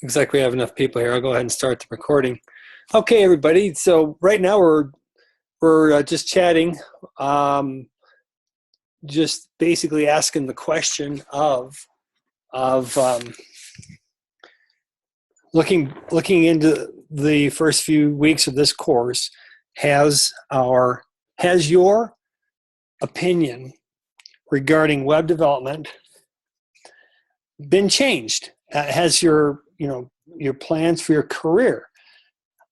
Looks like we have enough people here. I'll go ahead and start the recording. Okay, everybody. So right now we're just chatting, just basically asking the question of looking into the first few weeks of this course. Has your opinion regarding web development been changed? Has your plans for your career,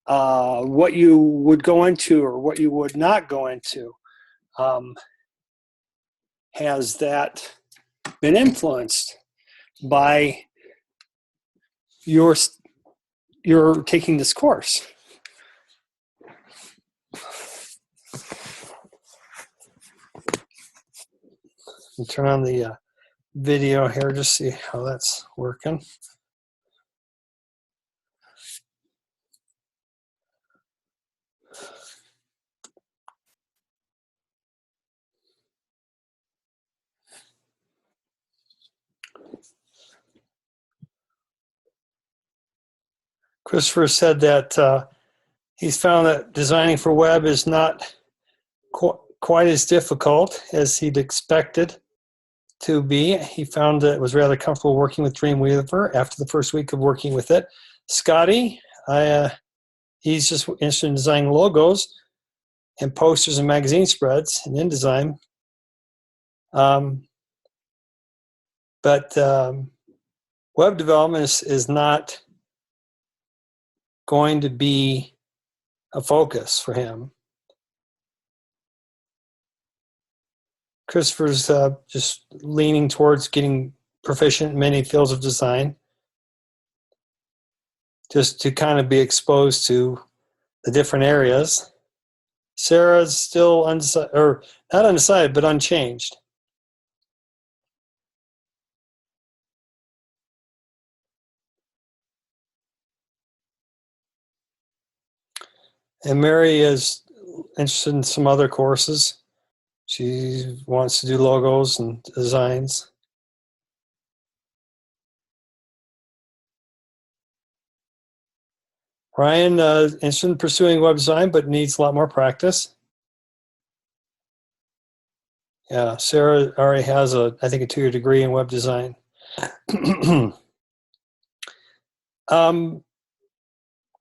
what you would go into or what you would not go into, has that been influenced by your taking this course? I'll turn on the video here, just see how that's working. Christopher said that he's found that designing for web is not quite as difficult as he'd expected to be. He found that it was rather comfortable working with Dreamweaver after the first week of working with it. Scotty, he's just interested in designing logos and posters and magazine spreads and InDesign. But web development is not going to be a focus for him. Christopher's just leaning towards getting proficient in many fields of design, just to kind of be exposed to the different areas. Sarah's still undecided, or not undecided, but unchanged. And Mary is interested in some other courses. She wants to do logos and designs. Ryan interested in pursuing web design, but needs a lot more practice. Yeah, Sarah already has I think a 2-year degree in web design.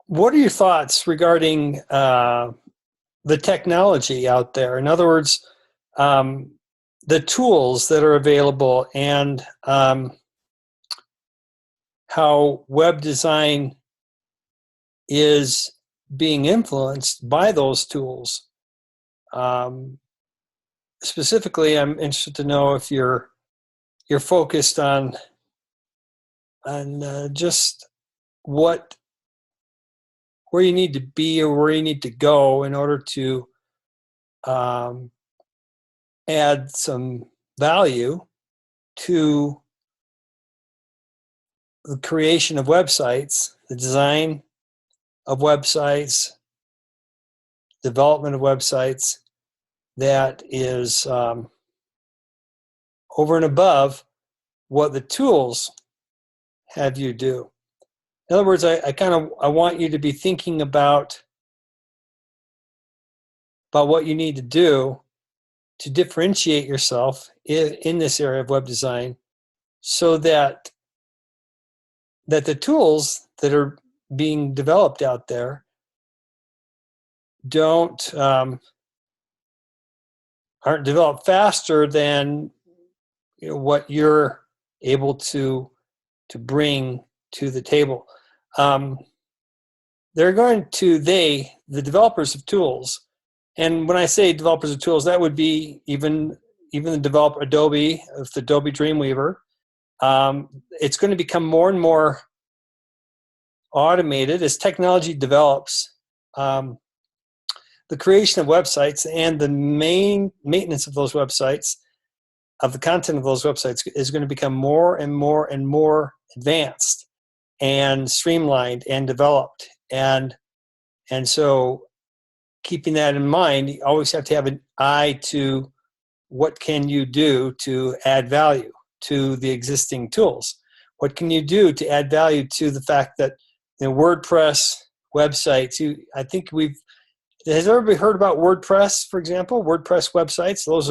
What are your thoughts regarding the technology out there? In other words, the tools that are available and how web design is being influenced by those tools. Specifically, I'm interested to know if you're focused on just where you need to be or where you need to go in order to add some value to the creation of websites, the design of websites, development of websites, that is over and above what the tools have you do. In other words, I want you to be thinking about what you need to do to differentiate yourself in this area of web design, so that the tools that are being developed out there aren't developed faster than what you're able to bring to the table. They're going to the developers of tools, and when I say developers of tools, that would be even the developer Adobe, with Adobe Dreamweaver. It's going to become more and more automated as technology develops. The creation of websites and the main maintenance of those websites, of the content of those websites, is going to become more and more and more advanced and streamlined and developed. And so keeping that in mind, you always have to have an eye to what can you do to add value to the existing tools. What can you do to add value to the fact that WordPress websites? I think has everybody heard about WordPress, for example? WordPress websites. Those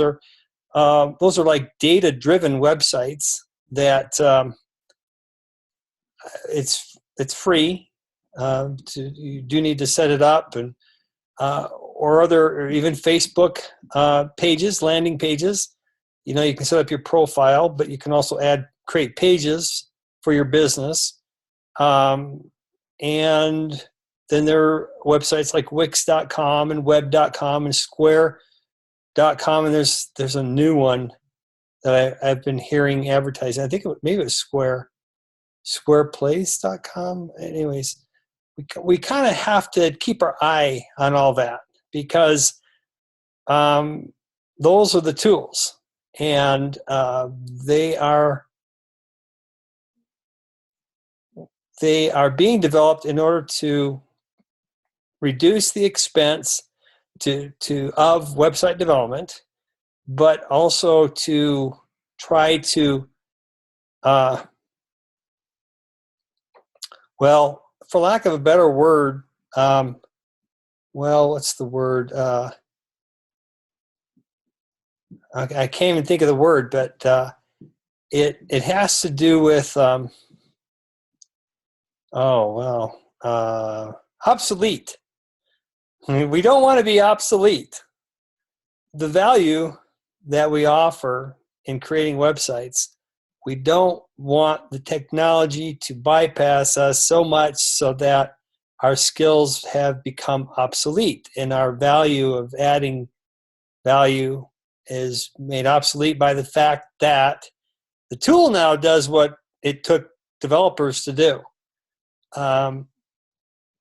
are like data-driven websites that it's free. You do need to set it up, and or even Facebook pages, landing pages. You can set up your profile, but you can also create pages for your business. And then there are websites like Wix.com and Web.com and Square.com, and there's a new one that I've been hearing advertising. I think maybe it was Squareplace.com. Anyways, we kind of have to keep our eye on all that, because those are the tools, and they are being developed in order to reduce the expense of website development, but also to try to for lack of a better word, what's the word? I can't even think of the word, but it has to do with obsolete. I mean, we don't want to be obsolete. The value that we offer in creating websites, we don't want the technology to bypass us so much so that our skills have become obsolete, and our value of adding value is made obsolete by the fact that the tool now does what it took developers to do.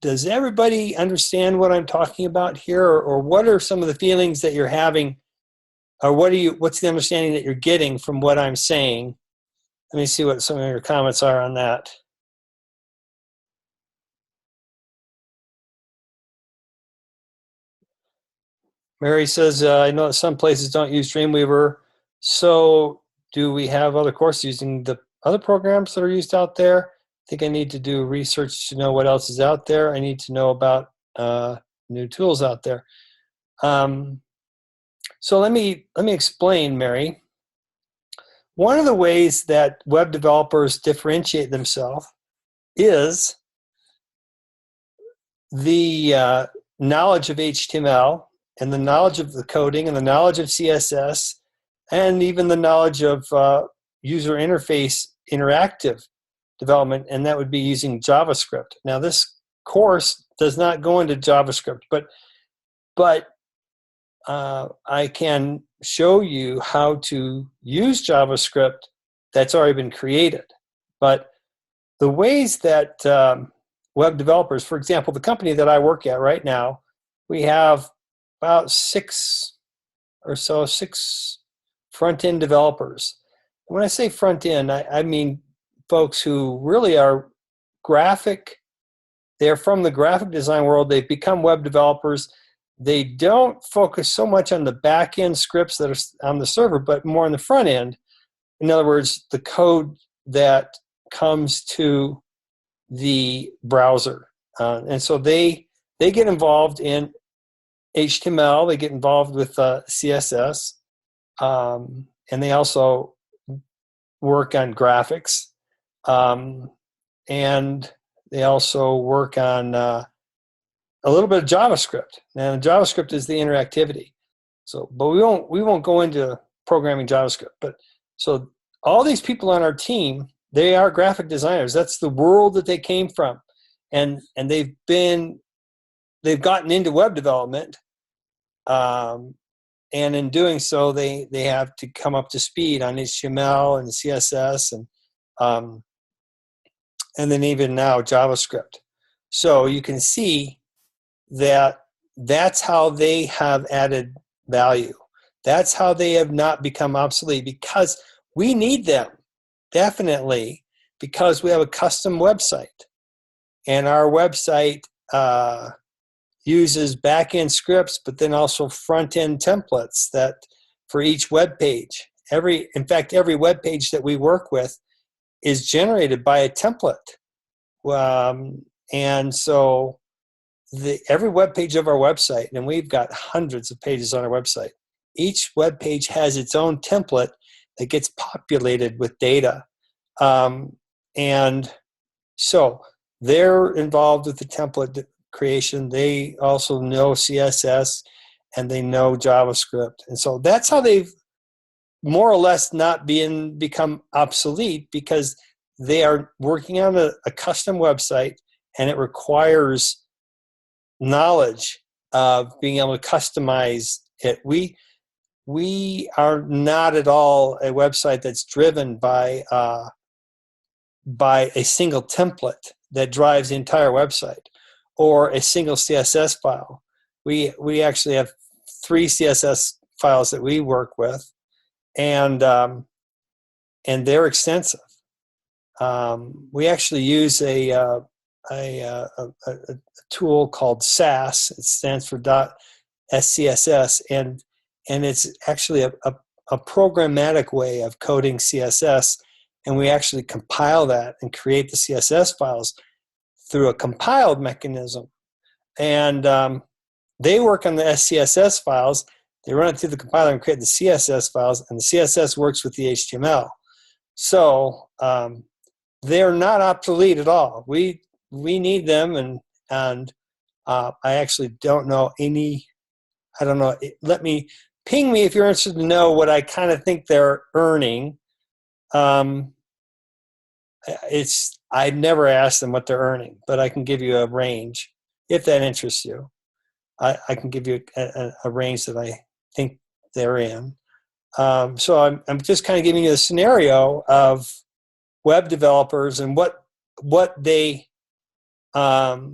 Does everybody understand what I'm talking about here, or what are some of the feelings that you're having, or what's the understanding that you're getting from what I'm saying? Let me see what some of your comments are on that. Mary says, I know that some places don't use Dreamweaver, so do we have other courses using the other programs that are used out there? I think I need to do research to know what else is out there. I need to know about new tools out there. So let me explain, Mary. One of the ways that web developers differentiate themselves is the knowledge of HTML, and the knowledge of the coding, and the knowledge of CSS, and even the knowledge of user interface interactive development, and that would be using JavaScript. Now, this course does not go into JavaScript, but I can show you how to use JavaScript that's already been created. But the ways that web developers, for example, the company that I work at right now, we have about six front-end developers. When I say front-end, I mean folks who really are they're from the graphic design world. They've become web developers. They don't focus so much on the back-end scripts that are on the server, but more on the front end. In other words, the code that comes to the browser. And so they get involved in HTML, they get involved with CSS, and they also work on graphics, and they also work on a little bit of JavaScript. Now, JavaScript is the interactivity. So, but we won't go into programming JavaScript. But so all these people on our team, they are graphic designers. That's the world that they came from, and they've gotten into web development, and in doing so, they have to come up to speed on HTML and CSS and then even now JavaScript. So you can see that that's how they have added value. That's how they have not become obsolete, because we need them, definitely, because we have a custom website. And our website uses back-end scripts, but then also front-end templates that for each web page. In fact, every web page that we work with is generated by a template. And so every web page of our website, and we've got hundreds of pages on our website, each web page has its own template that gets populated with data. And so they're involved with the template creation. They also know CSS and they know JavaScript. And so that's how they've more or less not become obsolete, because they are working on a custom website, and it requires knowledge of being able to customize it. We are not at all a website that's driven by a single template that drives the entire website, or a single CSS file. We actually have 3 CSS files that we work with, and they're extensive. We actually use a tool called SAS. It stands for .scss, and it's actually a programmatic way of coding CSS, and we actually compile that and create the CSS files through a compiled mechanism. And they work on the SCSS files. They run it through the compiler and create the CSS files, and the CSS works with the HTML. So they're not obsolete at all. We need them, and I actually don't know any. I don't know. Ping me if you're interested to know what I kind of think they're earning. I've never asked them what they're earning, but I can give you a range if that interests you. I can give you a range that I think they're in. So I'm just kind of giving you a scenario of web developers and what they get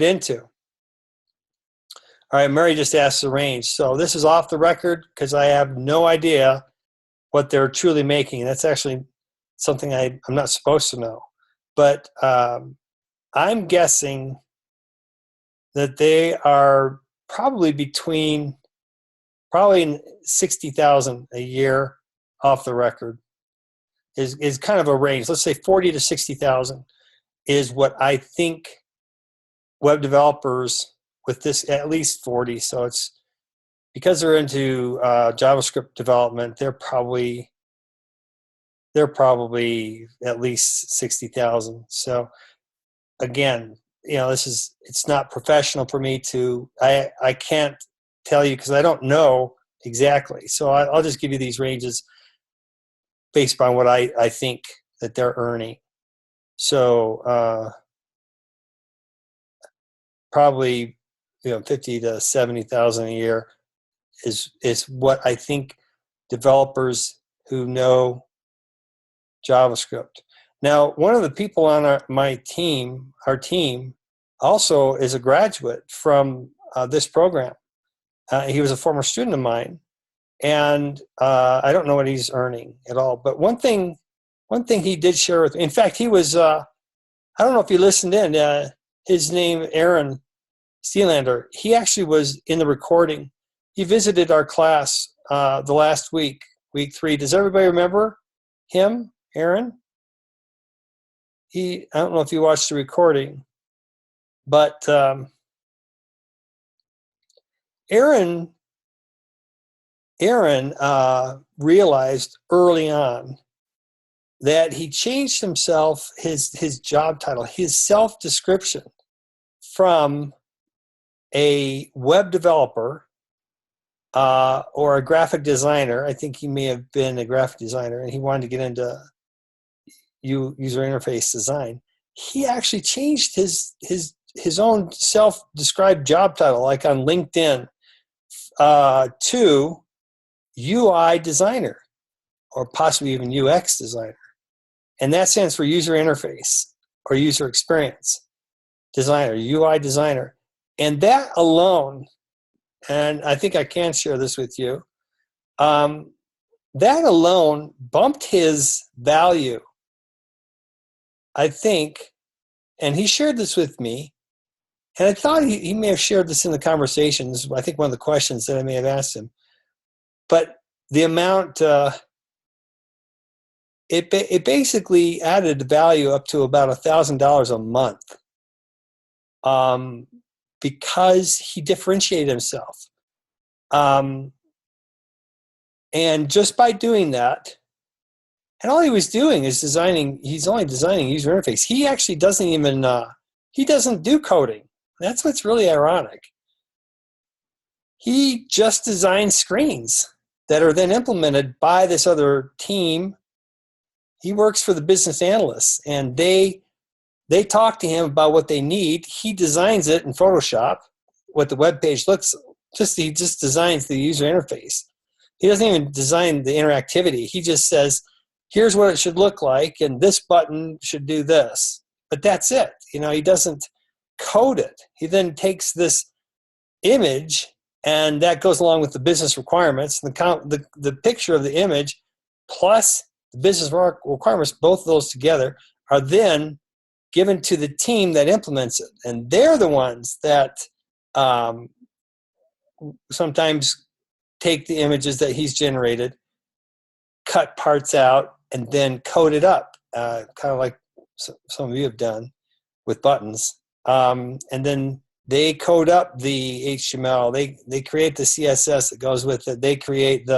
into. All right, Mary just asked the range. So this is off the record because I have no idea what they're truly making. That's actually something I'm not supposed to know. But I'm guessing that they are probably between $60,000 a year off the record is kind of a range. Let's say 40 to 60,000 is what I think web developers with this, at least 40. So it's because they're into JavaScript development, they're probably at least 60,000. So again, it's not professional for me to, I can't tell you because I don't know exactly. So I'll just give you these ranges based on what I think that they're earning. So probably 50 to 70,000 a year is what I think developers who know JavaScript. Now, one of the people on our team also is a graduate from this program. He was a former student of mine, and I don't know what he's earning at all. But one thing he did share with me. In fact, he was I don't know if he listened in. His name, Aaron Steelander. He actually was in the recording. He visited our class the last week 3. Does everybody remember him, Aaron? I don't know if you watched the recording, but Aaron realized early on that he changed his job title, his self-description, from a web developer or a graphic designer. I think he may have been a graphic designer, and he wanted to get into user interface design. He actually changed his own self-described job title, like on LinkedIn, to UI designer, or possibly even UX designer. And that stands for user interface or user experience designer, UI designer. And that alone, and I think I can share this with you, that alone bumped his value, I think, and he shared this with me, and I thought he may have shared this in the conversations. I think one of the questions that I may have asked him. But the amount it basically added the value up to about $1,000 a month, because he differentiated himself. And just by doing that, and all he was doing is he's only designing user interface. He actually doesn't even, he doesn't do coding. That's what's really ironic. He just designs screens that are then implemented by this other team. He works for the business analysts, and they talk to him about what they need. He designs it in Photoshop, what the web page looks. He just designs the user interface. He doesn't even design the interactivity. He just says, here's what it should look like, and this button should do this. But that's it. He doesn't code it. He then takes this image, and that goes along with the business requirements. The picture of the image plus the business requirements, both of those together, are then given to the team that implements it. And they're the ones that sometimes take the images that he's generated, cut parts out, and then code it up, kind of like some of you have done with buttons. And then they code up the HTML. They create the CSS that goes with it. They create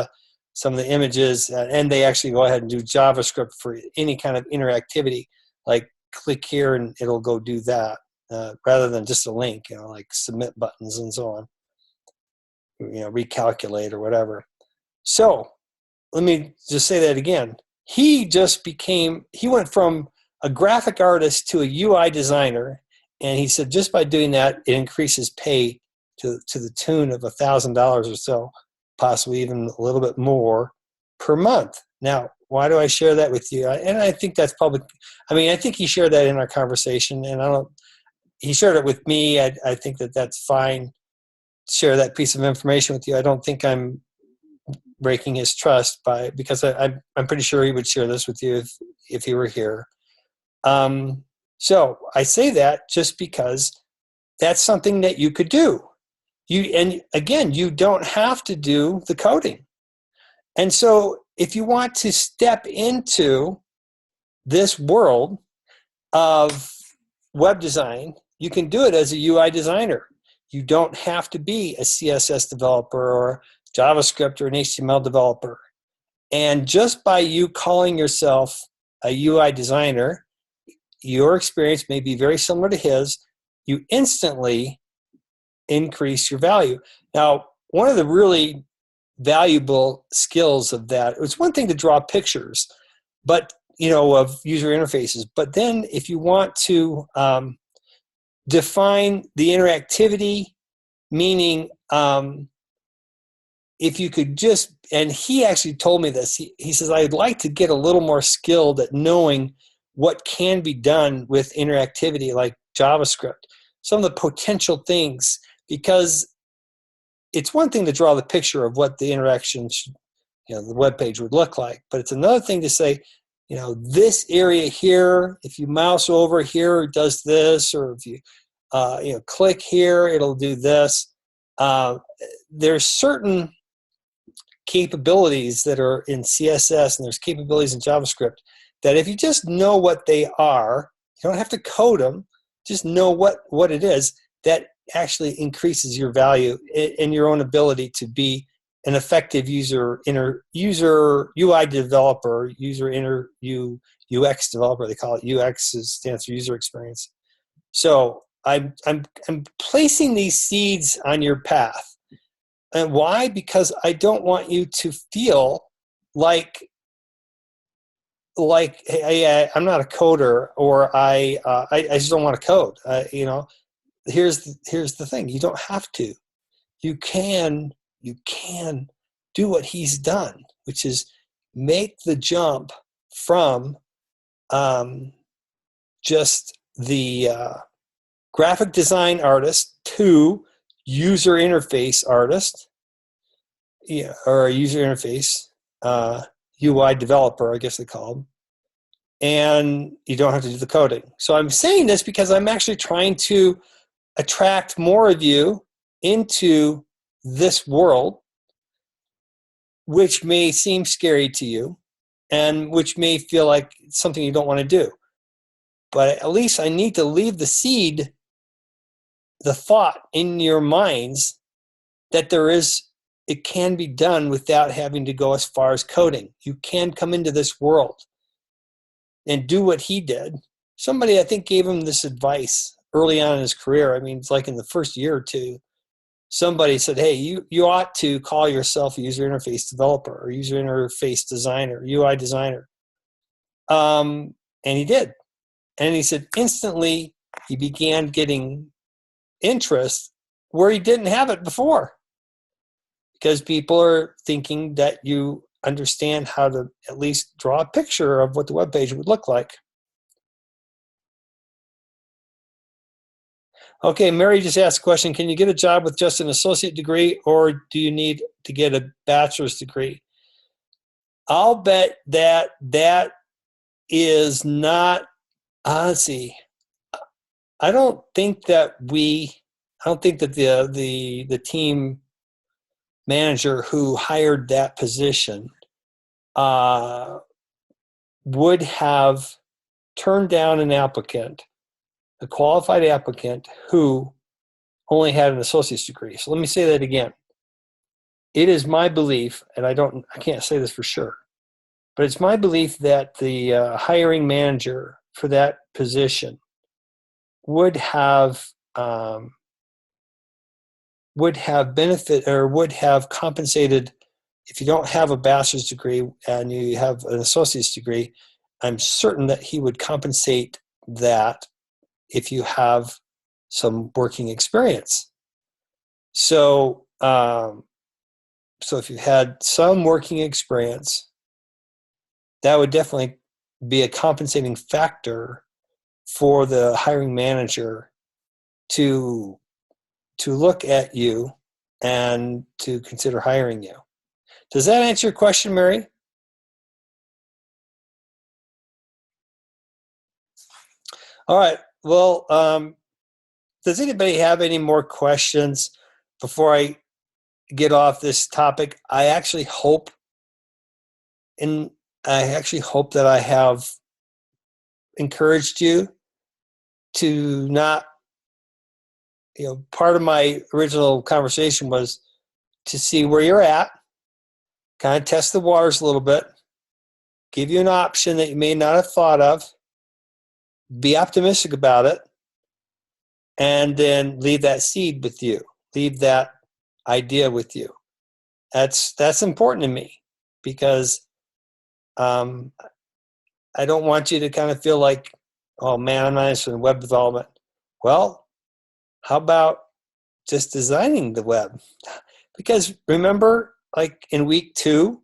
some of the images, and they actually go ahead and do JavaScript for any kind of interactivity, like click here and it'll go do that, rather than just a link, like submit buttons and so on, recalculate or whatever. So let me just say that again. He went from a graphic artist to a UI designer, and he said just by doing that, it increases pay to the tune of $1,000 or so, possibly even a little bit more per month. Now, why do I share that with you? And I think that's public. I think he shared that in our conversation, and he shared it with me. I think that's fine. Share that piece of information with you. I don't think I'm breaking his trust because I'm pretty sure he would share this with you if he were here. So I say that just because that's something that you could do. And again, you don't have to do the coding. And so if you want to step into this world of web design, you can do it as a UI designer. You don't have to be a CSS developer or JavaScript or an HTML developer. And just by you calling yourself a UI designer, your experience may be very similar to his. You instantly increase your value. Now, one of the really valuable skills of that, it's one thing to draw pictures, but of user interfaces. But then if you want to define the interactivity, meaning if you could just, and he actually told me this, he says, I'd like to get a little more skilled at knowing what can be done with interactivity like JavaScript, some of the potential things, because it's one thing to draw the picture of what the interaction should, the web page would look like, but it's another thing to say, this area here, if you mouse over here, it does this, or if you click here, it'll do this. There's certain capabilities that are in CSS, and there's capabilities in JavaScript that if you just know what they are, you don't have to code them, just know what it is, that actually increases your value and your own ability to be an effective UI developer, UX developer. They call it UX, stands for user experience. So I'm placing these seeds on your path. And why? Because I don't want you to feel like hey, I'm not a coder, or I just don't want to code. Here's the thing: you don't have to. You can do what he's done, which is make the jump from just the graphic design artist to user interface artist, or a user interface UI developer, I guess they call them. And you don't have to do the coding. So I'm saying this because I'm actually trying to attract more of you into this world, which may seem scary to you. and which may feel like it's something you don't want to do. But at least I need to leave the seed, the thought in your minds that it can be done without having to go as far as coding. You can come into this world and do what he did. Somebody, I think, gave him this advice early on in his career. I mean, it's like in the first year or two, somebody said, hey, you ought to call yourself a user interface developer or user interface designer, UI designer. And he did. And he said instantly he began getting interest where he didn't have it before, because people are thinking that you understand how to at least draw a picture of what the web page would look like. Okay, Mary just asked a question. Can you get a job with just an associate degree, or do you need to get a bachelor's degree? I'll bet that that is not, honestly, I don't think that the team manager who hired that position would have turned down an applicant, a qualified applicant who only had an associate's degree. So let me say that again. It is my belief, and I can't say this for sure, but it's my belief that the hiring manager for that position would have benefit or would have compensated. If you don't have a bachelor's degree and you have an associate's degree, I'm certain that he would compensate that if you have some working experience. So, so if you had some working experience, that would definitely be a compensating factor for the hiring manager to look at you and to consider hiring you. Does that answer your question, Mary? All right. Well, does anybody have any more questions before I get off this topic? I actually hope that I have encouraged you to not, part of my original conversation was to see where you're at, kind of test the waters a little bit, give you an option that you may not have thought of, be optimistic about it, and then leave that seed with you, leave that idea with you. That's important to me, because I don't want you to kind of feel like, oh man, I'm not interested in web development. Well, how about just designing the web? Because remember, like in week 2,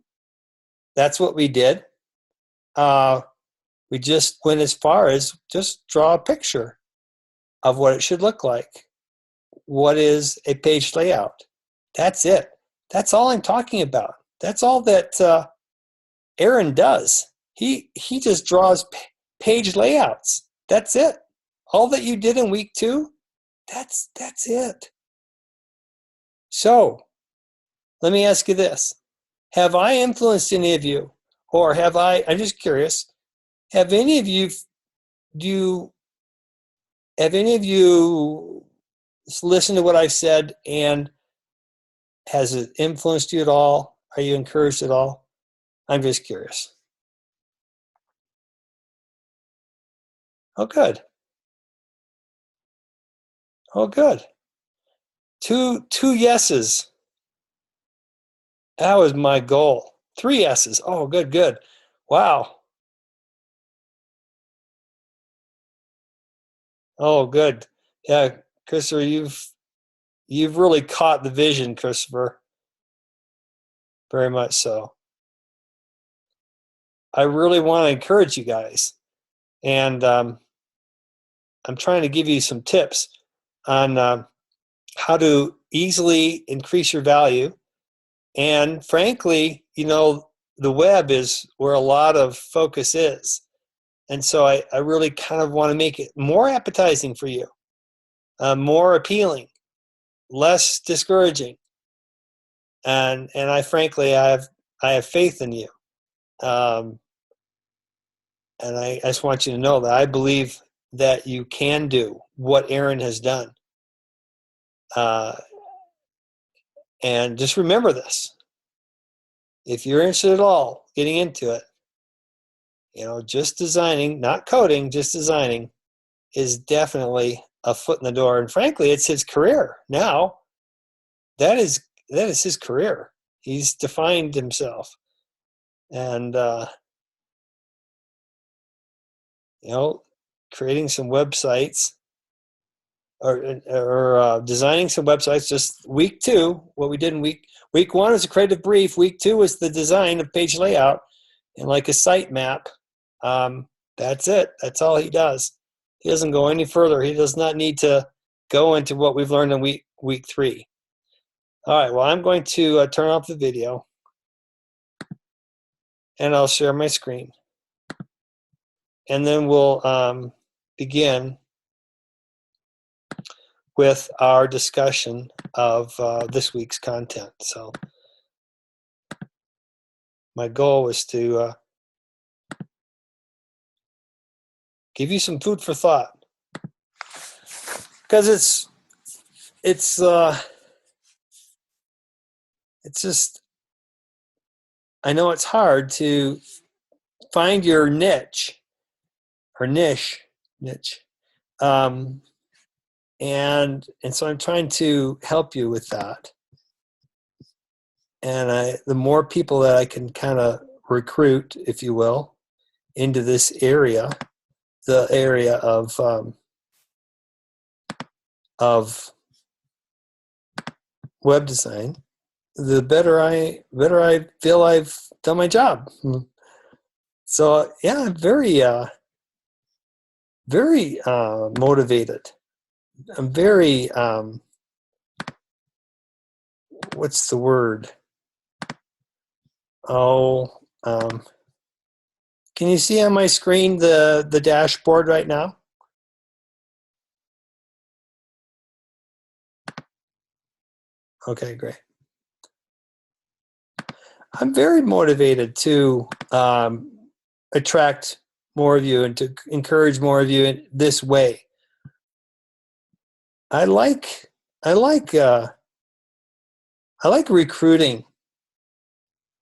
that's what we did. We just went as far as just draw a picture of what it should look like. What is a page layout? That's it. That's all I'm talking about. That's all that Aaron does. He just draws page layouts. That's it. All that you did in week 2, that's it. So let me ask you this. Have I influenced any of you? Or I'm just curious, have any of you listened to what I've said, and has it influenced you at all? Are you encouraged at all? I'm just curious. Oh, good. Oh, good. Two yeses. That was my goal. 3 yeses. Oh, good. Wow. Oh, good. Yeah, Christopher, you've really caught the vision, Christopher. Very much so. I really want to encourage you guys, and I'm trying to give you some tips on how to easily increase your value. And frankly, the web is where a lot of focus is. And so I really kind of want to make it more appetizing for you, more appealing, less discouraging. And I frankly, I have faith in you. And I just want you to know that I believe that you can do what Aaron has done. And just remember this. If you're interested at all getting into it, just designing, not coding, just designing is definitely a foot in the door. And frankly, it's his career. Now, that is his career. He's defined himself. And, creating some websites or designing some websites, just week 2, what we did in week 1 was a creative brief. Week 2 was the design of page layout and like a site map. That's it. That's all he does. He doesn't go any further. He does not need to go into what we've learned in week 3. All right, well, I'm going to turn off the video and I'll share my screen. And then we'll begin with our discussion of this week's content. So my goal was to give you some food for thought, because it's just, I know it's hard to find your niche. And so I'm trying to help you with that. And the more people that I can kind of recruit, if you will, into this area, the area of web design, the better I feel I've done my job. So yeah, I'm very motivated. I'm very what's the word? Can you see on my screen the dashboard right now? Okay, great. I'm very motivated to attract more of you and to encourage more of you in this way. I like recruiting.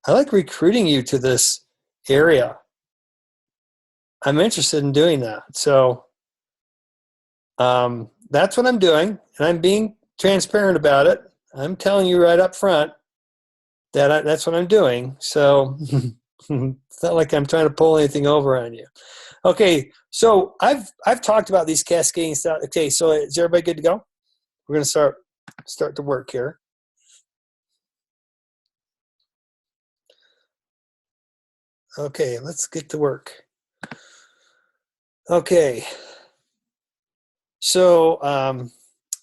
I like recruiting you to this area. I'm interested in doing that. So that's what I'm doing, and I'm being transparent about it. I'm telling you right up front that that's what I'm doing. So it's not like I'm trying to pull anything over on you. Okay, so I've talked about these cascading styles. Okay, so is everybody good to go? We're going to start to work here. Okay, let's get to work. Okay, so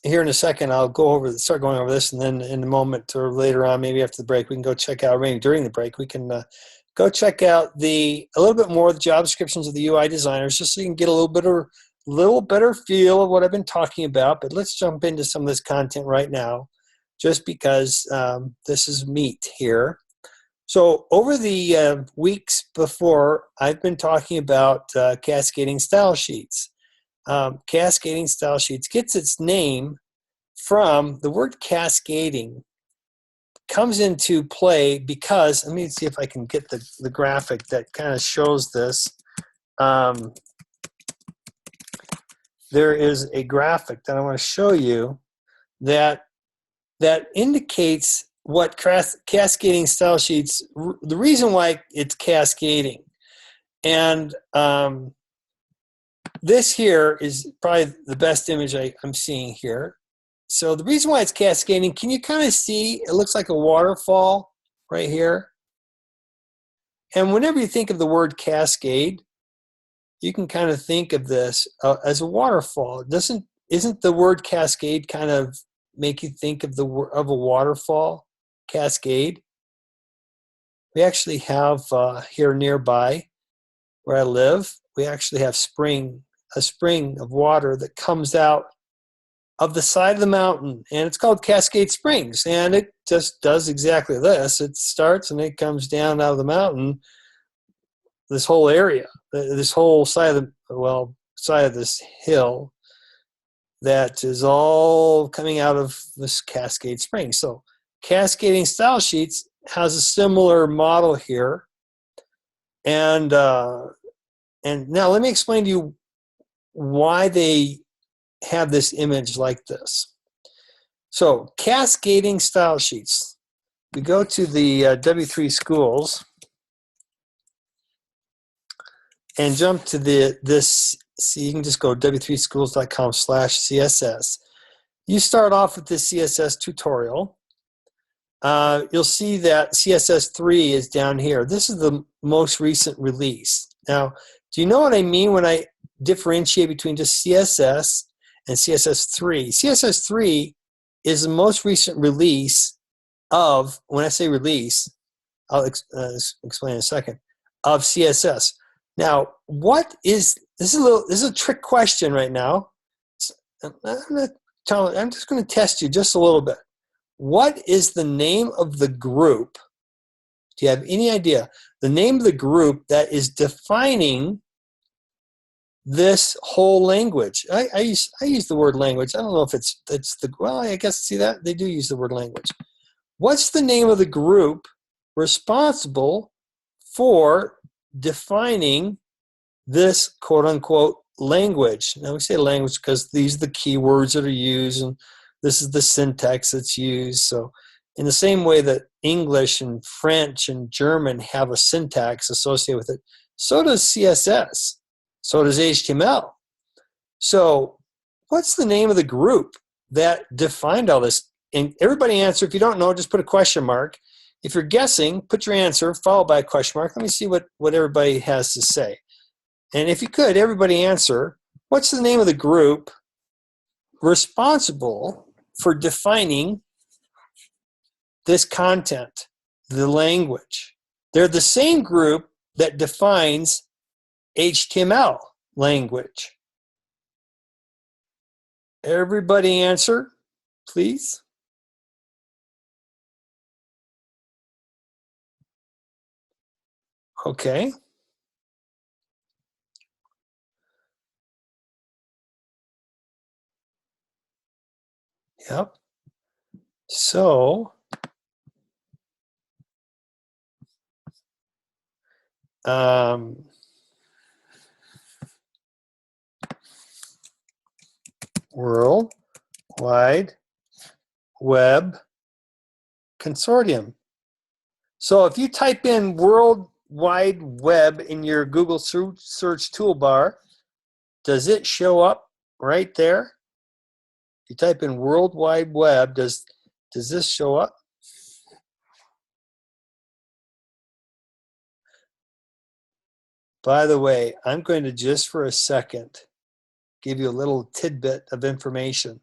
here in a second I'll start going over this, and then in a moment or later on, maybe after the break, we can go check out. Maybe during the break, we can go check out a little bit more of the job descriptions of the UI designers, just so you can get a little better feel of what I've been talking about. But let's jump into some of this content right now, just because this is meat here. So over the weeks before, I've been talking about cascading style sheets. Cascading style sheets gets its name from the word cascading. Comes into play because, let me see if I can get the graphic that kind of shows this. There is a graphic that I want to show you that indicates what cascading style sheets, the reason why it's cascading. And this here is probably the best image I'm seeing here. So the reason why it's cascading, can you kind of see, it looks like a waterfall right here. And whenever you think of the word cascade, you can kind of think of this as a waterfall. Isn't the word cascade kind of make you think of a waterfall? Cascade. We actually have here nearby where I live, we actually have a spring of water that comes out of the side of the mountain, and it's called Cascade Springs, and it just does exactly this. It starts and it comes down out of the mountain this whole area, this whole side of side of this hill that is all coming out of this Cascade Spring. So Cascading Style Sheets has a similar model here. And now let me explain to you why they have this image like this. So Cascading Style Sheets. We go to the W3 Schools and jump to this. See, you can just go w3schools.com/CSS. You start off with this CSS tutorial. You'll see that CSS3 is down here. This is the most recent release. Now, do you know what I mean when I differentiate between just CSS and CSS3? CSS3 is the most recent release of, when I say release, I'll explain in a second, of CSS. Now, what is, this is a trick question right now. I'm just going to test you just a little bit. What is the name of the group? Do you have any idea? The name of the group that is defining this whole language. I use the word language. I don't know if it's the, well, I guess, see that? They do use the word language. What's the name of the group responsible for defining this quote-unquote language? Now we say language because these are the keywords that are used, and this is the syntax that's used. So in the same way that English and French and German have a syntax associated with it, so does CSS. So does HTML. So what's the name of the group that defined all this? And everybody answer. If you don't know, just put a question mark. If you're guessing, put your answer followed by a question mark. Let me see what everybody has to say. And if you could, everybody answer, what's the name of the group responsible for defining this content, the language? They're the same group that defines HTML language. Everybody answer, please. Okay. Yep. So, World Wide Web Consortium. So if you type in World Wide Web in your Google search toolbar, does it show up right there? If you type in World Wide Web, does this show up? By the way, I'm going to just for a second give you a little tidbit of information.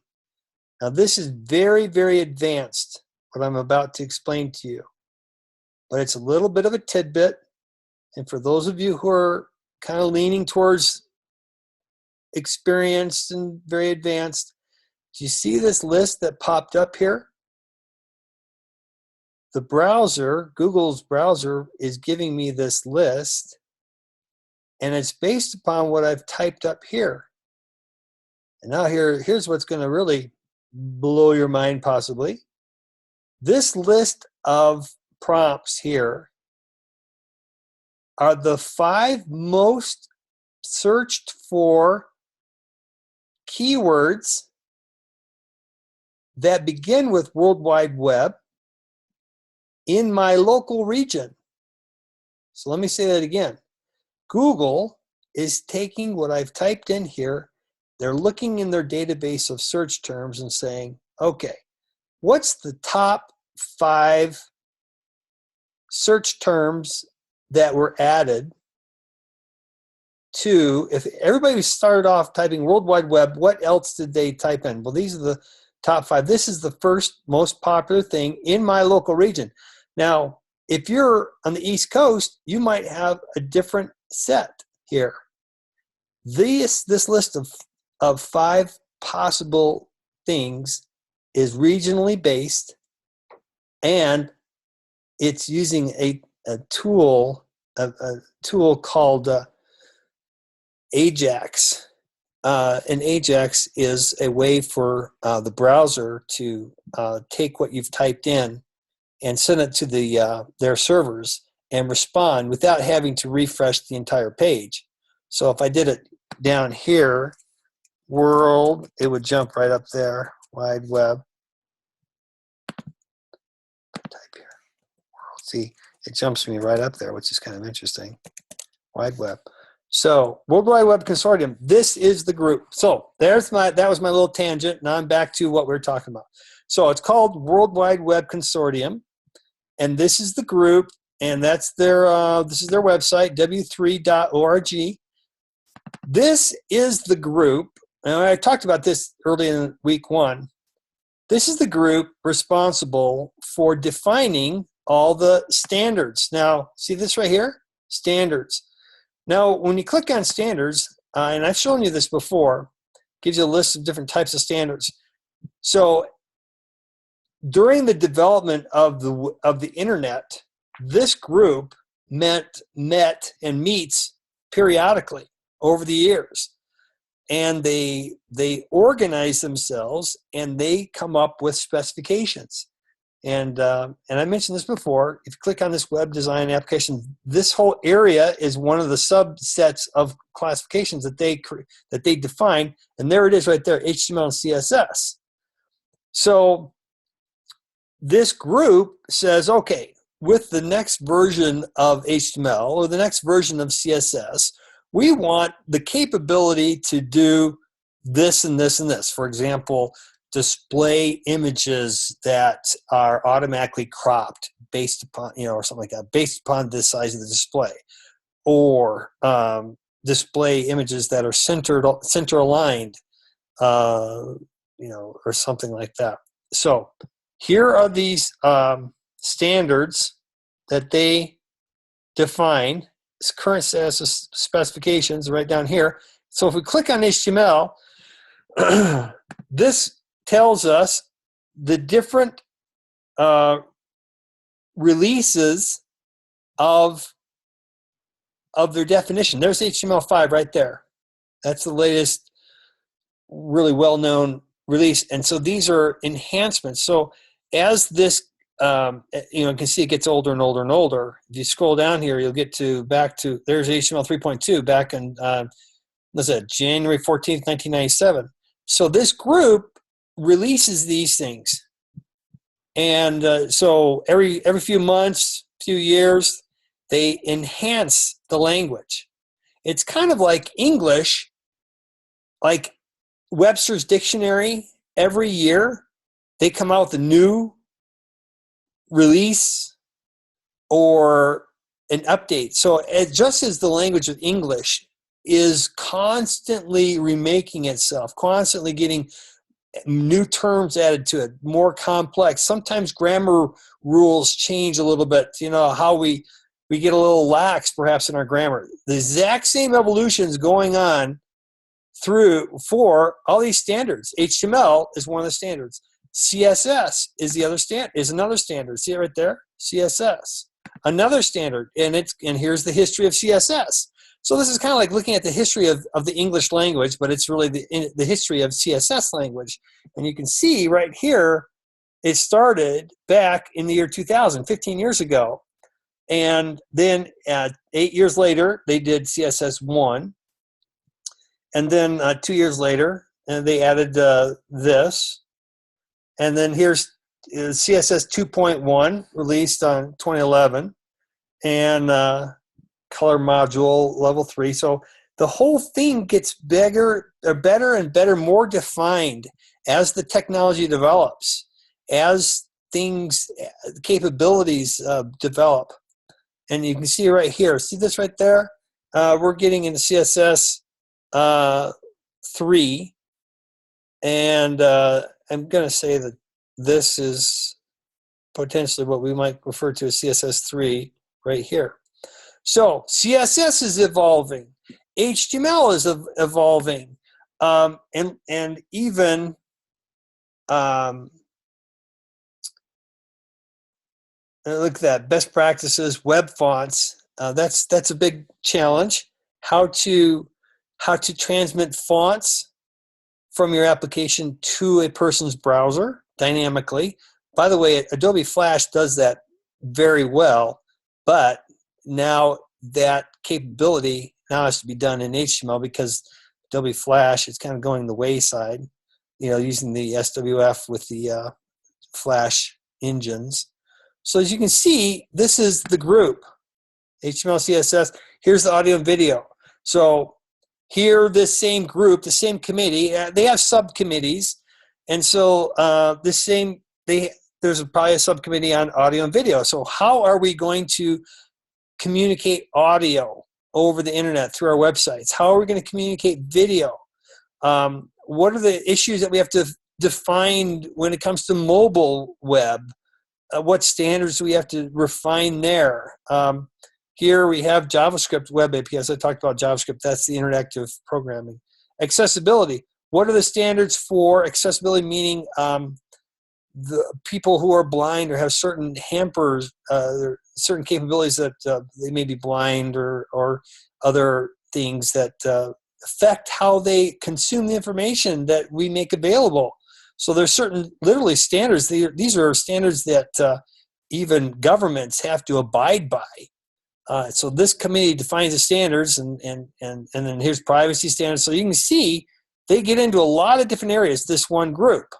Now this is very, very advanced, what I'm about to explain to you. But it's a little bit of a tidbit. And for those of you who are kind of leaning towards experienced and very advanced, do you see this list that popped up here? The browser, Google's browser, is giving me this list, and it's based upon what I've typed up here. And now here's what's going to really blow your mind possibly. This list of prompts here are the 5 most searched for keywords that begin with World Wide Web in my local region. So let me say that again. Google is taking what I've typed in here, they're looking in their database of search terms and saying, okay, what's the top 5 search terms that were added to, if everybody started off typing World Wide Web, what else did they type in? Well, these are the top 5. This is the first most popular thing in my local region. Now, if you're on the East Coast, you might have a different set here. This list of 5 possible things is regionally based, and it's using a tool a tool called Ajax. And Ajax is a way for the browser to take what you've typed in and send it to their servers and respond without having to refresh the entire page. So if I did it down here, world, it would jump right up there, wide web. Type here. See, it jumps me right up there, which is kind of interesting. Wide web. So World Wide Web Consortium, this is the group. So that was my little tangent. Now I'm back to what we're talking about. So it's called World Wide Web Consortium, and this is the group, and that's this is their website, w3.org. This is the group, and I talked about this early in week 1. This is the group responsible for defining all the standards. Now, see this right here? Standards. Now, when you click on standards, and I've shown you this before, gives you a list of different types of standards. So during the development of the internet, this group met and meets periodically over the years. And they organize themselves and they come up with specifications. And I mentioned this before. If you click on this web design application, this whole area is one of the subsets of classifications that they define. And there it is right there, HTML and CSS. So this group says, okay, with the next version of HTML or the next version of CSS, we want the capability to do this and this and this. For example, display images that are automatically cropped based upon, or something like that, based upon the size of the display, or display images that are center aligned, or something like that. So here are these standards that they define. Current status specifications right down here. So if we click on HTML, this tells us the different releases of their definition. There's HTML5 right there. That's the latest really well-known release. And so these are enhancements. So as this you can see it gets older and older and older. If you scroll down here, you'll get back to there's HTML 3.2 back in January 14th, 1997. So this group releases these things, and so every few months, few years, they enhance the language. It's kind of like English, like Webster's Dictionary. Every year, they come out with a new release or an update. So just as the language of English is constantly remaking itself, constantly getting new terms added to it, more complex. Sometimes grammar rules change a little bit, how we get a little lax perhaps in our grammar. The exact same evolution is going on for all these standards. HTML is one of the standards. CSS is another standard. See it right there? CSS. Another standard, and here's the history of CSS. So this is kind of like looking at the history of the English language, but it's really the history of CSS language. And you can see right here, it started back in the year 2000, 15 years ago. And then 8 years later, they did CSS1. And then 2 years later, they added this. And then here's CSS 2.1 released on 2011, and color module level 3. So the whole thing gets better and better, more defined as the technology develops, as capabilities develop. And you can see right here, see this right there? We're getting into CSS 3, and I'm going to say that this is potentially what we might refer to as CSS3 right here. So CSS is evolving. HTML is evolving. And even look at that, best practices, web fonts. That's a big challenge. How to transmit fonts from your application to a person's browser dynamically. By the way, Adobe Flash does that very well, but now that capability now has to be done in HTML because Adobe Flash is kind of going the wayside, using the SWF with the Flash engines. So as you can see, this is the group, HTML, CSS. Here's the audio and video. So here, this same group, the same committee, they have subcommittees, and so there's probably a subcommittee on audio and video. So how are we going to communicate audio over the internet through our websites? How are we going to communicate video? What are the issues that we have to define when it comes to mobile web? What standards do we have to refine there? Here we have JavaScript web APIs. I talked about JavaScript. That's the interactive programming. Accessibility. What are the standards for accessibility, meaning the people who are blind or have certain hampers, certain capabilities that they may be blind or other things that affect how they consume the information that we make available. So there's certain literally standards. These are standards that even governments have to abide by. So this committee defines the standards, and then here's privacy standards. So you can see they get into a lot of different areas, this one group.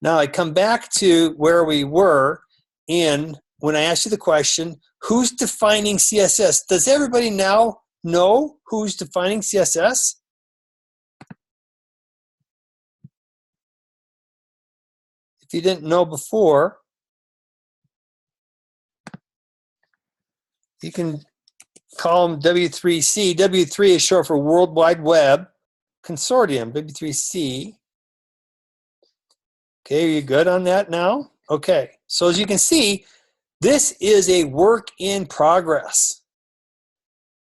Now I come back to where we were when I asked you the question, who's defining CSS? Does everybody now know who's defining CSS? If you didn't know before, you can call them W3C. W3 is short for World Wide Web Consortium, W3C. Okay, are you good on that now? Okay, so as you can see, this is a work in progress.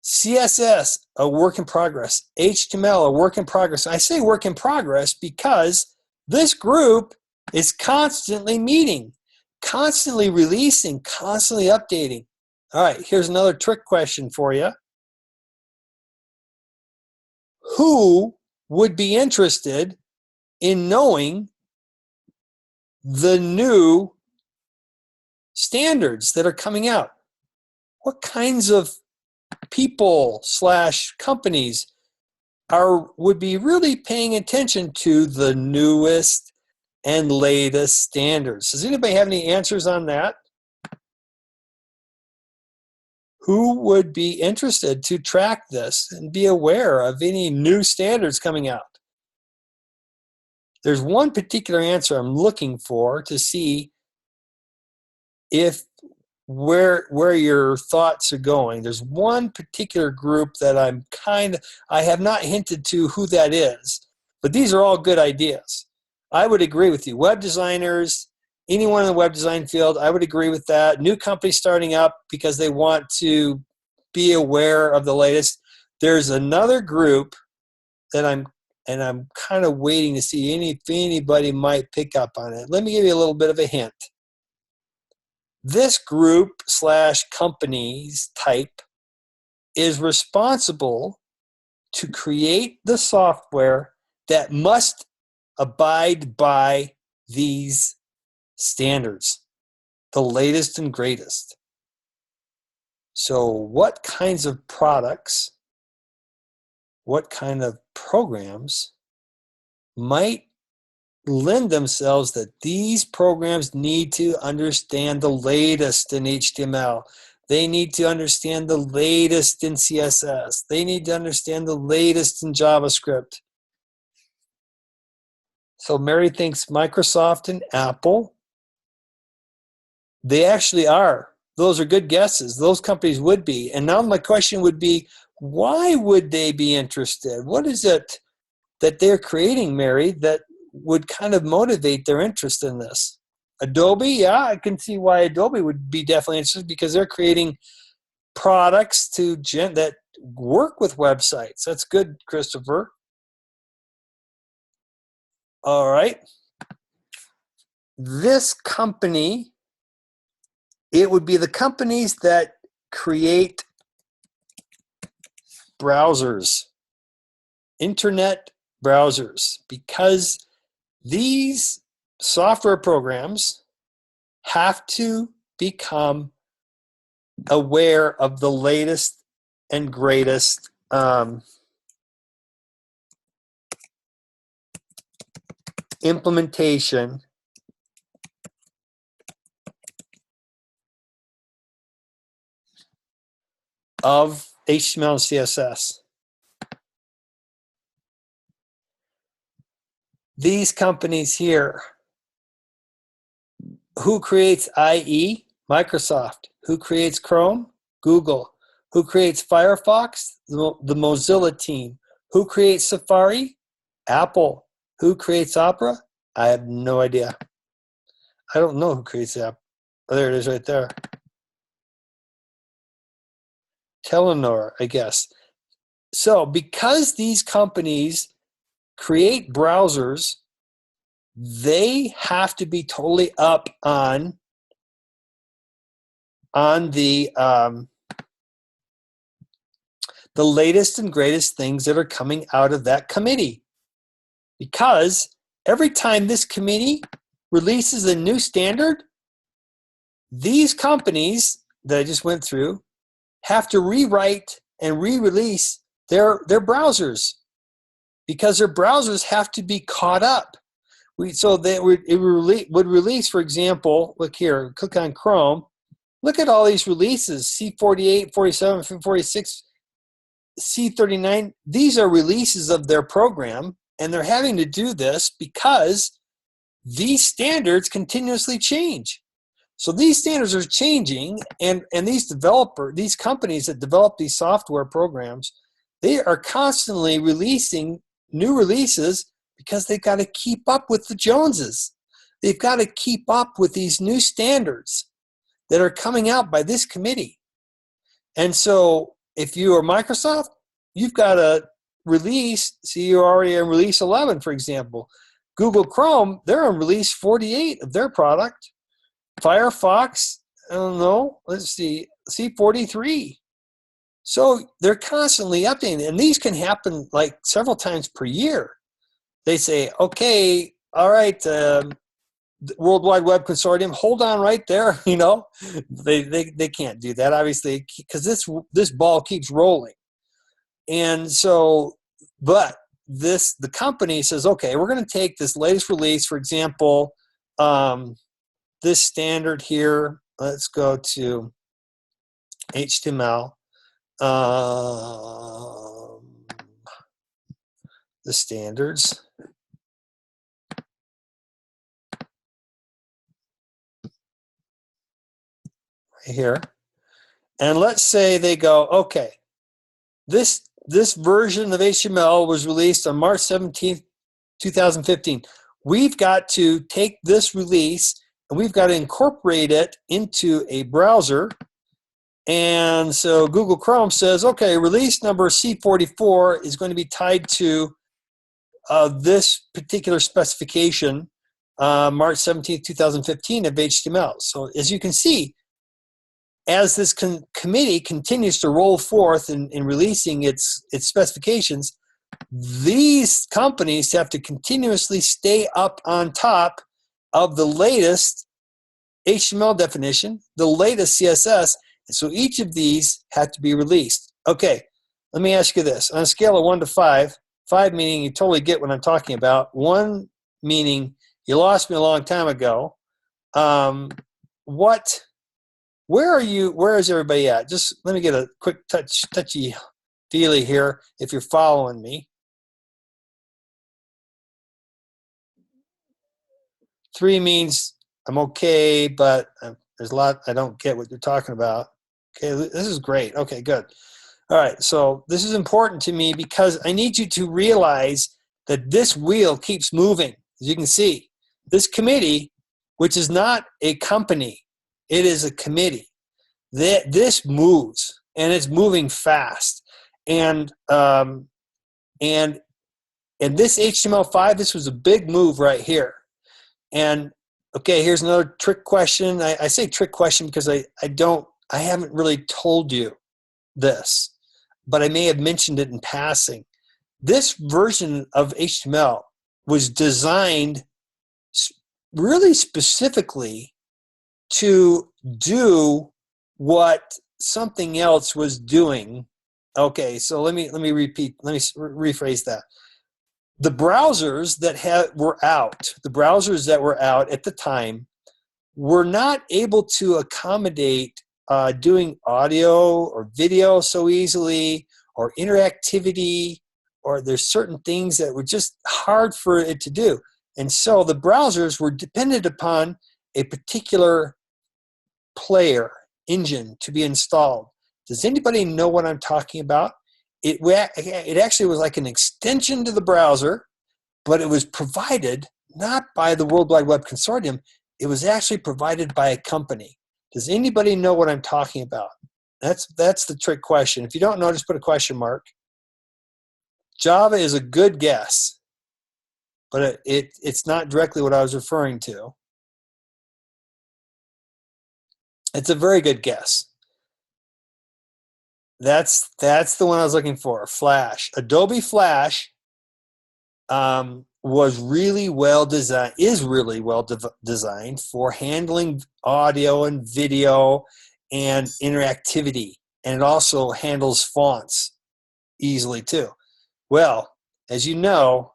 CSS, a work in progress. HTML, a work in progress. I say work in progress because this group is constantly meeting, constantly releasing, constantly updating. All right, here's another trick question for you. Who would be interested in knowing the new standards that are coming out? What kinds of people / companies would be really paying attention to the newest and latest standards? Does anybody have any answers on that? Who would be interested to track this and be aware of any new standards coming out? There's one particular answer I'm looking for to see if where your thoughts are going. There's one particular group that I have not hinted to who that is, but these are all good ideas. I would agree with you. Web designers, anyone in the web design field, I would agree with that. New companies starting up because they want to be aware of the latest. There's another group that I'm kind of waiting to see if anybody might pick up on it. Let me give you a little bit of a hint. This group / companies type is responsible to create the software that must abide by these standards, the latest and greatest. So what kinds of products, what kind of programs might lend themselves that these programs need to understand the latest in HTML. They need to understand the latest in CSS. They need to understand the latest in JavaScript. So Mary thinks Microsoft and Apple. They actually are. Those are good guesses. Those companies would be. And now my question would be, why would they be interested? What is it that they're creating, Mary, that would kind of motivate their interest in this? Adobe, yeah, I can see why Adobe would be definitely interested because they're creating products that work with websites. That's good, Christopher. All right. This company, it would be the companies that create browsers, internet browsers, because these software programs have to become aware of the latest and greatest implementation of HTML and CSS. These companies here, who creates IE? Microsoft. Who creates Chrome? Google. Who creates Firefox? The Mozilla team. Who creates Safari? Apple. Who creates Opera? I have no idea. I don't know who creates the app. Oh, there it is right there. Telenor, I guess. So because these companies create browsers, they have to be totally up on the latest and greatest things that are coming out of that committee. Because every time this committee releases a new standard, these companies that I just went through have to rewrite and re-release their browsers, because their browsers have to be caught up. So it would release, for example, look here, click on Chrome. Look at all these releases, C48, 47, 46, C39. These are releases of their program, and they're having to do this because these standards continuously change. So these standards are changing, and these companies that develop these software programs, they are constantly releasing new releases because they've got to keep up with the Joneses. They've got to keep up with these new standards that are coming out by this committee. And so if you are Microsoft, you've got to release, see, you're already in release 11, for example. Google Chrome, they're on release 48 of their product. Firefox, I don't know, let's see, C43. So they're constantly updating, and these can happen like several times per year. They say, okay, all right, World Wide Web Consortium, hold on right there. You know, they can't do that, obviously, because this ball keeps rolling. And so, but the company says, okay, we're going to take this latest release, for example, this standard here. Let's go to HTML. The standards. Right here. And let's say they go, okay, this version of HTML was released on March 17th, 2015. We've got to take this release and we've got to incorporate it into a browser. And so Google Chrome says, okay, release number C44 is going to be tied to this particular specification, March 17th, 2015 of HTML. So as you can see, as this committee continues to roll forth in releasing its specifications, these companies have to continuously stay up on top of the latest HTML definition, the latest CSS, and so each of these had to be released. Okay, let me ask you this. On a scale of 1 to 5, 5 meaning you totally get what I'm talking about, 1 meaning you lost me a long time ago, where are you? Where is everybody at? Just let me get a quick touchy feely here if you're following me. 3 means I'm okay, but there's a lot I don't get what you're talking about. Okay, this is great. Okay, good. All right, so this is important to me because I need you to realize that this wheel keeps moving. As you can see, this committee, which is not a company, it is a committee. This moves, and it's moving fast. And this HTML5, this was a big move right here. And okay, here's another trick question. I say trick question because I don't I haven't really told you this, but I may have mentioned it in passing. This version of HTML was designed really specifically to do what something else was doing. Okay, so let me rephrase that. The browsers that were out, the browsers that were out at the time, were not able to accommodate doing audio or video so easily, or interactivity, or there's certain things that were just hard for it to do. And so the browsers were dependent upon a particular player, engine to be installed. Does anybody know what I'm talking about? It actually was like an extension to the browser, but it was provided not by the World Wide Web Consortium. It was actually provided by a company. Does anybody know what I'm talking about? That's the trick question. If you don't know, just put a question mark. Java is a good guess, but it's not directly what I was referring to. It's a very good guess. That's the one I was looking for. Flash. Adobe Flash was really well designed, is really well designed for handling audio and video and interactivity. And it also handles fonts easily too. Well, as you know,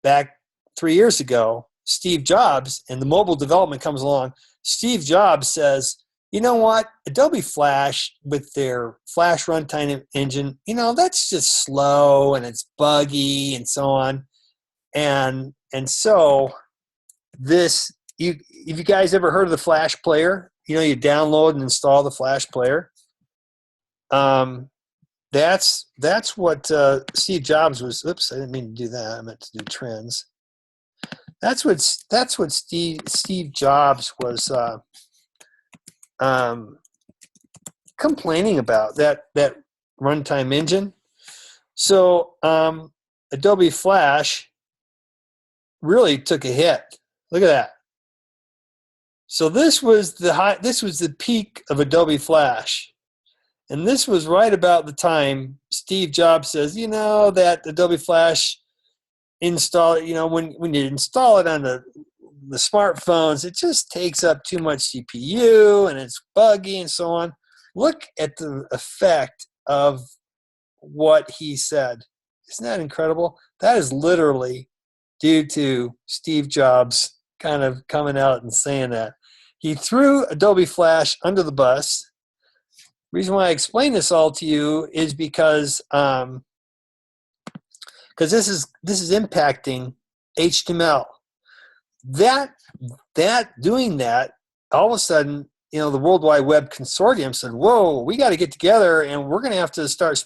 back 3 years ago, Steve Jobs, and the mobile development comes along, Steve Jobs says, you know what, Adobe Flash with their Flash runtime engine, that's just slow and it's buggy and so on. And so this, if you guys ever heard of the Flash player, you download and install the Flash player. That's what Steve Jobs was. Oops, I didn't mean to do that. I meant to do trends. That's what Steve Jobs was complaining about, that runtime engine. So Adobe Flash really took a hit. Look at that. So this was the peak of Adobe Flash. And this was right about the time Steve Jobs says, that Adobe Flash install, when you install it on the smartphones, it just takes up too much CPU and it's buggy and so on. Look at the effect of what he said. Isn't that incredible? That is literally due to Steve Jobs kind of coming out and saying that. He threw Adobe Flash under the bus. The reason why I explain this all to you is because this is impacting HTML. That doing that, all of a sudden, the World Wide Web Consortium said, whoa, we got to get together and we're going to have to start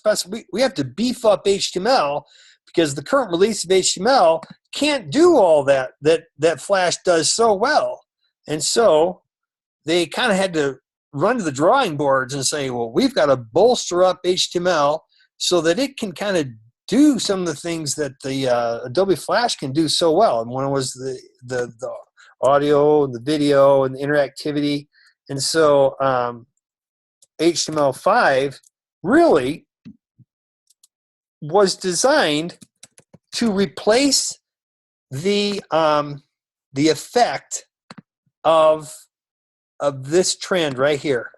we have to beef up HTML, because the current release of HTML can't do all that Flash does so well. And so they kind of had to run to the drawing boards and say, well, we've got to bolster up HTML so that it can kind of do some of the things that the Adobe Flash can do so well. And one was the audio and the video and the interactivity. And so HTML5 really was designed to replace the effect of this trend right here.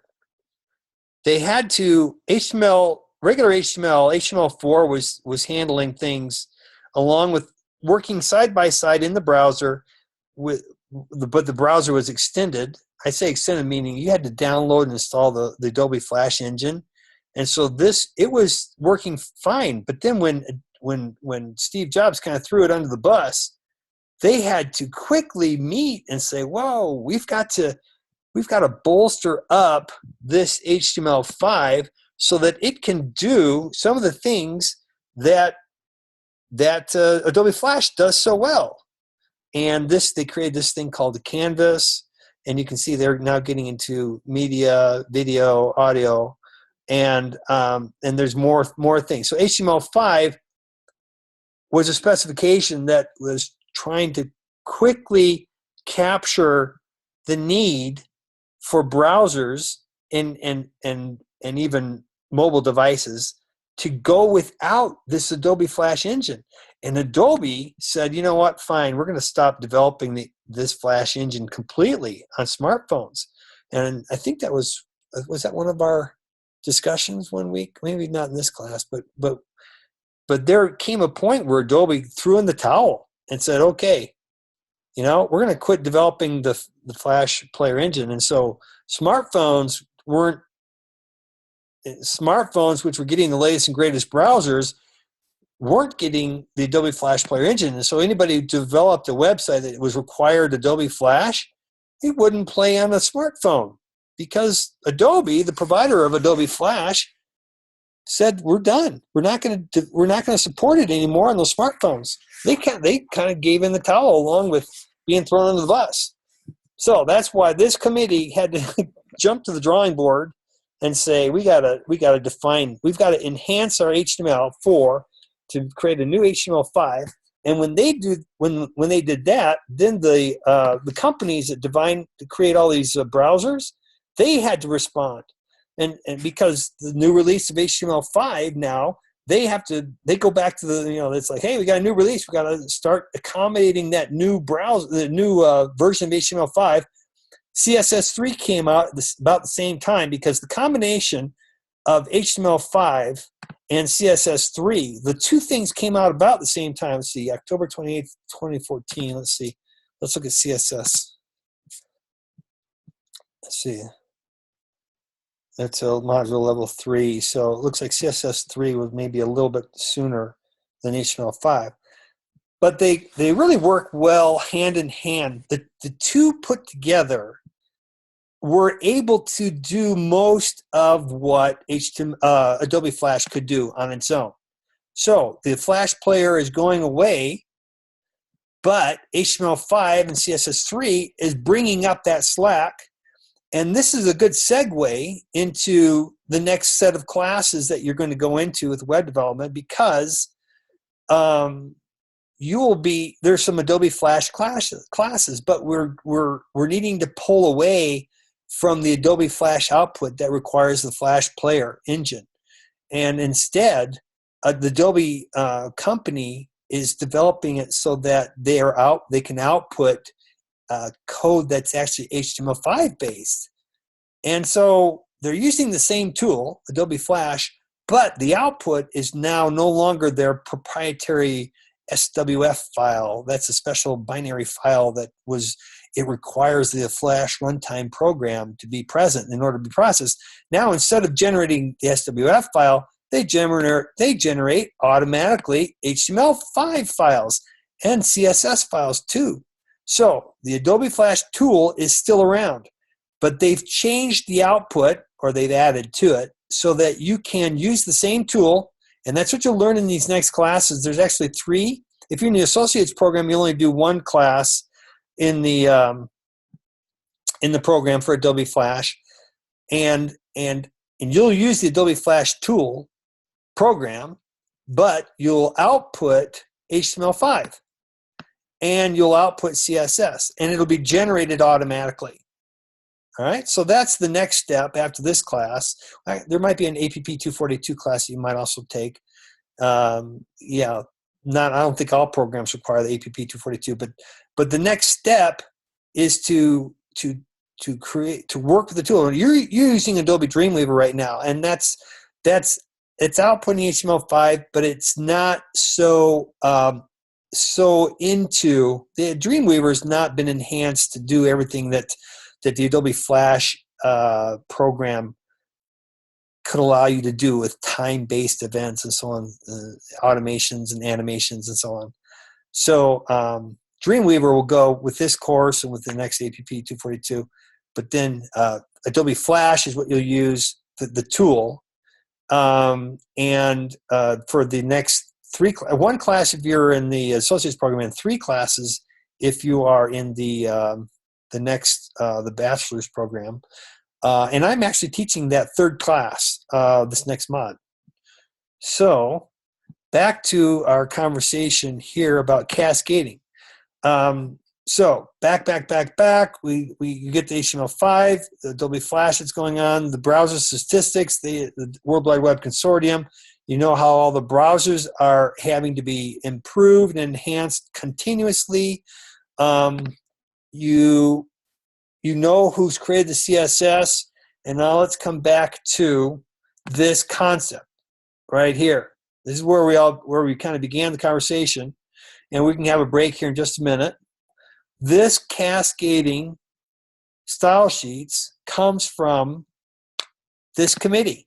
They had to regular HTML4 was handling things along with working side by side in the browser but the browser was extended. I say extended meaning you had to download and install the Adobe Flash engine. And so it was working fine. But then when Steve Jobs kind of threw it under the bus, they had to quickly meet and say, whoa, we've got to bolster up this HTML5 so that it can do some of the things that Adobe Flash does so well. And they created this thing called the Canvas, and you can see they're now getting into media, video, audio, and there's more things. So HTML5 was a specification that was trying to quickly capture the need for browsers and even mobile devices to go without this Adobe Flash engine. And Adobe said, you know what, fine, we're going to stop developing this Flash engine completely on smartphones. And I think that was that one of our discussions one week? Maybe not in this class, but there came a point where Adobe threw in the towel and said, okay, we're going to quit developing the Flash Player engine. And so smartphones, which were getting the latest and greatest browsers, weren't getting the Adobe Flash Player engine. And so anybody who developed a website that was required Adobe Flash, it wouldn't play on a smartphone because Adobe, the provider of Adobe Flash, said we're done. We're not going to support it anymore on those smartphones. They kind of gave in the towel along with being thrown under the bus. So that's why this committee had to jump to the drawing board and say we got to define, we've got to enhance our HTML4 to create a new HTML5. And when they did that, then the companies that create all these browsers, they had to respond. And because the new release of HTML5 now, they go back to it's like, hey, we got a new release. We got to start accommodating that new browser, the new version of HTML5. CSS3 came out about the same time because the combination of HTML5 and CSS3, the two things came out about the same time. Let's see, October 28th, 2014. Let's see. Let's look at CSS. Let's see. That's a module level 3. So it looks like CSS3 was maybe a little bit sooner than HTML5. But they really work well hand in hand. The two put together were able to do most of what Adobe Flash could do on its own. So the Flash player is going away, but HTML5 and CSS3 is bringing up that slack. And this is a good segue into the next set of classes that you're going to go into with web development, because there's some Adobe Flash classes, but we're needing to pull away from the Adobe Flash output that requires the Flash Player engine, and instead, the Adobe company is developing it so that they can output code that's actually HTML5 based. And so they're using the same tool, Adobe Flash, but the output is now no longer their proprietary SWF file. That's a special binary file it requires the Flash runtime program to be present in order to be processed. Now, instead of generating the SWF file, they generate automatically HTML5 files and CSS files too. So the Adobe Flash tool is still around, but they've changed the output, or they've added to it, so that you can use the same tool. And that's what you'll learn in these next classes. There's actually 3. If you're in the associates program, you only do 1 class in the program for Adobe Flash, and you'll use the Adobe Flash tool program, but you'll output HTML5 and you'll output CSS, and it'll be generated automatically. All right, so that's the next step after this class. There might be an APP 242 class that you might also take. I don't think all programs require the APP 242, but the next step is to work with the tool. You're using Adobe Dreamweaver right now, and it's outputting HTML5, but it's not so into the Dreamweaver has not been enhanced to do everything that the Adobe Flash program could allow you to do with time-based events and so on, automations and animations and so on. So Dreamweaver will go with this course and with the next APP 242, but then Adobe Flash is what you'll use, the tool. And for the next 1 class if you're in the associates program, and 3 classes if you are in the bachelor's program. And I'm actually teaching that 3rd class this next month. So back to our conversation here about cascading. So back. We get the HTML5, the Adobe Flash that's going on, the browser statistics, the World Wide Web Consortium. You know how all the browsers are having to be improved and enhanced continuously. You know who's created the CSS, and now let's come back to this concept right here. This is where we kind of began the conversation, and we can have a break here in just a minute. This cascading style sheets comes from this committee,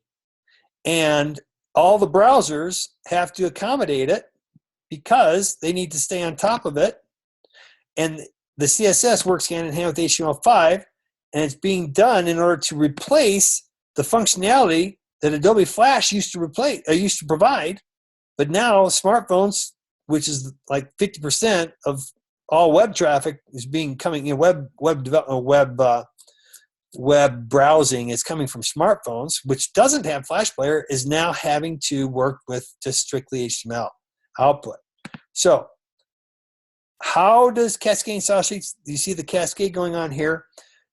and all the browsers have to accommodate it because they need to stay on top of it. And the CSS works hand in hand with HTML5, and it's being done in order to replace the functionality that Adobe Flash used to provide. But now smartphones, which is like 50% of all web traffic, is web browsing is coming from smartphones, which doesn't have Flash Player, is now having to work with just strictly HTML output. So how does cascading style sheets, do you see the cascade going on here?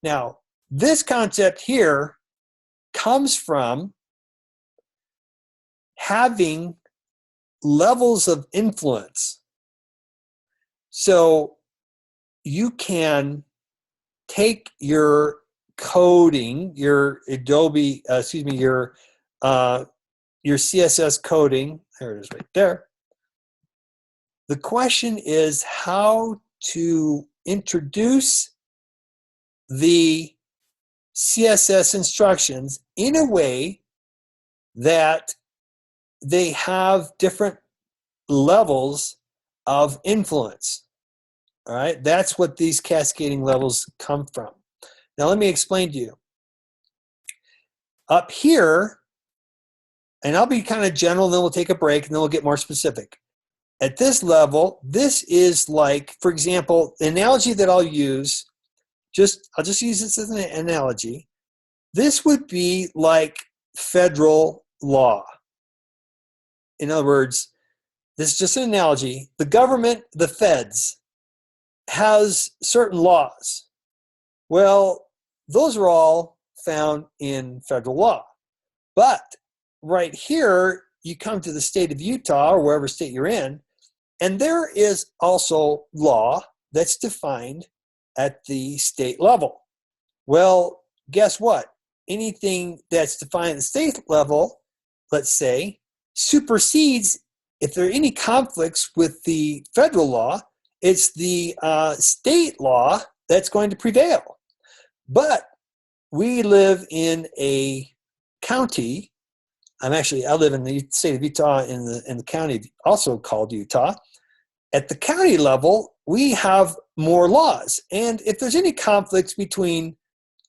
Now, this concept here comes from having levels of influence. So you can take your coding, your Adobe, your CSS coding. There it is right there. The question is how to introduce the CSS instructions in a way that they have different levels of influence. All right, that's what these cascading levels come from. Now let me explain to you. Up here, and I'll be kind of general, then we'll take a break, and then we'll get more specific. At this level, this is like, for example, the analogy that I'll use, I'll just use this as an analogy. This would be like federal law. In other words, this is just an analogy. The government, the feds, has certain laws. Well, those are all found in federal law. But right here, you come to the state of Utah or wherever state you're in, and there is also law that's defined at the state level. Well, guess what? Anything that's defined at the state level, let's say, supersedes, if there are any conflicts with the federal law, it's the state law that's going to prevail. But we live in a county. I live in the state of Utah in the county also called Utah. At the county level, we have more laws. And if there's any conflicts between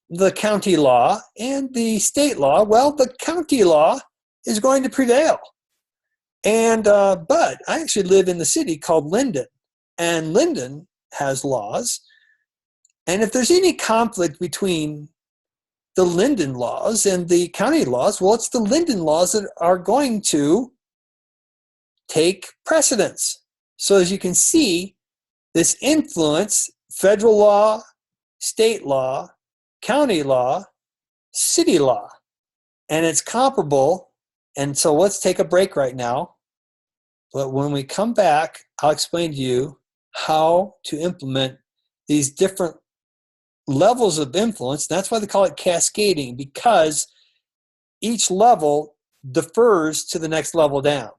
the county law and the state law, well, the county law is going to prevail. And but I actually live in the city called Linden, and Linden has laws. And if there's any conflict between the Linden laws and the county laws, well, it's the Linden laws that are going to take precedence. So as you can see, this influence, federal law, state law, county law, city law, and it's comparable. And so let's take a break right now. But when we come back, I'll explain to you how to implement these different levels of influence. That's why they call it cascading, because each level defers to the next level down.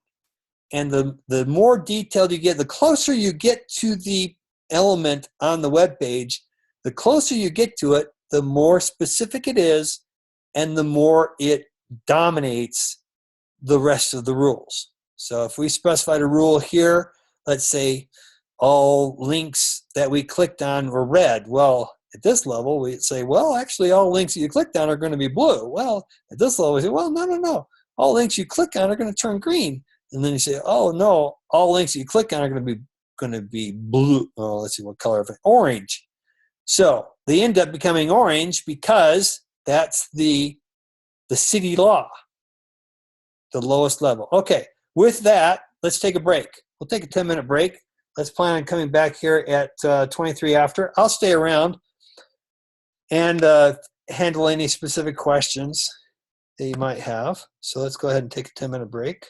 And the more detailed you get, the closer you get to the element on the web page, the closer you get to it, the more specific it is, and the more it dominates the rest of the rules. So if we specified a rule here, let's say all links that we clicked on were red. Well, at this level, we'd say, well, actually, all links that you clicked on are going to be blue. Well, at this level, we say, well, no. All links you click on are going to turn green. And then you say, oh, no, all links that you click on are going to be blue. Oh, let's see what color of it. Orange. So they end up becoming orange because that's the city law, the lowest level. Okay, with that, let's take a break. We'll take a 10-minute break. let's plan on coming back here at 23 after. I'll stay around and handle any specific questions that you might have. So let's go ahead and take a 10-minute break.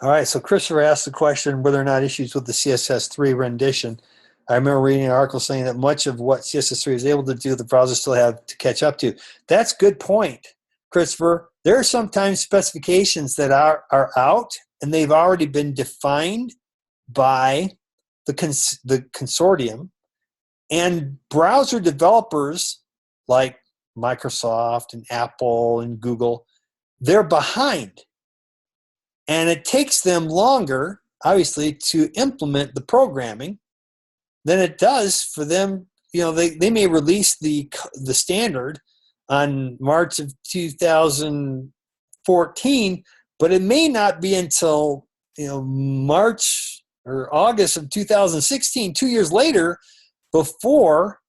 All right, so Christopher asked the question whether or not issues with the CSS3 rendition. I remember reading an article saying that much of what CSS3 is able to do, the browser still have to catch up to. That's a good point, Christopher. There are sometimes specifications that are out, and they've already been defined by the consortium, and browser developers like Microsoft and Apple and Google, they're behind. And it takes them longer, obviously, to implement the programming than it does for them. You know, they may release the standard on March of 2014, but it may not be until, you know, March or August of 2016, 2 years later, before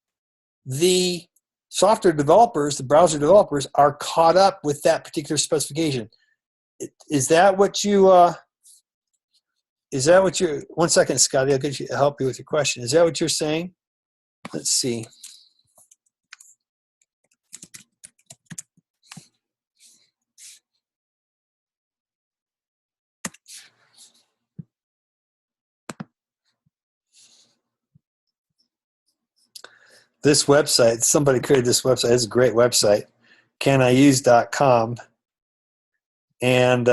the software developers, the browser developers, are caught up with that particular specification. Is that what you, one second, Scotty, I'll help you with your question. Is that what you're saying? Let's see. This website, somebody created this website. It's a great website, caniuse.com. And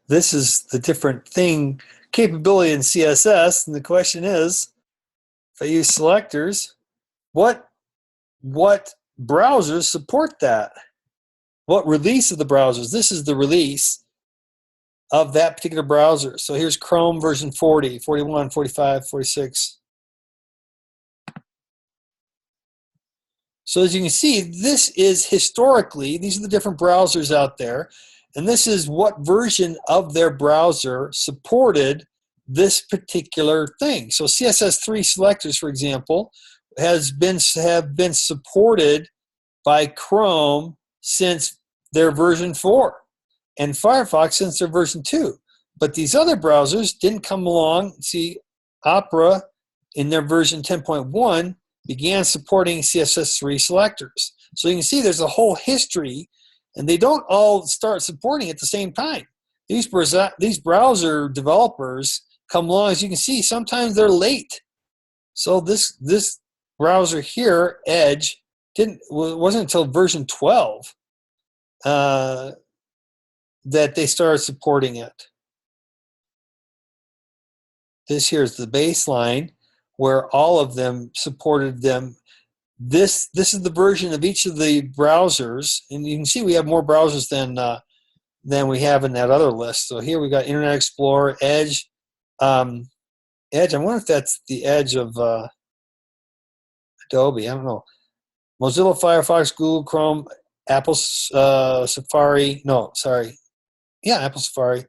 this is the different capability in CSS. And the question is, if I use selectors, what browsers support that? What release of the browsers? This is the release of that particular browser. So here's Chrome version 40, 41, 45, 46. So as you can see, this is historically, these are the different browsers out there, and this is what version of their browser supported this particular thing. So CSS3 selectors, for example, have been supported by Chrome since their version 4, and Firefox since their version 2. But these other browsers didn't come along. See, Opera in their version 10.1 began supporting CSS3 selectors. So you can see there's a whole history, and they don't all start supporting at the same time. These browser developers come along, as you can see, sometimes they're late. So this browser here, Edge, wasn't until version 12 that they started supporting it. This here is the baseline where all of them supported them. This is the version of each of the browsers, and you can see we have more browsers than we have in that other list. So here we got Internet Explorer, Edge. Edge, I wonder if that's the Edge of Adobe. I don't know. Mozilla Firefox, Google Chrome, Apple Safari. No, sorry. Yeah, Apple Safari.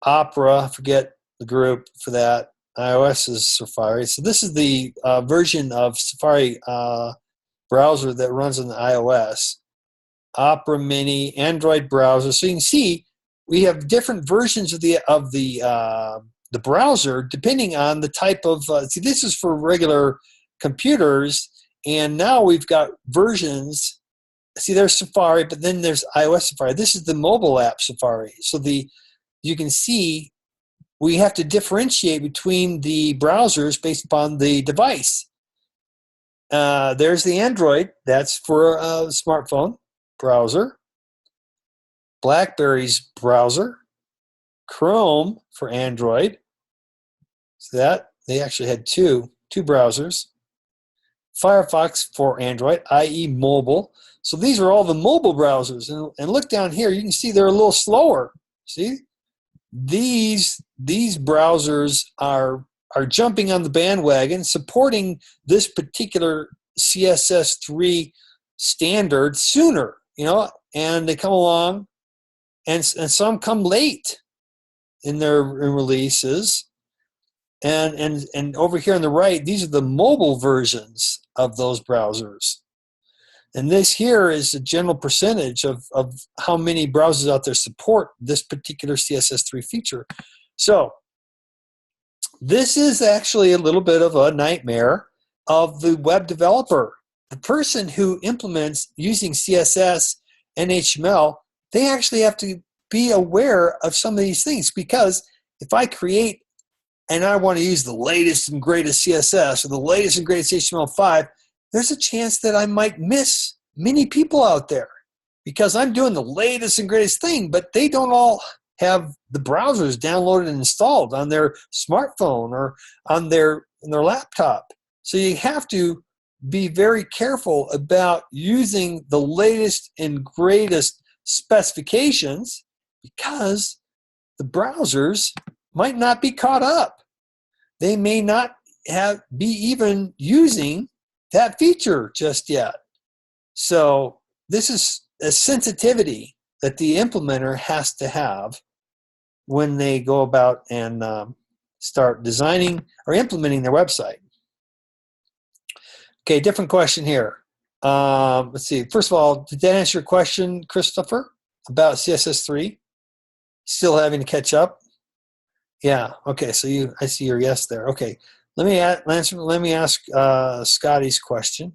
Opera, forget the group for that. iOS is Safari. So this is the version of Safari browser that runs on the iOS. Opera Mini, Android browser. So you can see we have different versions of the browser depending on the type of. See, this is for regular computers, and now we've got versions. See, there's Safari, but then there's iOS Safari. This is the mobile app Safari. So you can see we have to differentiate between the browsers based upon the device. There's the Android. That's for a smartphone browser. BlackBerry's browser. Chrome for Android. So that they actually had two browsers. Firefox for Android, i.e. mobile. So these are all the mobile browsers. And look down here, you can see they're a little slower. See? These browsers are jumping on the bandwagon, supporting this particular CSS3 standard sooner. You know, and they come along, and some come late in their releases. And over here on the right, these are the mobile versions of those browsers. And this here is the general percentage of how many browsers out there support this particular CSS3 feature. So this is actually a little bit of a nightmare of the web developer. The person who implements using CSS and HTML, they actually have to be aware of some of these things, because if I create and I want to use the latest and greatest CSS or the latest and greatest HTML5, there's a chance that I might miss many people out there because I'm doing the latest and greatest thing, but they don't all have the browsers downloaded and installed on their smartphone or on their laptop. So you have to be very careful about using the latest and greatest specifications, because the browsers might not be caught up. They may not be even using that feature just yet. So this is a sensitivity that the implementer has to have when they go about and start designing or implementing their website. Okay, different question here. Let's see. First of all, did that answer your question, Christopher, about CSS3? Still having to catch up? Yeah. Okay. So I see your yes there. Okay. Let me ask Scotty's question.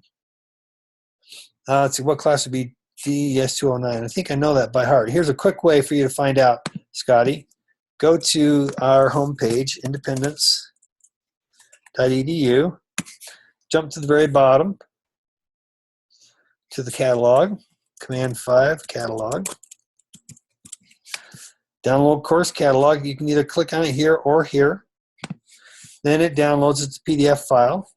Let's see. What class would be DES 209? I think I know that by heart. Here's a quick way for you to find out, Scotty. Go to our homepage, independence.edu. Jump to the very bottom to the catalog. Command 5, catalog. Download course catalog. You can either click on it here or here. Then it downloads its PDF file.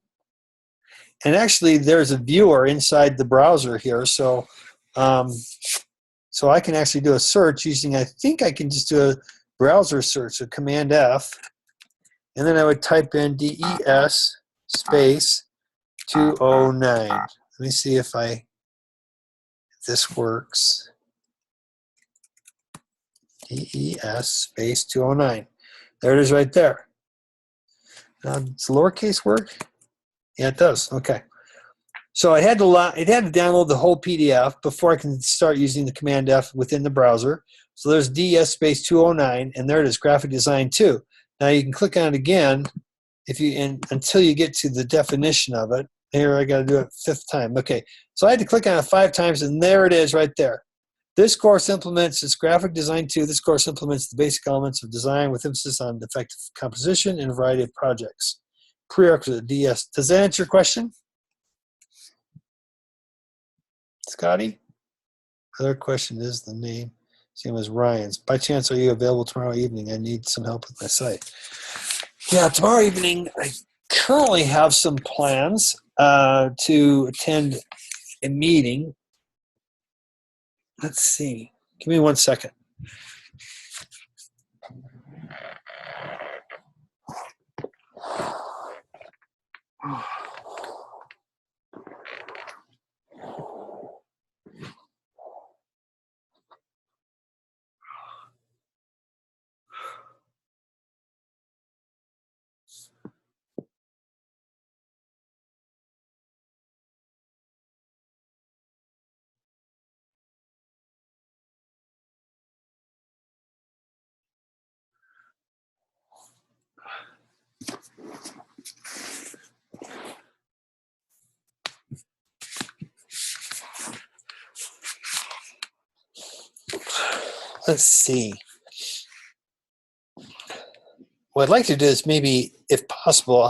And actually, there's a viewer inside the browser here. So I can actually do a search using, I think I can just do a browser search, so Command F. And then I would type in DES space 209. Let me see if this works. DES space 209. There it is right there. Now, does lowercase work? Yeah, it does. Okay. So it had to download the whole PDF before I can start using the Command F within the browser. So there's DES space 209, and there it is, Graphic Design 2. Now you can click on it again until you get to the definition of it. Here I got to do it 5th time. Okay. So I had to click on it 5 times, and there it is right there. This course implements this Graphic Design 2. This course implements the basic elements of design with emphasis on effective composition and a variety of projects. Prerequisite DS. Does that answer your question, Scotty? Other question is the name. Same as Ryan's. By chance, are you available tomorrow evening? I need some help with my site. Yeah, tomorrow evening, I currently have some plans to attend a meeting. Let's see. Give me 1 second. Let's see. What I'd like to do is maybe, if possible,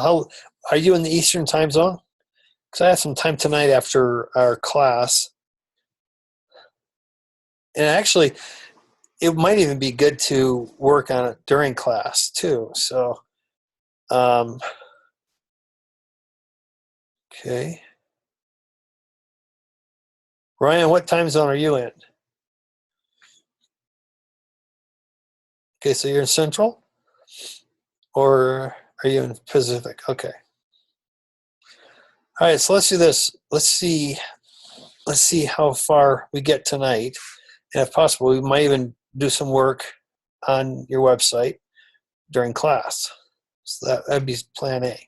are you in the Eastern time zone? Because I have some time tonight after our class. And actually, it might even be good to work on it during class too. So, okay. Ryan, what time zone are you in? Okay, so you're in Central? Or are you in Pacific? Okay. All right, so let's do this. Let's see how far we get tonight. And if possible, we might even do some work on your website during class. So that'd be plan A.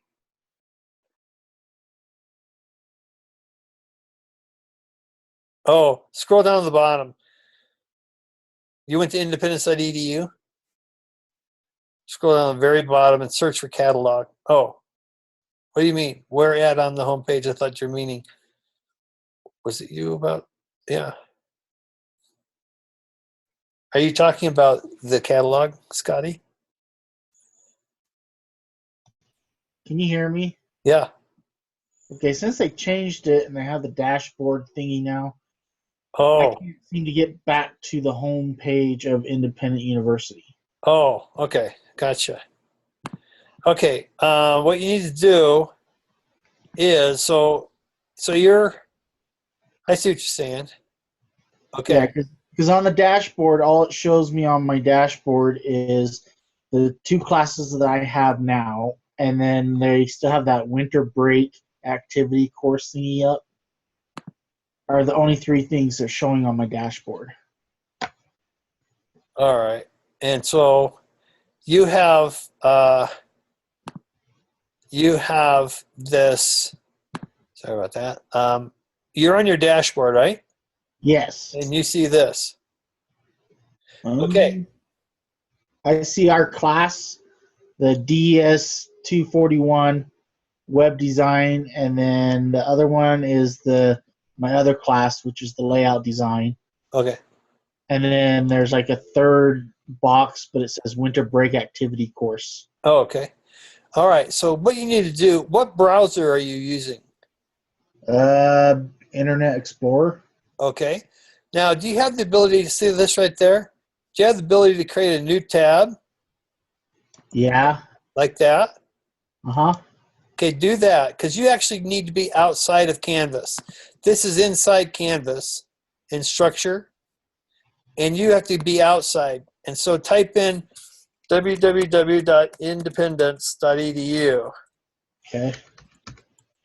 Oh, scroll down to the bottom. You went to independence.edu? Scroll down to the very bottom and search for catalog. Oh, what do you mean? Where at on the homepage? I thought you're meaning, was it you about, yeah. Are you talking about the catalog, Scotty? Can you hear me? Yeah. Okay, since they changed it and they have the dashboard thingy now, I Oh, can't seem to get back to the home page of Independent University. oh, okay. Gotcha. Okay. What you need to do is, so you're, I see what you're saying. Okay. Yeah, because on the dashboard, all it shows me on my dashboard is the 2 classes that I have now, and then they still have that winter break activity course thingy up. Are the only 3 things they're showing on my dashboard. All right. And so you have this, sorry about that. You're on your dashboard, right? Yes. And you see this. Okay. I see our class, the DS241 web design, and then the other one is my other class, which is the layout design. Okay. And then there's like a third box, but it says winter break activity course. Oh, okay. All right. So what you need to do, what browser are you using? Internet Explorer. Okay. Now, do you have the ability to see this right there? Do you have the ability to create a new tab Yeah. like that? Uh-huh. Okay, do that because you actually need to be outside of Canvas. This is inside Canvas in structure, and you have to be outside. And so type in www.independence.edu. Okay.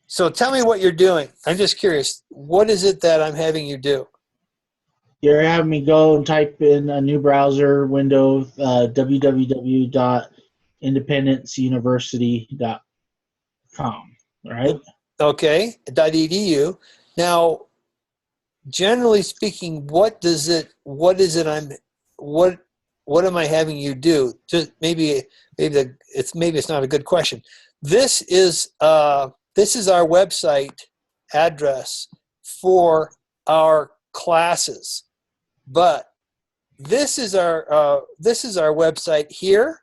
So tell me what you're doing. I'm just curious. What is it that I'm having you do? You're having me go and type in a new browser window, www.independenceuniversity.com, right? Okay, .edu. Now, generally speaking, what am I having you do? Just maybe it's not a good question. This is our website address for our classes, but this is our website here,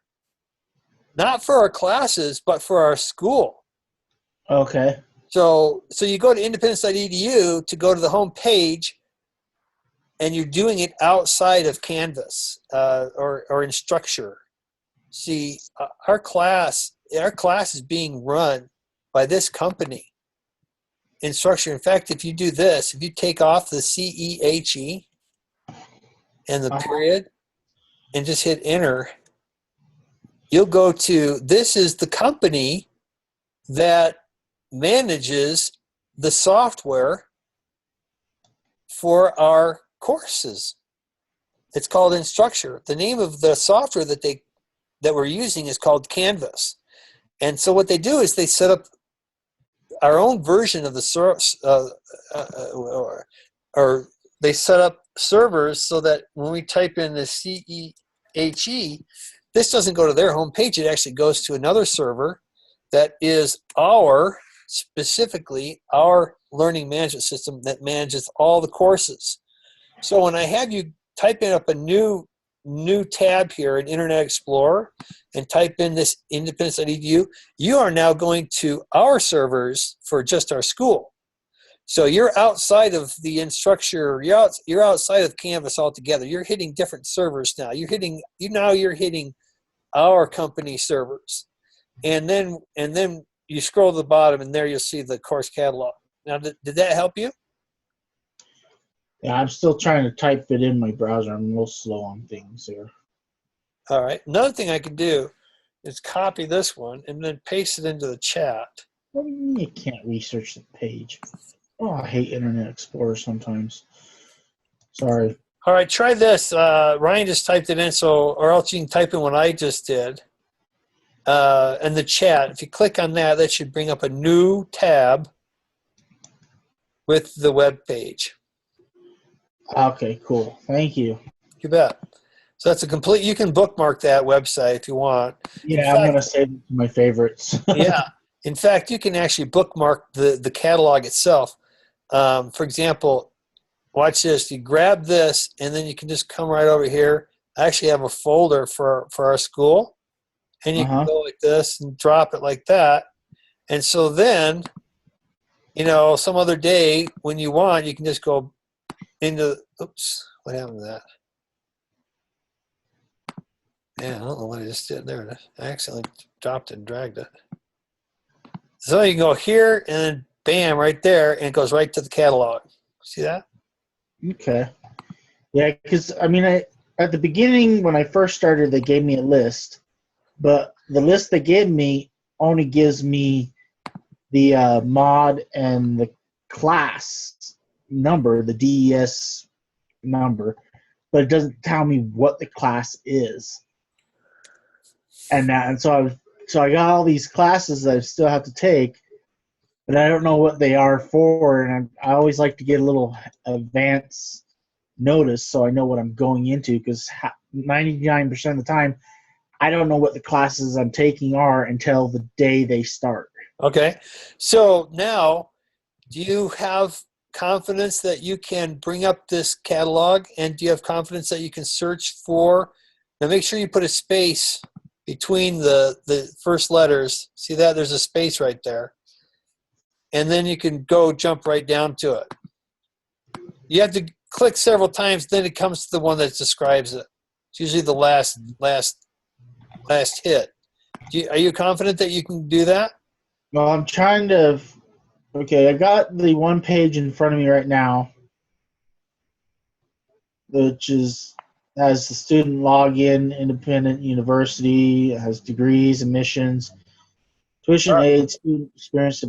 not for our classes, but for our school. Okay. So you go to independence.edu to go to the home page, and you're doing it outside of Canvas or in Structure. See, our class is being run by this company in Structure. In fact, if you do this, if you take off the CEHE and the period and just hit enter, you'll go to, this is the company that manages the software for our courses. It's called Instructure. The name of the software that we're using is called Canvas. And so what they do is they set up our own version of the source, or they set up servers so that when we type in the CEHE, this doesn't go to their home page. It actually goes to another server that is specifically our learning management system that manages all the courses. So when I have you type in up a new tab here in Internet Explorer and type in this independence.edu, you are now going to our servers for just our school. So you're outside of the Instructure, you're outside of Canvas altogether. You're hitting different servers now. You're hitting our company servers. And then you scroll to the bottom and there you'll see the course catalog. Now, did that help you? Yeah, I'm still trying to type it in my browser. I'm a little slow on things here. All right. Another thing I can do is copy this one and then paste it into the chat. What do you mean you can't research the page? Oh, I hate Internet Explorer sometimes. Sorry. All right, try this. Ryan just typed it in, so or else you can type in what I just did in the chat. If you click on that, that should bring up a new tab with the web page. Okay, cool. Thank you. You bet. So that's a complete. You can bookmark that website if you want. Yeah, I'm gonna save it to my favorites. Yeah. In fact, you can actually bookmark the catalog itself. For example, watch this. You grab this, and then you can just come right over here. I actually have a folder for our school, and you can go like this and drop it like that. And so then, some other day when you want, you can just go into. Oops, what happened to that? Yeah, I don't know what I just did there. I accidentally dropped it and dragged it. So you can go here and then bam, right there, and it goes right to the catalog. See that? Okay. Yeah, because at the beginning when I first started, they gave me a list, but the list they gave me only gives me the mod and the class number, the DES number, but it doesn't tell me what the class is. And so I got all these classes that I still have to take, but I don't know what they are for, and I always like to get a little advance notice so I know what I'm going into, because 99% of the time I don't know what the classes I'm taking are until the day they start. Okay. So now, do you have confidence that you can bring up this catalog, and do you have confidence that you can search for? Now make sure you put a space between the first letters. See that? There's a space right there. And then you can jump right down to it. You have to click several times, then it comes to the one that describes it. It's usually the last hit. Are you confident that you can do that? Well, I'm trying to. Okay, I got the one page in front of me right now, which has the student login, independent university, has degrees, admissions, tuition aid, student experience,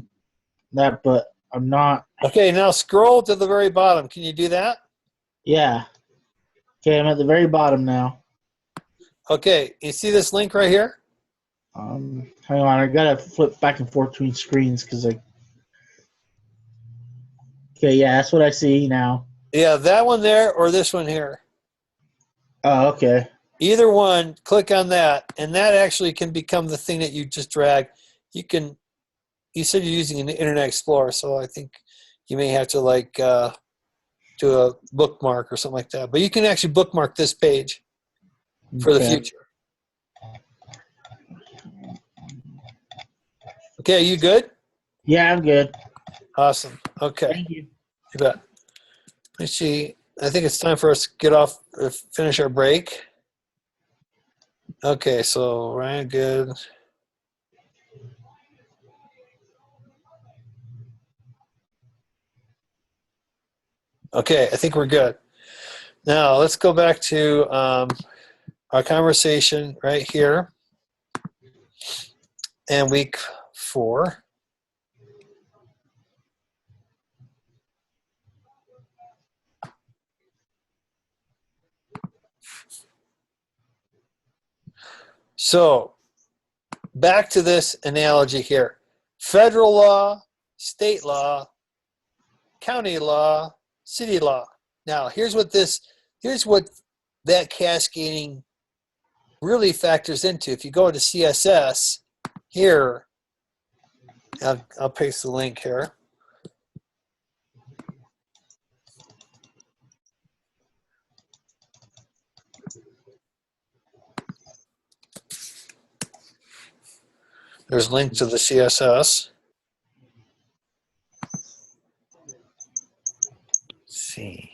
that, but I'm not. Okay, now scroll to the very bottom. Can you do that? Yeah. Okay, I'm at the very bottom now. Okay, you see this link right here? Hang on, I gotta flip back and forth between screens because I. Okay, yeah, that's what I see now. Yeah, that one there or this one here. Oh, okay. Either one, click on that, and that actually can become the thing that you just drag. You said you're using an Internet Explorer, so I think you may have to do a bookmark or something like that. But you can actually bookmark this page for the future. Okay, are you good? Yeah, I'm good. Awesome. Okay. Thank you. You bet. Let's see. I think it's time for us to get off, finish our break. Okay, so Ryan, good. Okay, I think we're good. Now let's go back to our conversation right here and week 4. So back to this analogy here. Federal law, state law, county law, city law. Now here's what that cascading really factors into. If you go to CSS here, I'll paste the link here. There's a link to the CSS. Let's see.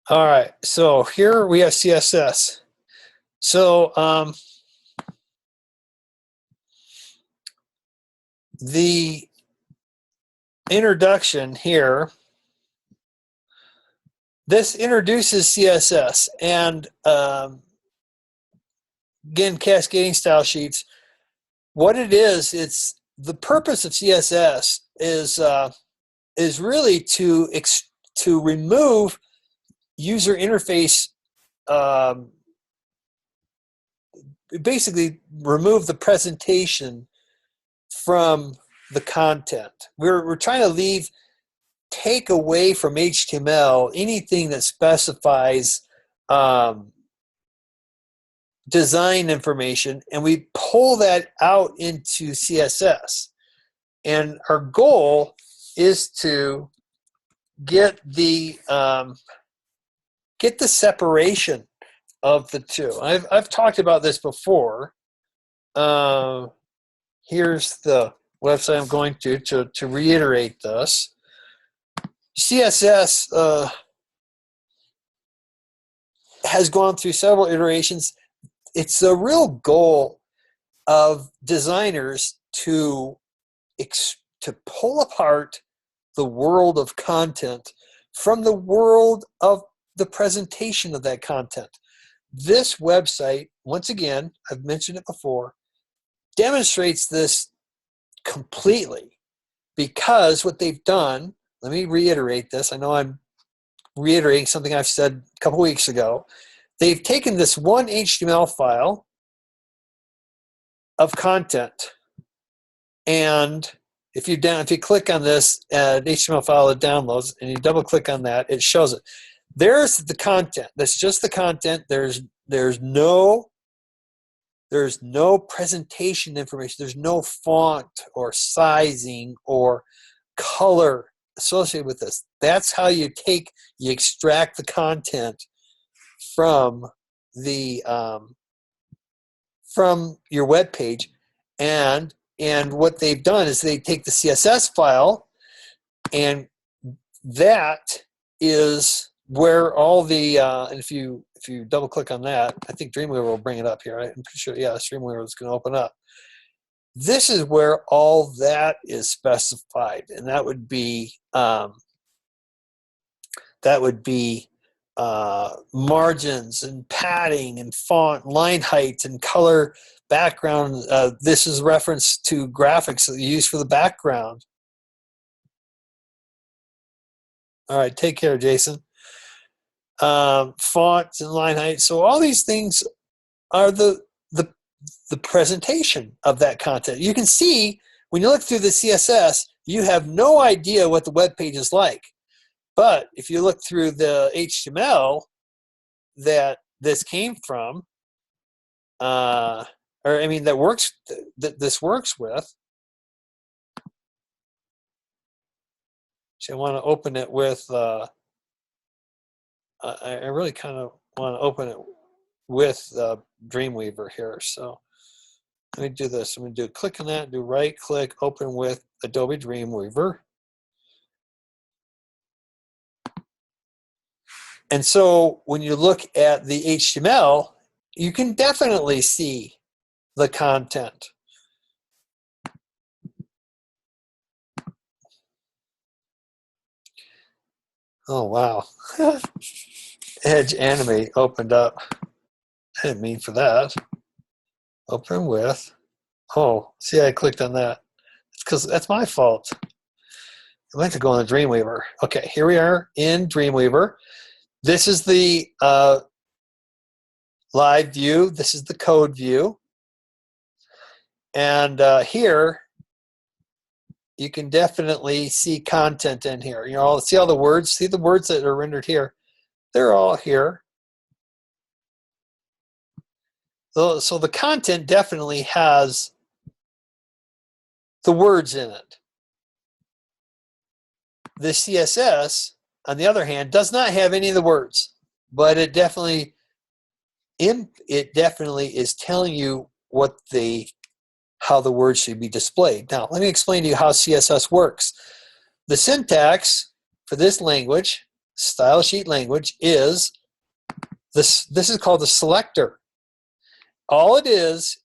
All right, so here we have CSS. So the introduction here, this introduces CSS, and again, cascading style sheets. What it is, it's the purpose of CSS is really to remove user interface, basically remove the presentation from the content. We're trying to take away from HTML anything that specifies design information, and we pull that out into CSS. And our goal is to get the separation of the two. I've talked about this before. Here's the website I'm going to reiterate this. CSS has gone through several iterations. It's the real goal of designers to pull apart the world of content from the world of the presentation of that content. This website, once again, I've mentioned it before, demonstrates this completely, because what they've done, let me reiterate this, I know I'm reiterating something I've said a couple weeks ago. They've taken this one HTML file of content, and if you click on this HTML file that downloads and you double click on that, it shows it. There's the content. That's just the content. There's no presentation information. There's no font or sizing or color associated with this. That's how you extract the content from the from your web page, and what they've done is they take the CSS file, and that is where all the and if you double click on that, I think Dreamweaver will bring it up here. I'm pretty sure, yeah, Dreamweaver is going to open up. This is where all that is specified, and that would be margins and padding and font, line height and color, background. This is reference to graphics that you use for the background. All right, take care, Jason. Font and line height. So all these things are the presentation of that content. You can see when you look through the CSS, you have no idea what the web page is like. But if you look through the HTML that this came from, that this works with. So I want to open it with. I really kind of want to open it with Dreamweaver here. So let me do this. I'm going to click on that, do right click, open with Adobe Dreamweaver. And so when you look at the HTML, you can definitely see the content. Oh, wow. Edge Animate opened up. I didn't mean for that. Open with. Oh, see, I clicked on that. It's because that's my fault. I meant to go on the Dreamweaver. Okay, here we are in Dreamweaver. This is the live view. This is the code view. And here, you can definitely see content in here. You know, see all the words? See the words that are rendered here? They're all here. So the content definitely has the words in it. The CSS, on the other hand, does not have any of the words, but it definitely is telling you how the words should be displayed. Now, let me explain to you how CSS works. The syntax for this language, style sheet language, is this. This is called the selector. All it is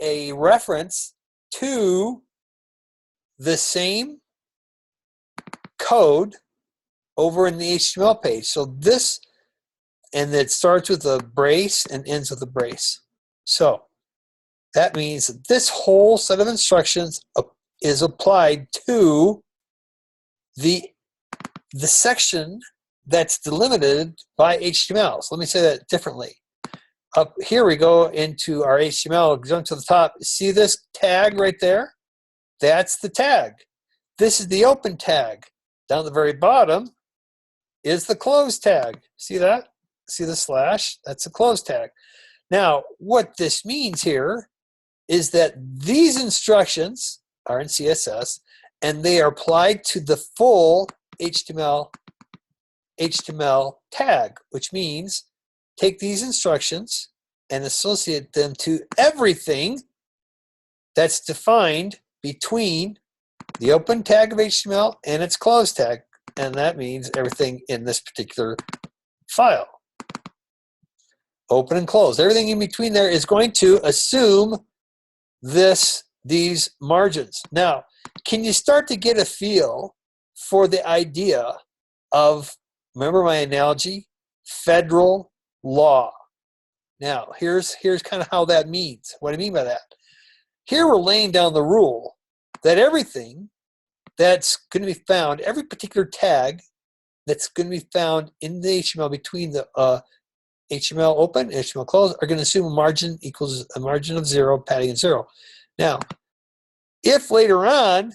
a reference to the same code over in the HTML page. So this, and it starts with a brace and ends with a brace. So that means that this whole set of instructions is applied to the section that's delimited by HTML. So let me say that differently. Up here we go into our HTML, jump to the top. See this tag right there? That's the tag. This is the open tag. Down at the very bottom is the close tag. See that? See the slash? That's the close tag. Now, what this means here is that these instructions are in CSS, and they are applied to the full HTML tag, which means take these instructions and associate them to everything that's defined between the open tag of HTML and its close tag, and that means everything in this particular file. Open and close. Everything in between there is going to assume these margins. Now, can you start to get a feel for the idea of, remember my analogy, federal law? Now, here's kind of how that means, what I mean by that. Here we're laying down the rule that everything that's going to be found, every particular tag that's going to be found in the HTML between the HTML open and HTML close are going to assume a margin equals a margin of 0, padding of 0. Now, if later on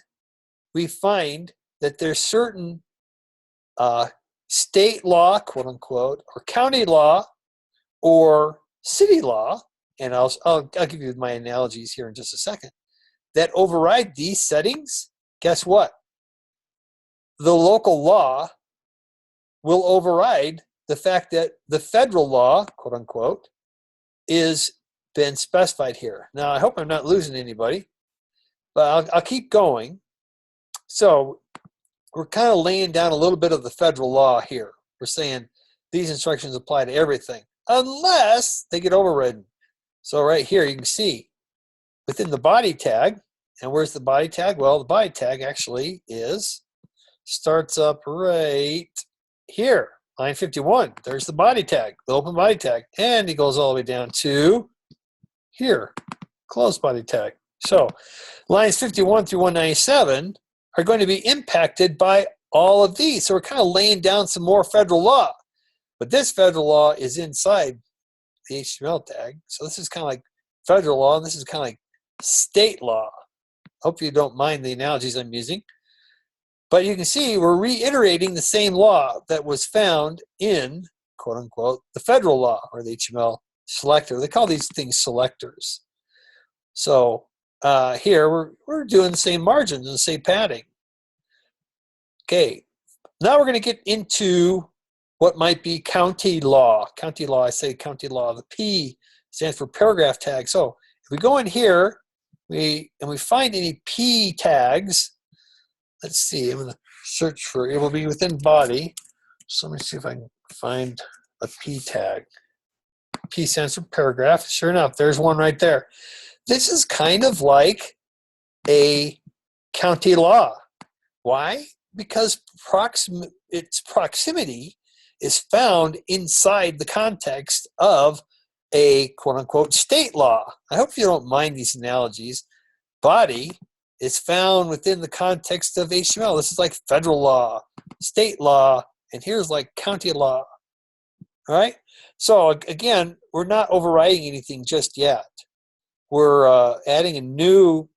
we find that there's certain state law, quote unquote, or county law, or city law, and I'll give you my analogies here in just a second, that override these settings, guess what? The local law will override the fact that the federal law, quote unquote, is been specified here. Now, I hope I'm not losing anybody, but I'll keep going. So we're kind of laying down a little bit of the federal law here. We're saying these instructions apply to everything unless they get overridden. So right here you can see within the body tag, and where's the body tag? Well, the body tag actually starts up right here, line 51. There's the body tag, the open body tag, and it goes all the way down to here, closed body tag. So lines 51 through 197 are going to be impacted by all of these. So we're kind of laying down some more federal law. But this federal law is inside the HTML tag. So this is kind of like federal law, and this is kind of like state law. Hope you don't mind the analogies I'm using. But you can see we're reiterating the same law that was found in, quote unquote, the federal law or the HTML selector. They call these things selectors. So here we're doing the same margins and the same padding. Okay, now we're going to get into what might be county law. County law, I say county law. The P stands for paragraph tag. So if we go in here and we find any P tags, let's see, I'm going to search for, it will be within body. So let me see if I can find a P tag. P stands for paragraph. Sure enough, there's one right there. This is kind of like a county law. Why? Because its proximity is found inside the context of a quote-unquote state law. I hope you don't mind these analogies. Body is found within the context of HTML. This is like federal law, state law, and here's like county law. All right? So again, we're not overriding anything just yet. We're adding a new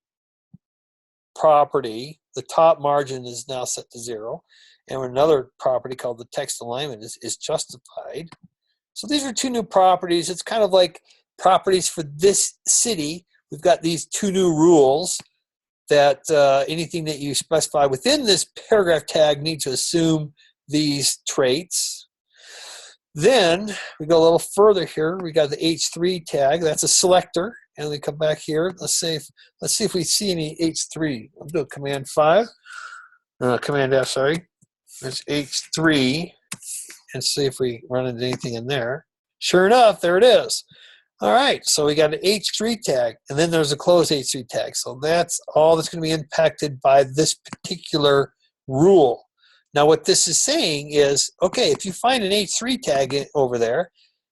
property. The top margin is now set to 0. And another property called the text alignment is justified. So these are two new properties. It's kind of like properties for this city. We've got these two new rules that anything that you specify within this paragraph tag needs to assume these traits. Then we go a little further here. We got the H3 tag. That's a selector. And we come back here. Let's see if we see any H3. I'll do a Command 5. Command F, sorry. There's H3. And see if we run into anything in there. Sure enough, there it is. All right, so we got an H3 tag, and then there's a closed H3 tag. So that's all that's going to be impacted by this particular rule. Now, what this is saying is, okay, if you find an H3 tag over there,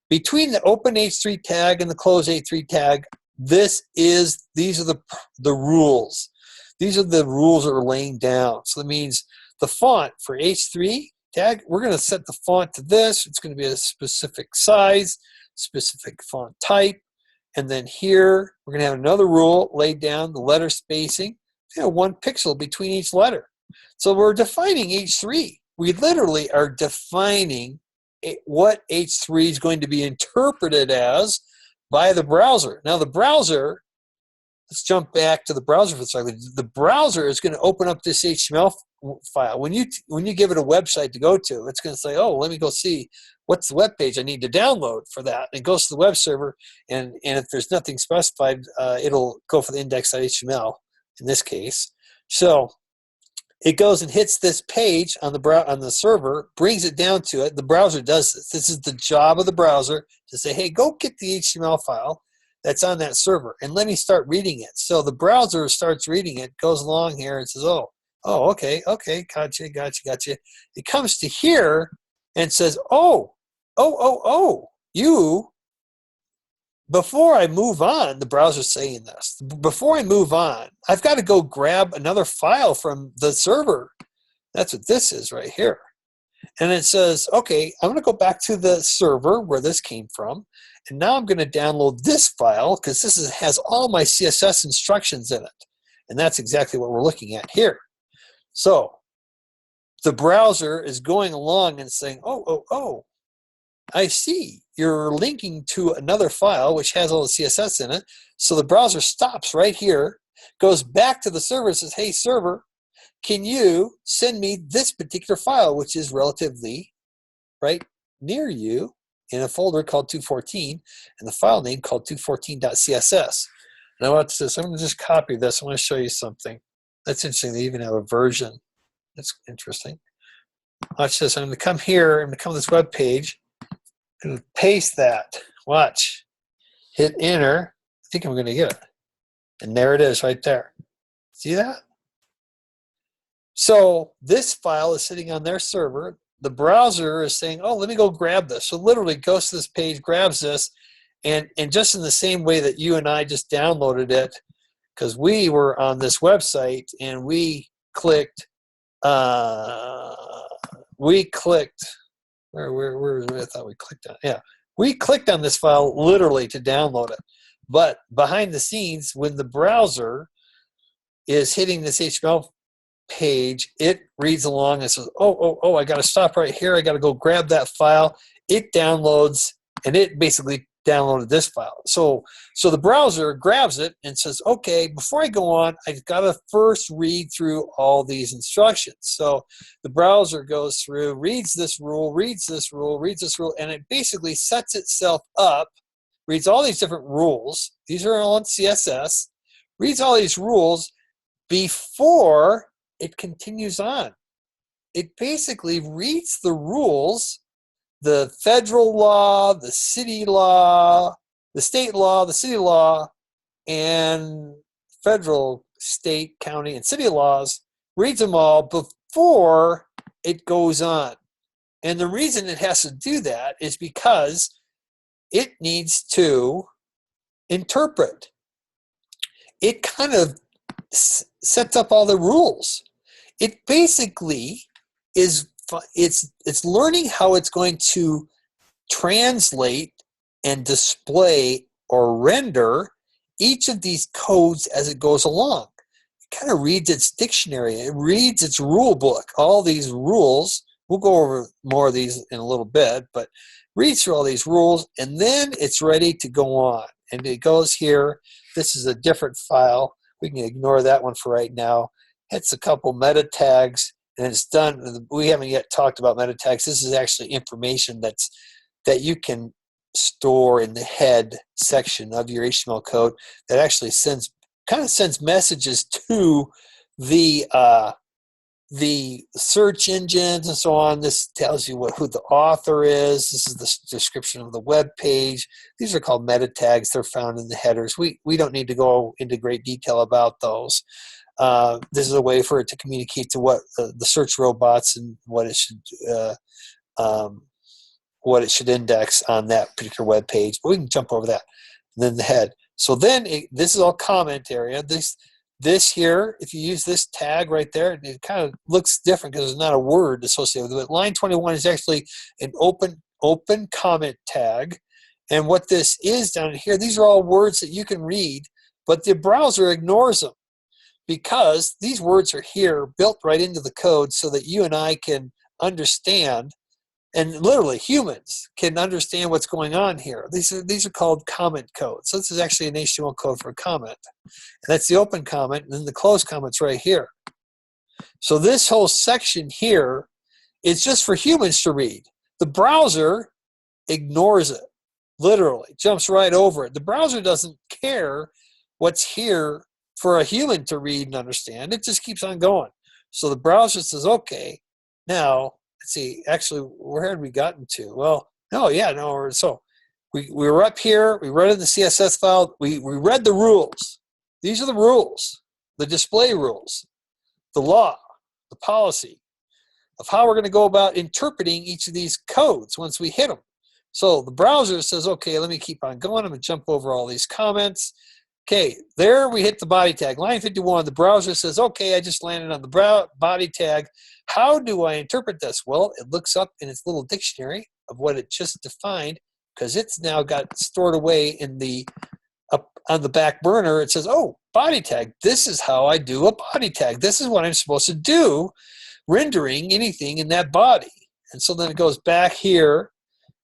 between the open H3 tag and the close H3 tag, these are the rules. These are the rules that are laying down. So that means the font for H3 tag, we're going to set the font to this. It's going to be a specific size, specific font type. And then here, we're going to have another rule laid down, the letter spacing, 1 pixel between each letter. So we're defining H3. We literally are defining what H3 is going to be interpreted as by the browser. Now the browser, let's jump back to the browser for a second. The browser is going to open up this HTML file. When you give it a website to go to, it's going to say, oh, let me go see what's the web page I need to download for that. And it goes to the web server, and if there's nothing specified, it'll go for the index.html in this case. So it goes and hits this page on the server, brings it down to it. The browser does this. This is the job of the browser to say, hey, go get the HTML file that's on that server and let me start reading it. So the browser starts reading it, goes along here and says, oh, okay, gotcha. It comes to here and says, you, before I move on, the browser's saying this, before I move on, I've got to go grab another file from the server. That's what this is right here. And it says, okay, I'm going to go back to the server where this came from, and now I'm going to download this file because this has all my CSS instructions in it. And that's exactly what we're looking at here. So the browser is going along and saying, oh, I see. You're linking to another file which has all the CSS in it. So the browser stops right here, goes back to the server and says, hey, server, can you send me this particular file, which is relatively right near you in a folder called 214 and the file name called 214.css. Now watch this. I'm going to just copy this. I want to show you something. That's interesting. They even have a version. That's interesting. Watch this. I'm going to come here. I'm going to come to this web page. I'm going to paste that. Watch. Hit enter. I think I'm going to get it. And there it is right there. See that? So this file is sitting on their server. The browser is saying, oh, let me go grab this. So literally goes to this page, grabs this, and just in the same way that you and I just downloaded it, because we were on this website and we clicked, where I thought we clicked on, yeah. We clicked on this file literally to download it. But behind the scenes, when the browser is hitting this HTML page, it reads along and says, oh, I got to stop right here. I got to go grab that file. It downloads, and it basically downloaded this file. So the browser grabs it and says, okay, before I go on, I've got to first read through all these instructions. So the browser goes through, reads this rule, and it basically sets itself up, reads all these different rules. These are all in CSS, reads all these rules before it continues on. It basically reads the rules, the federal law, the city law, the state law, the city law, and federal, state, county, and city laws, reads them all before it goes on. And the reason it has to do that is because it needs to interpret. It kind of sets up all the rules. It basically is, it's learning how it's going to translate and display or render each of these codes as it goes along. It kind of reads its dictionary. It reads its rule book, all these rules. We'll go over more of these in a little bit, but reads through all these rules, and then it's ready to go on. And it goes here. This is a different file. We can ignore that one for right now. It's a couple meta tags, and it's done. We haven't yet talked about meta tags. This is actually information that you can store in the head section of your HTML code that actually sends messages to the search engines and so on. This tells you who the author is. This is the description of the web page. These are called meta tags. They're found in the headers. We don't need to go into great detail about those. This is a way for it to communicate to what the search robots and what it should what it should index on that particular web page. But we can jump over that. And then the head. So then this is all comment area. This here, if you use this tag right there, it kind of looks different because there's not a word associated with it. Line 21 is actually an open comment tag. And what this is down here, these are all words that you can read, but the browser ignores them because these words are here built right into the code so that you and I can understand, and literally humans can understand what's going on here. These are called comment codes. So this is actually an HTML code for a comment. And that's the open comment, and then the closed comment's right here. So this whole section here is just for humans to read. The browser ignores it. Literally, jumps right over it. The browser doesn't care what's here for a human to read and understand. It just keeps on going. So the browser says, okay, now, let's see, actually, where had we gotten to? Well, so we were up here, we read in the CSS file, we read the rules. These are the rules, the display rules, the law, the policy of how we're going to go about interpreting each of these codes once we hit them. So the browser says, okay, let me keep on going. I'm going to jump over all these comments. Okay, there we hit the body tag. Line 51, the browser says, okay, I just landed on the body tag. How do I interpret this? Well, it looks up in its little dictionary of what it just defined because it's now got stored away in up on the back burner. It says, oh, body tag. This is how I do a body tag. This is what I'm supposed to do, rendering anything in that body. And so then it goes back here.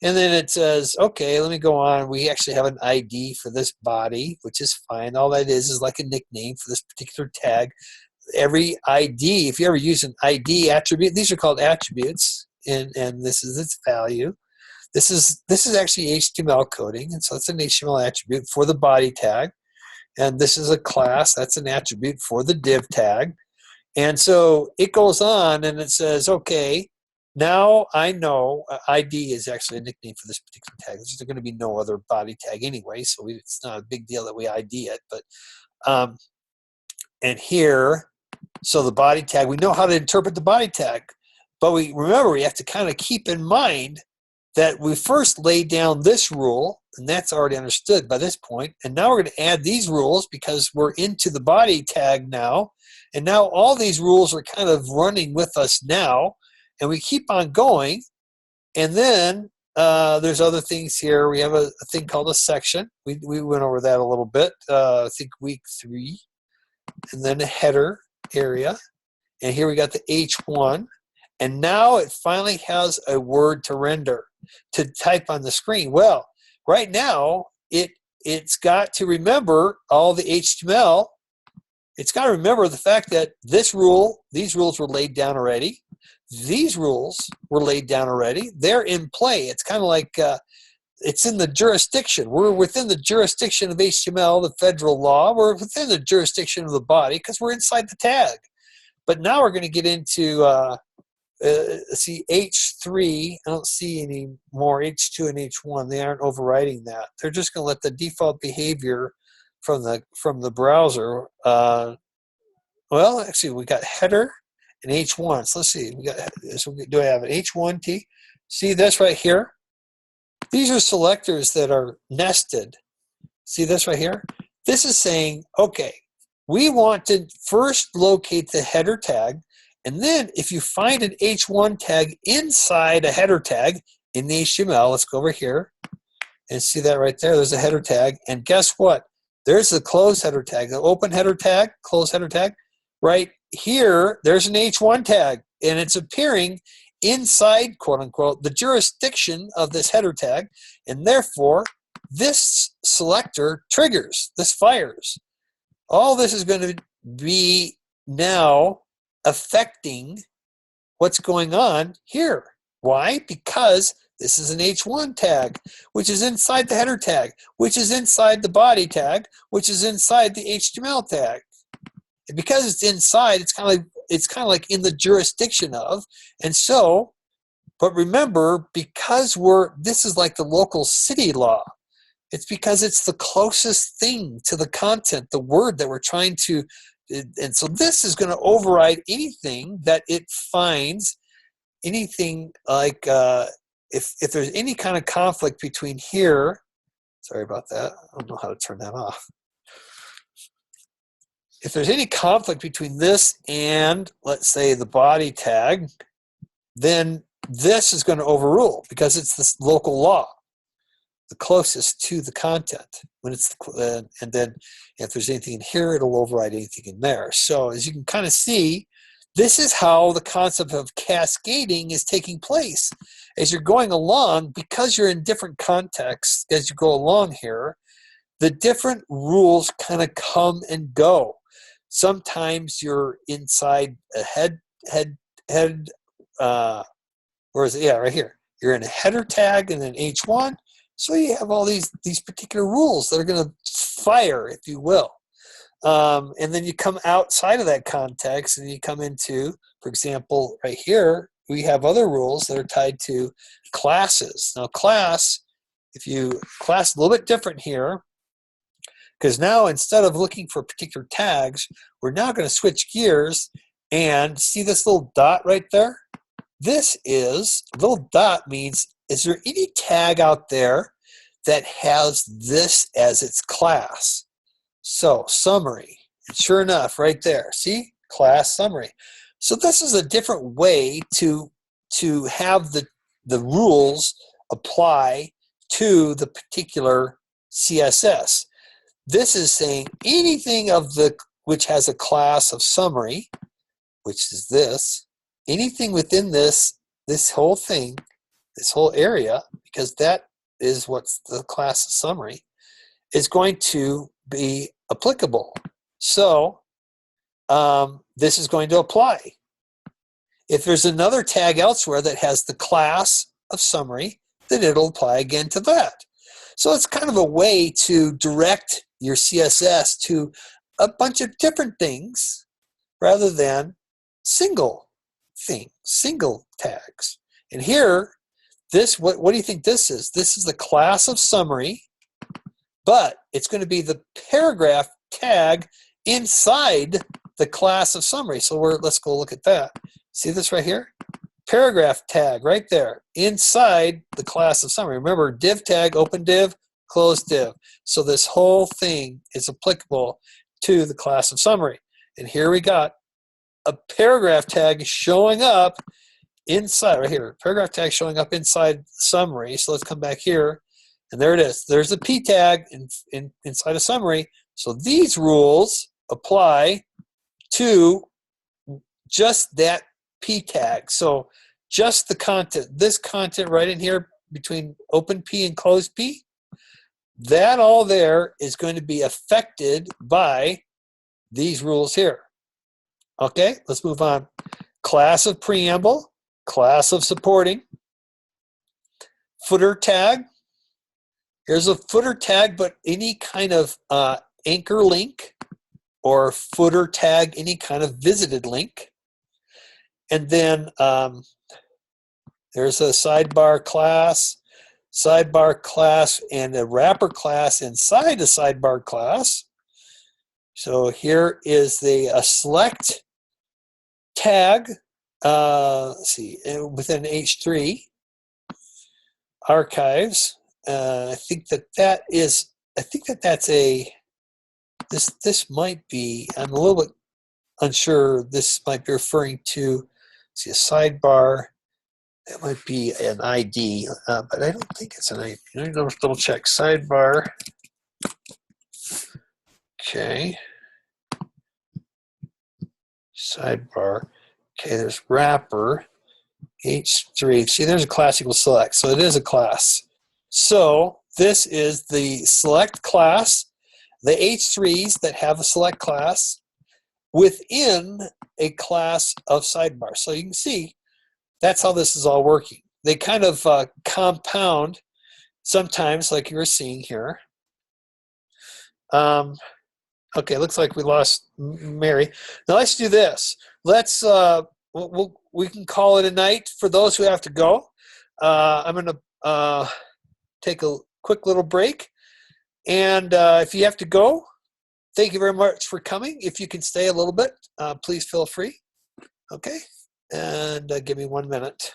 And then it says, okay, let me go on. We actually have an ID for this body, which is fine. All that is like a nickname for this particular tag. Every ID, if you ever use an ID attribute, these are called attributes, and this is its value. This is actually HTML coding, and so it's an HTML attribute for the body tag. And this is a class, that's an attribute for the div tag. And so it goes on and it says, okay, now I know ID is actually a nickname for this particular tag. There's going to be no other body tag anyway, so it's not a big deal that we ID it. But and here, so the body tag, we know how to interpret the body tag, but we have to kind of keep in mind that we first laid down this rule, and that's already understood by this point. And now we're going to add these rules because we're into the body tag now, and now all these rules are kind of running with us now. And we keep on going, and then there's other things here. We have a thing called a section. We went over that a little bit, I think week 3. And then a header area. And here we got the H1. And now it finally has a word to render, to type on the screen. Well, right now, it's got to remember all the HTML. It's got to remember the fact that these rules were laid down already. These rules were laid down already. They're in play. It's kind of like it's in the jurisdiction. We're within the jurisdiction of HTML, the federal law. We're within the jurisdiction of the body because we're inside the tag. But now we're going to get into, see, H3. I don't see any more H2 and H1. They aren't overriding that. They're just going to let the default behavior from the browser. Well, actually, we got header and H1. So let's see. Do I have an H1T? See this right here? These are selectors that are nested. See this right here? This is saying, okay, we want to first locate the header tag, and then if you find an H1 tag inside a header tag in the HTML, let's go over here and see that right there. There's a header tag, and guess what? There's the closed header tag, the open header tag, closed header tag. Right here, there's an H1 tag, and it's appearing inside, quote unquote, the jurisdiction of this header tag, and therefore this selector triggers, this fires. All this is going to be now affecting what's going on here. Why? Because this is an H1 tag, which is inside the header tag, which is inside the body tag, which is inside the HTML tag. And because it's inside, it's kind of like in the jurisdiction of. And so, but remember, because this is like the local city law. It's because it's the closest thing to the content, the word that we're trying to, and so this is going to override anything that it finds, anything like if there's any kind of conflict between here, sorry about that, I don't know how to turn that off. If there's any conflict between this and, let's say, the body tag, then this is going to overrule because it's this local law, the closest to the content. When it's and then if there's anything in here, it'll override anything in there. So as you can kind of see, this is how the concept of cascading is taking place. As you're going along, because you're in different contexts as you go along here, the different rules kind of come and go. Sometimes you're inside a where is it? Yeah, right here. You're in a header tag and an H1. So you have all these particular rules that are going to fire, if you will. And then you come outside of that context and you come into, for example, right here, we have other rules that are tied to classes. Now class is a little bit different here, because now instead of looking for particular tags, we're now going to switch gears and see this little dot right there? This little dot means, is there any tag out there that has this as its class? So summary, and sure enough, right there, see, class summary. So this is a different way to have the rules apply to the particular CSS. This is saying anything which has a class of summary, which is this, anything within this whole thing, this whole area, because that is what's the class of summary, is going to be applicable. So this is going to apply. If there's another tag elsewhere that has the class of summary, then it'll apply again to that. So it's kind of a way to direct your CSS to a bunch of different things rather than single things, single tags. And here, what do you think this is? This is the class of summary, but it's going to be the paragraph tag inside the class of summary. So let's go look at that. See this right here? Paragraph tag right there inside the class of summary. Remember, div tag, open div, close div. So this whole thing is applicable to the class of summary. And here we got a paragraph tag showing up inside, right here, paragraph tag showing up inside the summary. So let's come back here, and there it is. There's the P tag inside a summary. So these rules apply to just that P tag. So just the content, this content right in here between open P and closed P, that all there is going to be affected by these rules here. Okay, let's move on. Class of preamble, class of supporting, footer tag. Here's a footer tag, but any kind of anchor link or footer tag, any kind of visited link. And then there's a sidebar class, and a wrapper class inside a sidebar class. So here is the select tag, let's see, within H3 archives. I think that's this might be, I'm a little bit unsure, this might be referring to, see, a sidebar. That might be an ID, but I don't think it's an ID. Let me double check. Sidebar. Okay. Sidebar. Okay, there's wrapper. H3. See, there's a class equals select. So it is a class. So this is the select class, the H3s that have a select class within a class of sidebar. So you can see that's how this is all working. They kind of compound sometimes, like you were seeing here. Okay, looks like we lost Mary. Now let's do this. Let's we can call it a night for those who have to go. I'm going to take a quick little break, and if you have to go, thank you very much for coming. If you can stay a little bit, please feel free. Okay, and give me 1 minute.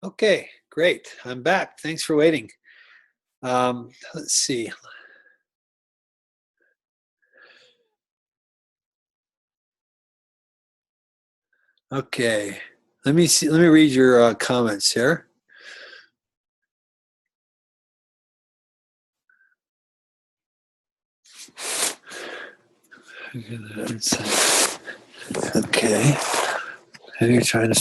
Okay, great. I'm back. Thanks for waiting. Let's see. Okay, let me see. Let me read your comments here. Okay. Have you tried to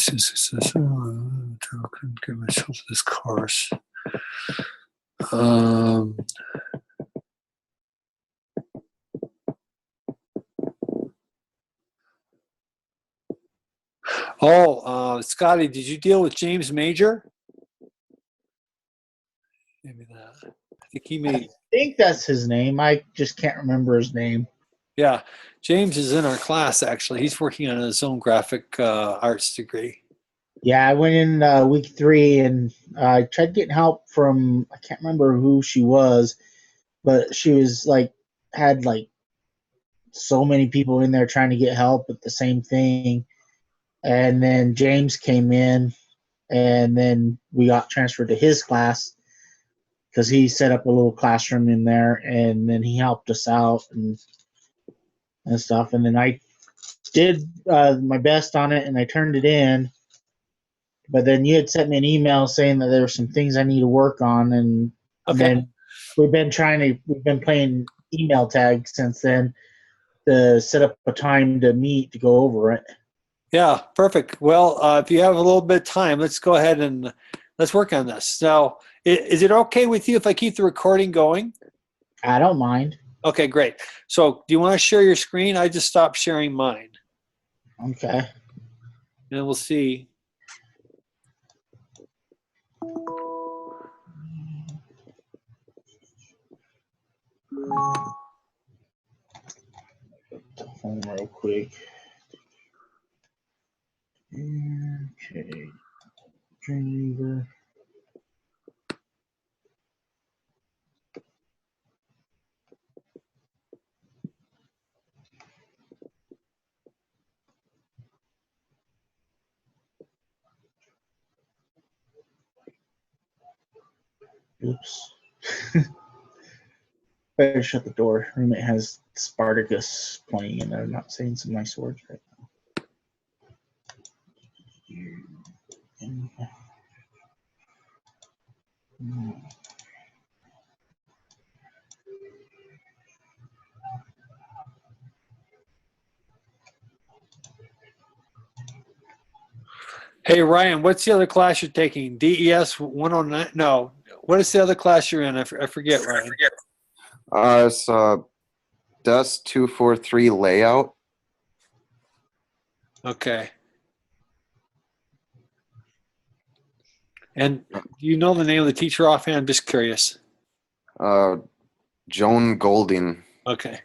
give myself to this course? Scotty, did you deal with James Major? Maybe that. I think he I made. think that's his name. I just can't remember his name. Yeah, James is in our class actually. He's working on his own graphic arts degree. Yeah, I went in week 3 and I tried getting help from, I can't remember who she was, but she was like, had like so many people in there trying to get help with the same thing. And then James came in, and then we got transferred to his class because he set up a little classroom in there, and then he helped us out and stuff. And then I did my best on it, and I turned it in. But then you had sent me an email saying that there were some things I need to work on, and Okay. then we've been playing email tag since then to set up a time to meet to go over it. Yeah, perfect. Well, if you have a little bit of time, let's go ahead and let's work on this. Now, is it okay with you if I keep the recording going? I don't mind. Okay, great. So do you want to share your screen? I just stopped sharing mine. Okay. And we'll see. Home real quick. Okay. Dreamweaver. Oops. Better shut the door. Roommate has Spartacus playing, and they're not saying some nice words right now. Hey, Ryan, what's the other class you're taking? DES 109? No. What is the other class you're in? I forget, Ryan. It's DES 243 layout. Okay. And do you know the name of the teacher offhand? I'm just curious. Joan Golding. Okay.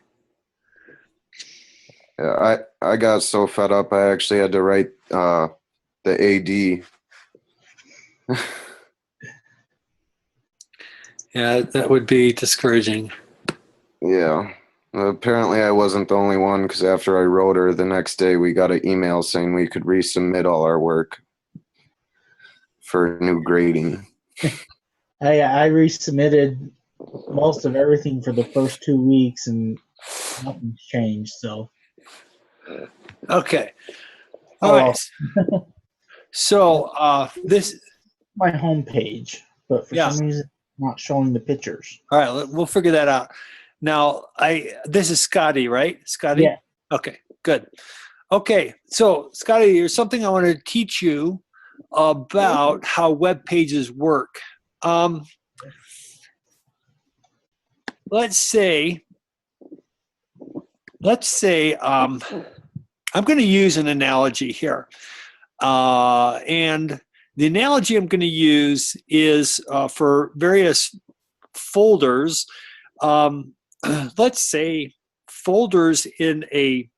Yeah, I got so fed up I actually had to write the AD. Yeah, that would be discouraging. Yeah. Apparently I wasn't the only one because after I wrote her the next day we got an email saying we could resubmit all our work for new grading. I resubmitted most of everything for the first 2 weeks, and nothing's changed. So Okay. All Oh, right. So this, my homepage, but for yeah. some reason, it's not showing the pictures. All right, we'll figure that out. Now, this is Scotty, right? Scotty? Yeah. Okay, good. Okay, so Scotty, there's something I want to teach you about how web pages work. Let's say I'm going to use an analogy here. And the analogy I'm going to use is for various folders. Let's say folders in a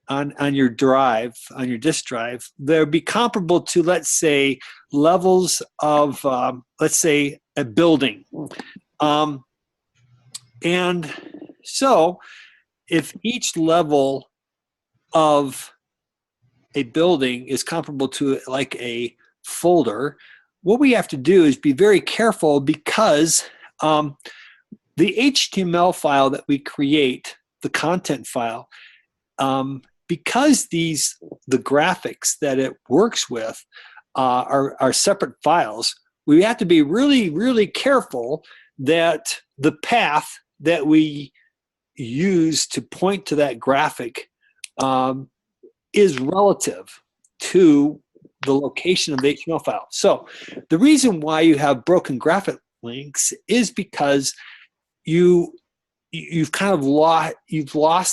on your drive, on your disk drive, they'll be comparable to, let's say, levels of let's say a building. And so if each level of a building is comparable to like a folder, what we have to do is be very careful because the HTML file that we create, the content file, because the graphics that it works with are separate files, we have to be really, really careful that the path that we use to point to that graphic is relative to the location of the HTML file. So the reason why you have broken graphic links is because you've kind of lost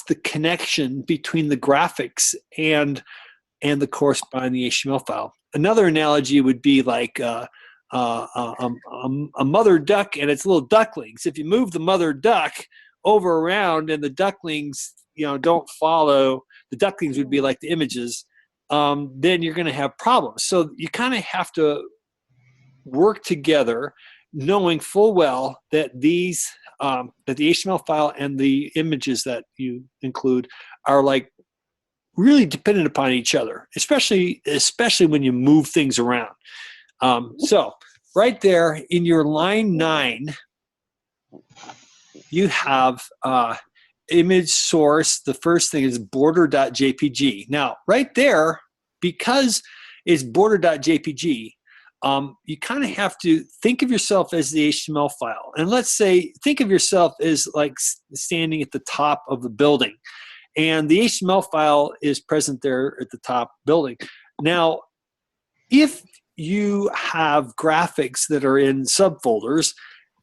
the connection between the graphics and the corresponding HTML file. Another analogy would be like a mother duck and its little ducklings. If you move the mother duck over around and the ducklings, don't follow, the ducklings would be like the images, then you're going to have problems. So you kind of have to work together, knowing full well that that the HTML file and the images that you include are like really dependent upon each other, especially when you move things around. So right there in your line 9, you have image source. The first thing is border.jpg. Now, right there, because it's border.jpg, you kind of have to think of yourself as the HTML file. And let's say, think of yourself as like standing at the top of the building. And the HTML file is present there at the top building. Now, if you have graphics that are in subfolders,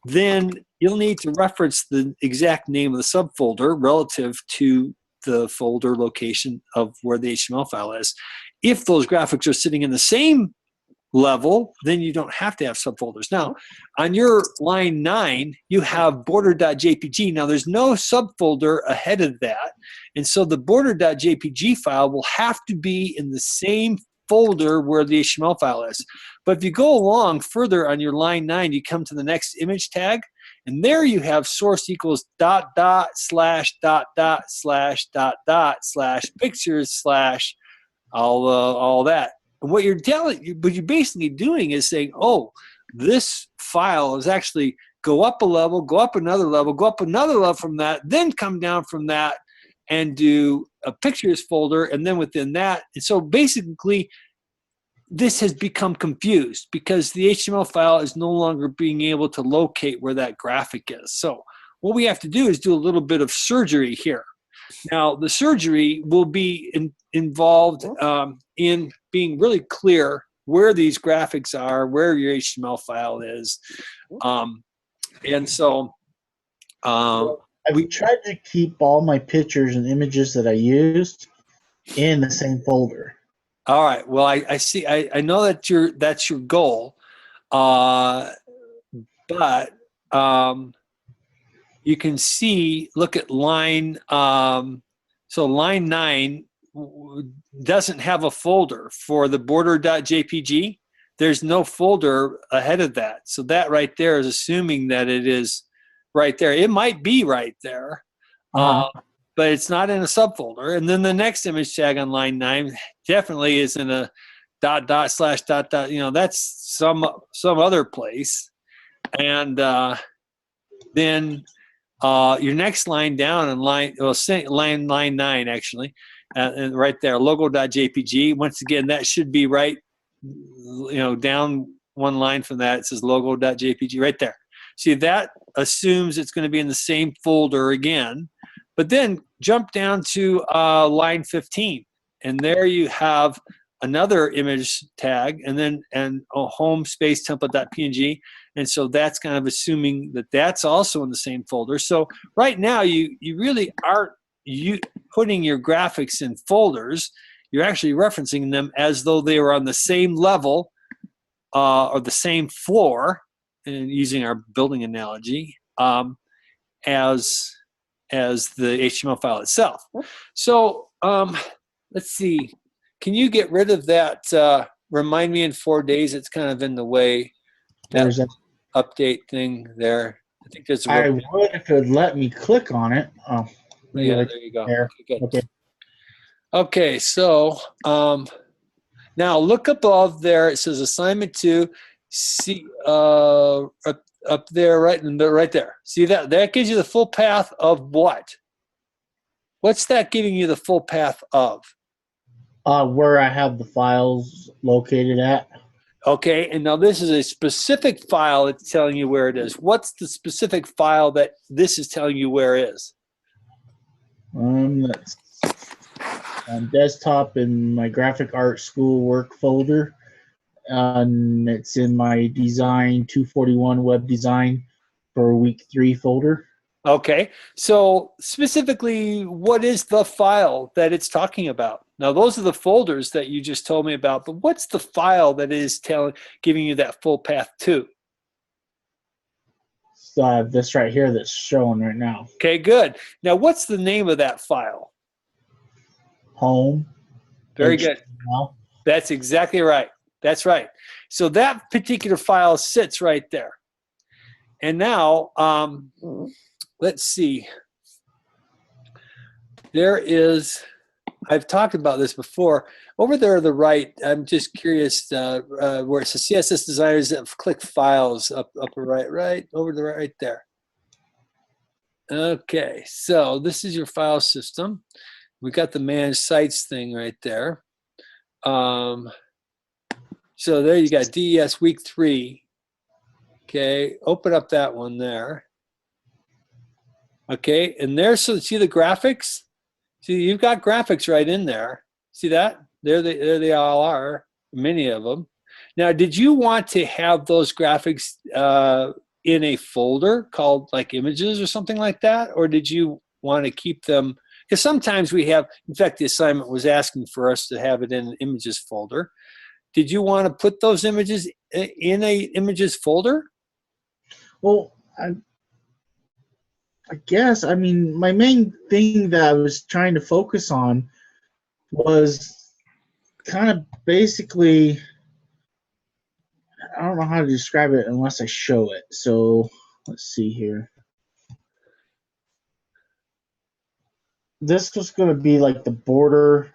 then you'll need to reference the exact name of the subfolder relative to the folder location of where the HTML file is. If those graphics are sitting in the same level, then you don't have to have subfolders. Now, on your line 9, you have border.jpg. Now, there's no subfolder ahead of that, and so the border.jpg file will have to be in the same folder where the HTML file is. But if you go along further on your line 9, you come to the next image tag, and there you have source equals .. / pictures / all that. And what you're basically doing is saying, oh, this file is actually go up a level, go up another level, go up another level from that, then come down from that and do a pictures folder, and then within that. And so basically, this has become confused because the HTML file is no longer being able to locate where that graphic is. So what we have to do is do a little bit of surgery here. Now, the surgery will be involved in being really clear where these graphics are, where your HTML file is. And so we tried to keep all my pictures and images that I used in the same folder. All right. Well, I see. I know that that's your goal, but you can see. Look at line. So line 9 doesn't have a folder for the border.jpg. There's no folder ahead of that. So that right there is assuming that it is right there. It might be right there, but it's not in a subfolder. And then the next image tag on line 9 definitely is in a .. / that's some other place. And then your next line down in line 9 actually, and right there, logo.jpg. Once again, that should be right, down one line from that. It says logo.jpg right there. See, that assumes it's going to be in the same folder again. But then jump down to line 15, and there you have another image tag, and then a home space template.png, and so that's kind of assuming that that's also in the same folder. So right now you really aren't putting your graphics in folders. You're actually referencing them as though they were on the same level or the same floor, and using our building analogy, as the HTML file itself. So let's see. Can you get rid of that? Remind me in 4 days. It's kind of in the way. There's an update thing there. I think there's. I would if it would let me click on it. Oh, yeah, there you go. There. Okay, good. Okay. Okay, so now look above there. It says assignment 2. See up there, right there. See that? That gives you the full path of what? What's that giving you the full path of? Where I have the files located at. Okay, and now this is a specific file that's telling you where it is. What's the specific file that this is telling you where it is? That's on desktop in my graphic art school work folder. And it's in my design 241 web design for week 3 folder. Okay, so specifically, what is the file that it's talking about? Now, those are the folders that you just told me about, but what's the file that is giving you that full path to? So this right here that's showing right now. Okay, good. Now, what's the name of that file? Home. Very good. HTML. That's exactly right. That's right. So that particular file sits right there. And now, let's see. There is, I've talked about this before. Over there on the right, I'm just curious where it says CSS designers, click files up right over the right there. Okay, so this is your file system. We got the manage sites thing right there. So there you got DES week 3. Okay, open up that one there. Okay, and there's, so see the graphics? See, you've got graphics right in there. See that? There they all are, many of them. Now, did you want to have those graphics in a folder called like images or something like that? Or did you want to keep them? Because sometimes we have, in fact, the assignment was asking for us to have it in an images folder. Did you want to put those images in a images folder? Well, I guess, I mean, my main thing that I was trying to focus on was kind of basically, I don't know how to describe it unless I show it. So let's see here. This was going to be like the border,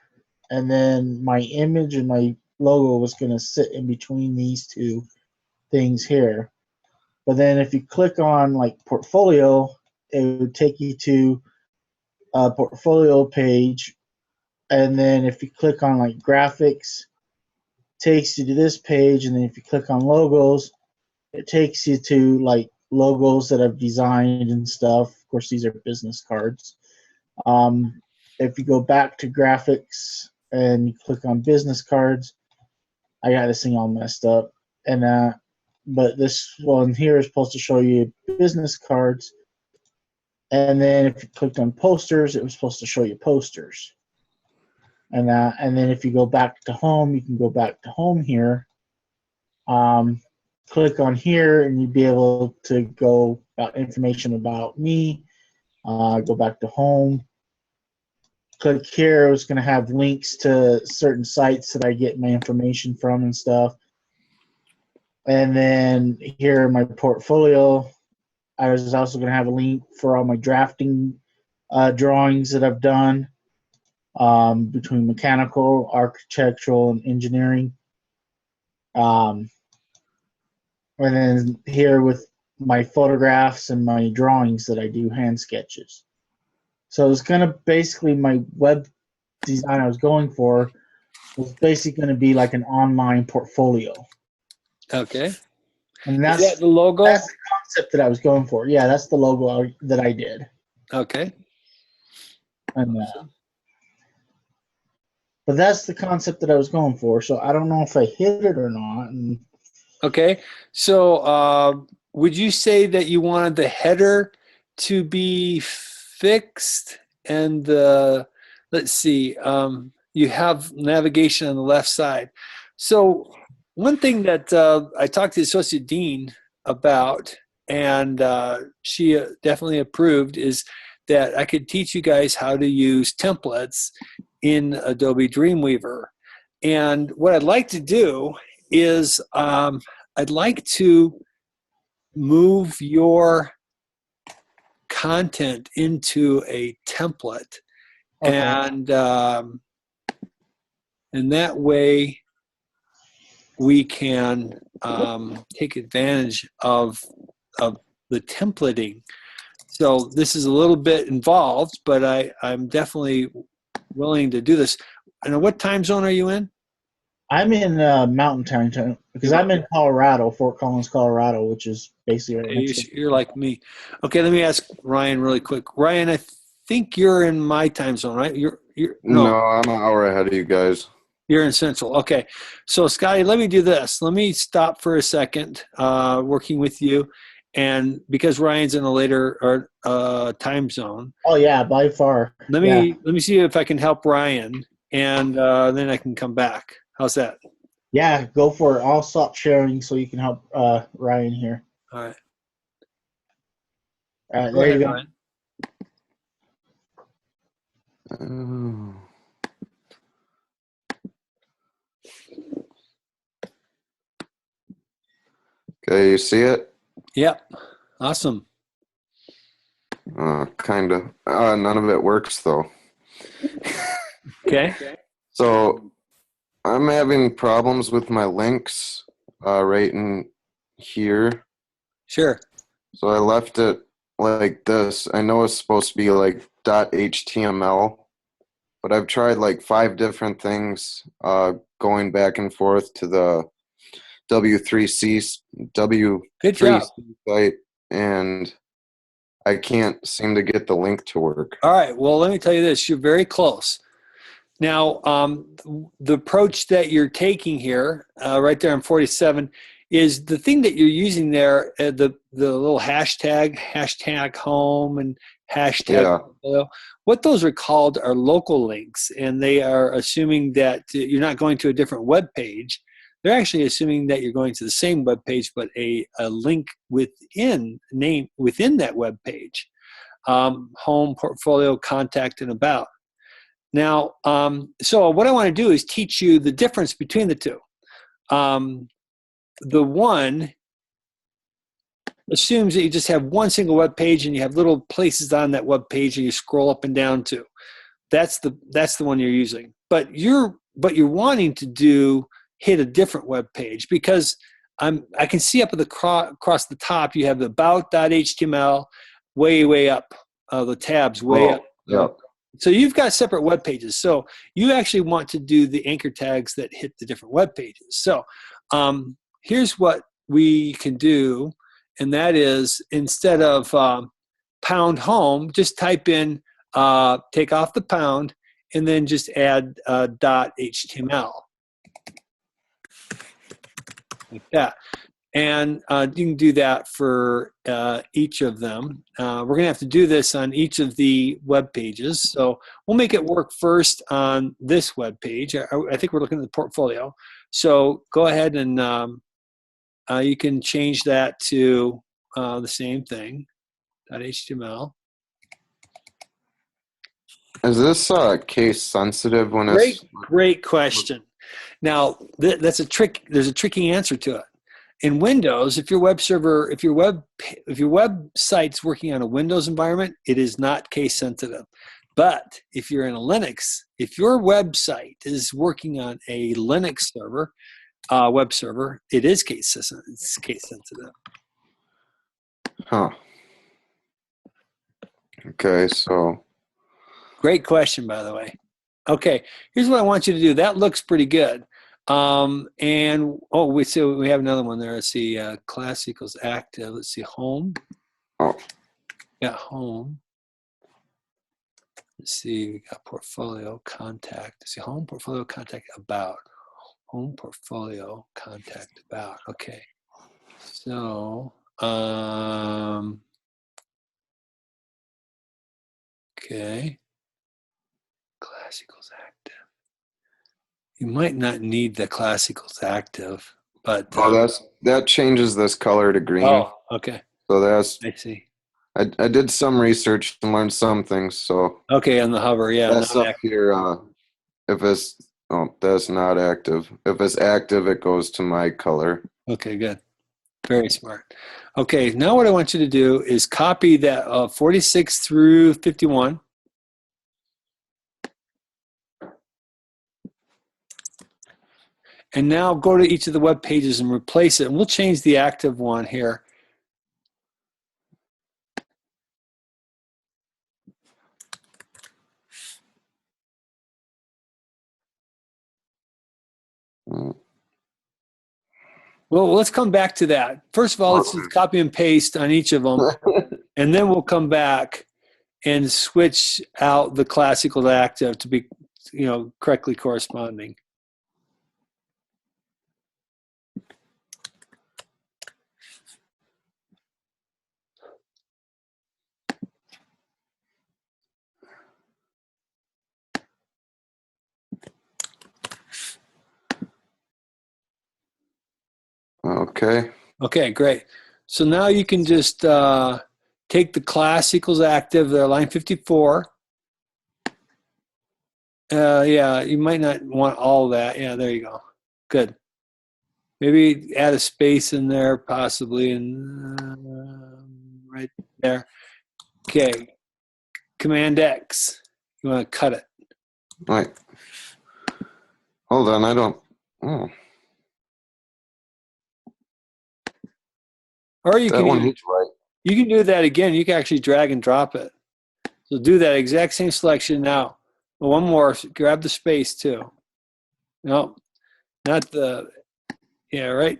and then my image and my logo was going to sit in between these two things here. But then if you click on like portfolio, it would take you to a portfolio page. And then if you click on like graphics, it takes you to this page. And then if you click on logos, it takes you to like logos that I've designed and stuff. Of course, these are business cards. If you go back to graphics and you click on business cards, I got this thing all messed up. And but this one here is supposed to show you business cards. And then if you clicked on posters, it was supposed to show you posters. And then if you go back to home, you can go back to home here. Click on here, and you'd be able to go about information about me. Go back to home. Click here. It's going to have links to certain sites that I get my information from and stuff. And then here in my portfolio, I was also going to have a link for all my drafting drawings that I've done between mechanical, architectural, and engineering. And then here with my photographs and my drawings that I do, hand sketches. So it's going to basically, my web design I was going for was basically going to be like an online portfolio. Okay. And Is that the logo? That's the concept that I was going for. Yeah, that's the logo that I did. Okay. And but that's the concept that I was going for. So I don't know if I hit it or not. And Okay. So would you say that you wanted the header to be fixed and let's see, you have navigation on the left side. So one thing that I talked to the Associate Dean about, and she definitely approved, is that I could teach you guys how to use templates in Adobe Dreamweaver. And what I'd like to do is I'd like to move your content into a template. okay. And And that way we can take advantage of the templating. So this is a little bit involved, but I'm definitely willing to do this. And what time zone are you in? I'm in Mountain Time because I'm in Colorado, Fort Collins, Colorado, which is basically right next to. You're like me. Okay, let me ask Ryan really quick. Ryan, I think you're in my time zone, right? No, I'm an hour ahead of you guys. You're in Central. Okay. So, Scotty, let me do this. Let me stop for a second working with you. And because Ryan's in a later time zone. Oh, yeah, by far. Let me see if I can help Ryan, and then I can come back. How's that? Yeah, go for it. I'll stop sharing so you can help Ryan here. All right. All right, Go there ahead, you go. Ryan. Oh. Okay, you see it? Yep. Awesome. Kind of. None of it works, though. Okay. So I'm having problems with my links right in here. Sure. So I left it like this. I know it's supposed to be like .html, but I've tried like 5 different things going back and forth to the W3C Good job. site, and I can't seem to get the link to work. All right. Well, let me tell you this. You're very close. Now, the approach that you're taking here, right there on 47, is the thing that you're using there, the little hashtag home and hashtag portfolio. What those are called are local links, and they are assuming that you're not going to a different web page. They're actually assuming that you're going to the same web page, but a link within that web page. Home, portfolio, contact, and about. Now, so what I want to do is teach you the difference between the two. The one assumes that you just have one single web page and you have little places on that web page and you scroll up and down to. That's the one you're using. But you're wanting to hit a different web page because I can see up at across the top you have the about.html way up, the tabs way up. Yeah. So you've got separate web pages. So you actually want to do the anchor tags that hit the different web pages. So here's what we can do, and that is instead of pound home, just type in, take off the pound, and then just add .html. Like that. And you can do that for each of them. We're going to have to do this on each of the web pages. So we'll make it work first on this web page. I think we're looking at the portfolio. So go ahead and you can change that to the same thing, .html. Is this case sensitive when it's... Great question. Now, that's a trick. There's a tricky answer to it. In Windows, if your website's working on a Windows environment, it is not case sensitive. But if you're in a Linux, if your website is working on a Linux server, web server, it is case sensitive. Huh. Okay, so... Great question, by the way. Okay, here's what I want you to do. That looks pretty good. We have another one there. Let's see, class equals active. Let's see, home. Oh. Got home. Let's see, we got portfolio, contact. Let's see, home, portfolio, contact, about. Home, portfolio, contact, about. Okay. So, okay. Class equals active. You might not need the class equals active, but that changes this color to green. Oh, okay. So that's... I see. I did some research and learned some things. So okay, on the hover, yeah. that's up here. If it's that's not active. If it's active, it goes to my color. Okay, good. Very smart. Okay, now what I want you to do is copy that 46 through 51. And now go to each of the web pages and replace it. And we'll change the active one here. Mm. Well, let's come back to that. First of all, let's just copy and paste on each of them. And then we'll come back and switch out the classical to active to be, correctly corresponding. Okay. Okay, great. So now you can just take the class equals active, there, line 54. Yeah, you might not want all that. Yeah, there you go. Good. Maybe add a space in there, possibly, and right there. Okay. Command X. You want to cut it. Wait. Hold on, I don't. Oh, Or you that one can is right. you can do that again. You can actually drag and drop it. So do that exact same selection now. One more. Grab the space too. No, not the. Yeah, right.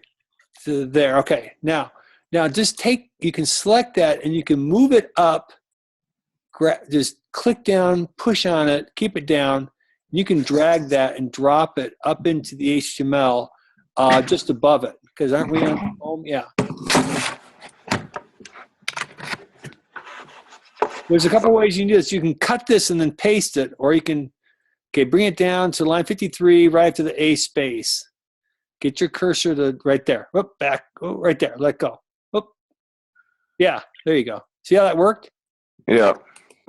To there. Okay. Now just take. You can select that and you can move it up. Just click down, push on it, keep it down. You can drag that and drop it up into the HTML just above it. Because aren't we on home? Yeah. There's a couple ways you can do this. You can cut this and then paste it, or you can bring it down to line 53, right to the A space. Get your cursor to right there. Whoop, back. Oh, right there. Let go. Whoop. Yeah, there you go. See how that worked? Yeah.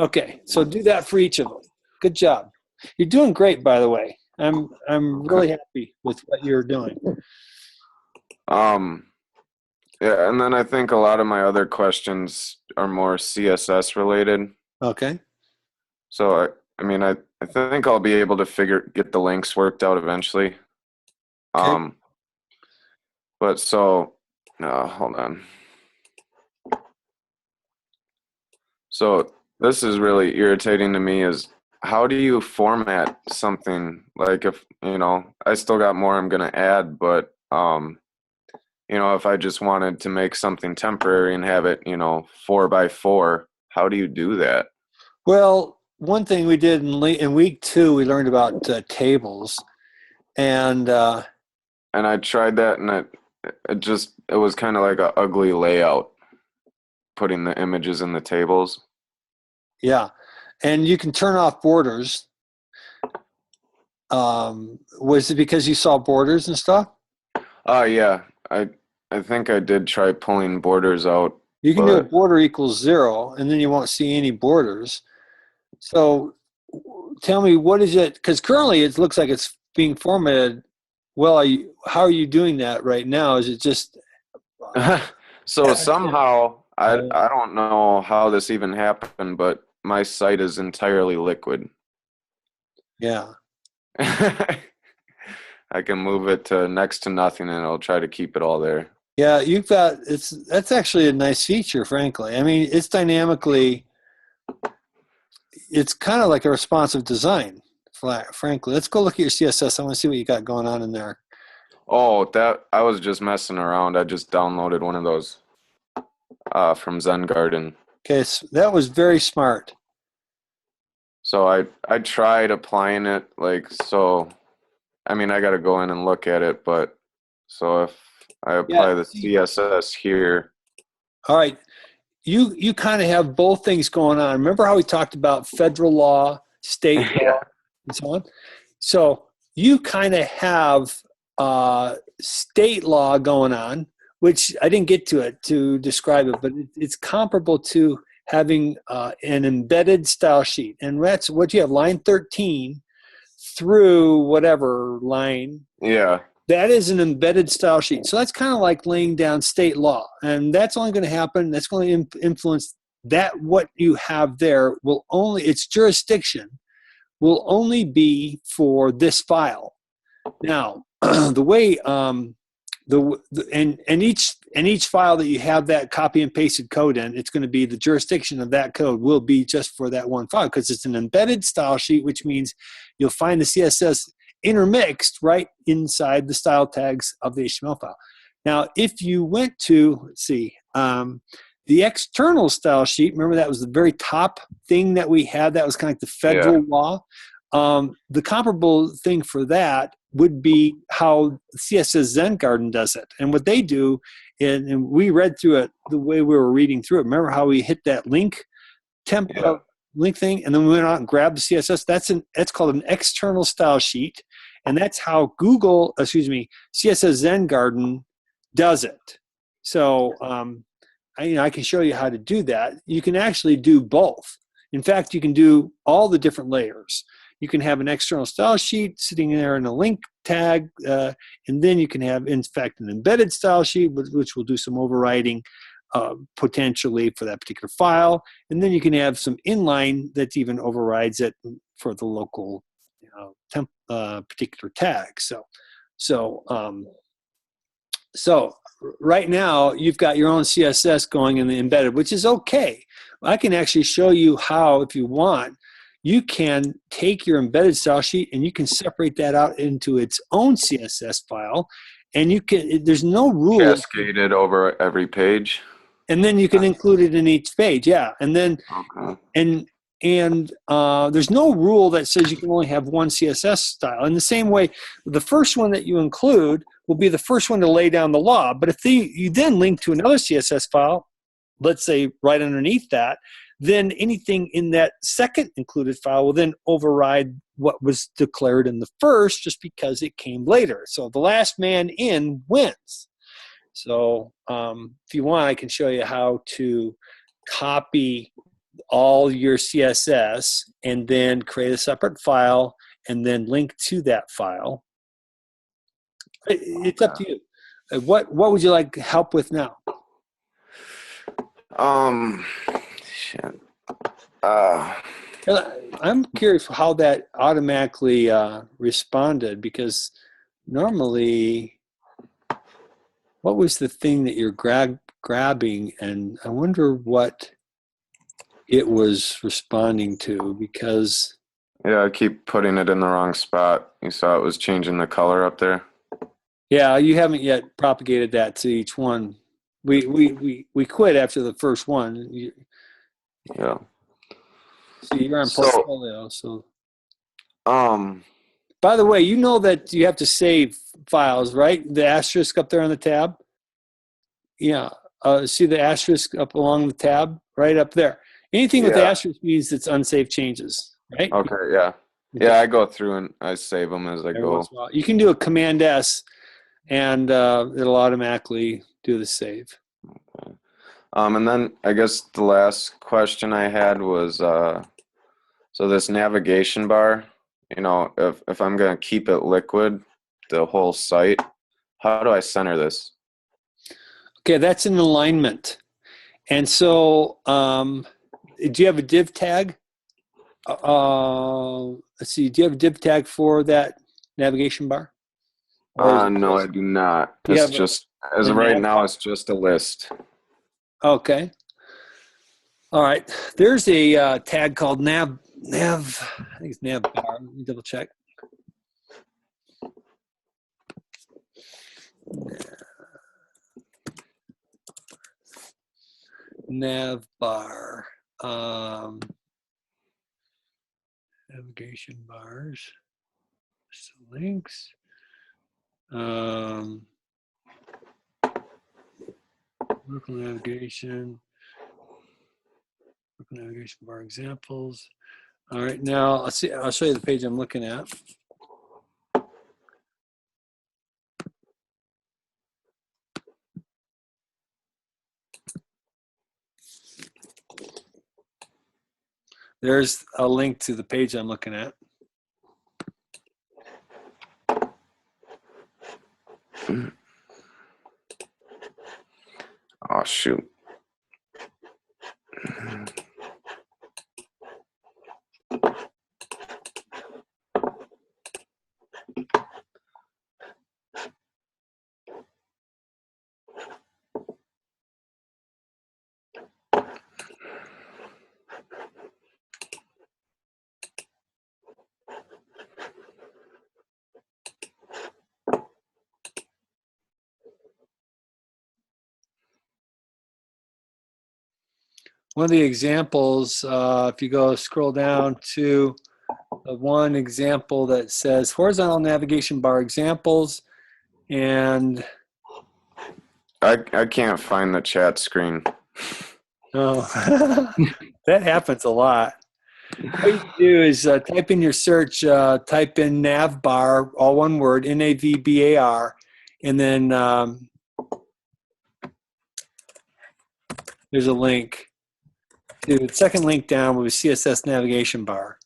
Okay, so do that for each of them. Good job. You're doing great, by the way. I'm really happy with what you're doing. Yeah, and then I think a lot of my other questions are more CSS related. Okay. So I think I'll be able to get the links worked out eventually. Okay. But so hold on. So this is really irritating to me is how do you format something like if I still got more I'm gonna add, but if I just wanted to make something temporary and have it 4x4, how do you do that? Well, one thing we did in week 2, we learned about tables, and I tried that, and it was kind of like an ugly layout, putting the images in the tables. yeah, and you can turn off borders. Was it because you saw borders and stuff? Yeah, I think I did try pulling borders out. You can do a border equals 0, and then you won't see any borders. So tell me, what is it? Because currently it looks like it's being formatted. Well, how are you doing that right now? Is it just So somehow I don't know how this even happened, but my site is entirely liquid. Yeah. I can move it to next to nothing, and it'll try to keep it all there. Yeah, that's actually a nice feature, frankly. I mean, it's dynamically, it's kind of like a responsive design, frankly. Let's go look at your CSS. I want to see what you got going on in there. Oh, I was just messing around. I just downloaded one of those from Zen Garden. Okay, so that was very smart. So I tried applying it I got to go in and look at it, but so if I apply the CSS here. All right. You kind of have both things going on. Remember how we talked about federal law, state law, and so on? So you kind of have state law going on, which I didn't get to it to describe it, but it's comparable to having an embedded style sheet. And that's what you have, line 13 through whatever line. Yeah. That is an embedded style sheet. So that's kind of like laying down state law. And that's only going to happen, that's going to influence that what you have there will only, its jurisdiction will only be for this file. Now, the way and each file that you have that copy and pasted code in, it's going to be the jurisdiction of that code will be just for that one file because it's an embedded style sheet, which means you'll find the CSS intermixed right inside the style tags of the HTML file. Now, if you went to, let's see, the external style sheet, remember that was the very top thing that we had, that was kind of like the federal law. The comparable thing for that would be how CSS Zen Garden does it. And what they do, and we read through it the way we were reading through it. Remember how we hit that link link thing, and then we went out and grabbed the CSS? That's called an external style sheet, and that's how CSS Zen Garden does it. So I can show you how to do that. You can actually do both. In fact, you can do all the different layers. You can have an external style sheet sitting there in a link tag, and then you can have, in fact, an embedded style sheet, which will do some overriding potentially for that particular file. And then you can have some inline that even overrides it for the local particular tag. So right now, you've got your own CSS going in the embedded, which is okay. I can actually show you how, if you want, you can take your embedded style sheet and you can separate that out into its own CSS file. And you can, there's no rule. Cascaded over every page. And then you can include it in each page, yeah. And then, Okay. and there's no rule that says you can only have one CSS style. In the same way, the first one that you include will be the first one to lay down the law. But if you then link to another CSS file, let's say right underneath that, then anything in that second included file will then override what was declared in the first just because it came later. So the last man in wins. So if you want, I can show you how to copy all your CSS and then create a separate file and then link to that file. It's up to you. What would you like help with now? Shit. I'm curious how that automatically responded, because normally, what was the thing that you're grabbing? And I wonder what it was responding to, because Yeah, I keep putting it in the wrong spot. You saw it was changing the color up there. yeah, you haven't yet propagated that to each one. We quit after the first one. Yeah. See, you're on So, portfolio. So, um, by the way, you know that you have to save files, right? The asterisk up there on the tab. Yeah. See the asterisk up along the tab, right up there. Anything with the Yeah. asterisk means it's unsaved changes, right? Okay, yeah. Yeah, I go through and I save them as I Every go. once in a while. You can do a Command S, and it'll automatically do the save. And then I guess the last question I had was, so this navigation bar, you know, if I'm going to keep it liquid, the whole site, how do I center this? Okay, that's an alignment. And so, do you have a div tag? Let's see. Do you have a div tag for that navigation bar? No, I do not. It's just, as of right now, it's just a list. Okay. All right. There's a tag called nav. I think it's nav bar. Let me double check. Nav bar. Navigation bars. So links. Local navigation. Local navigation bar examples. All right. Now let's see. I'll show you the page I'm looking at. There's a link to the page I'm looking at. Oh, shoot. one of the examples, if you go scroll down to the one example that says horizontal navigation bar examples, and I can't find the chat screen. oh, that happens a lot. What you do is type in your search, type in navbar, all one word, NAVBAR, and then there's a link to the second link down with CSS navigation bar.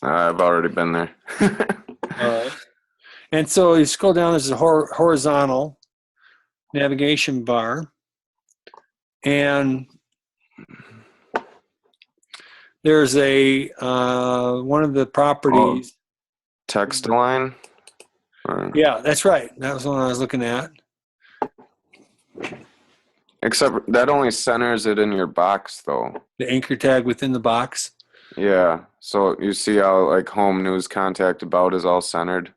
I've already been there. All right. And so you scroll down, there's a horizontal navigation bar. And there's a one of the properties. Text align? Yeah, that's right. That was the one I was looking at. Except that only centers it in your box, though. The anchor tag within the box. Yeah. So you see how like home, news, contact, about is all centered?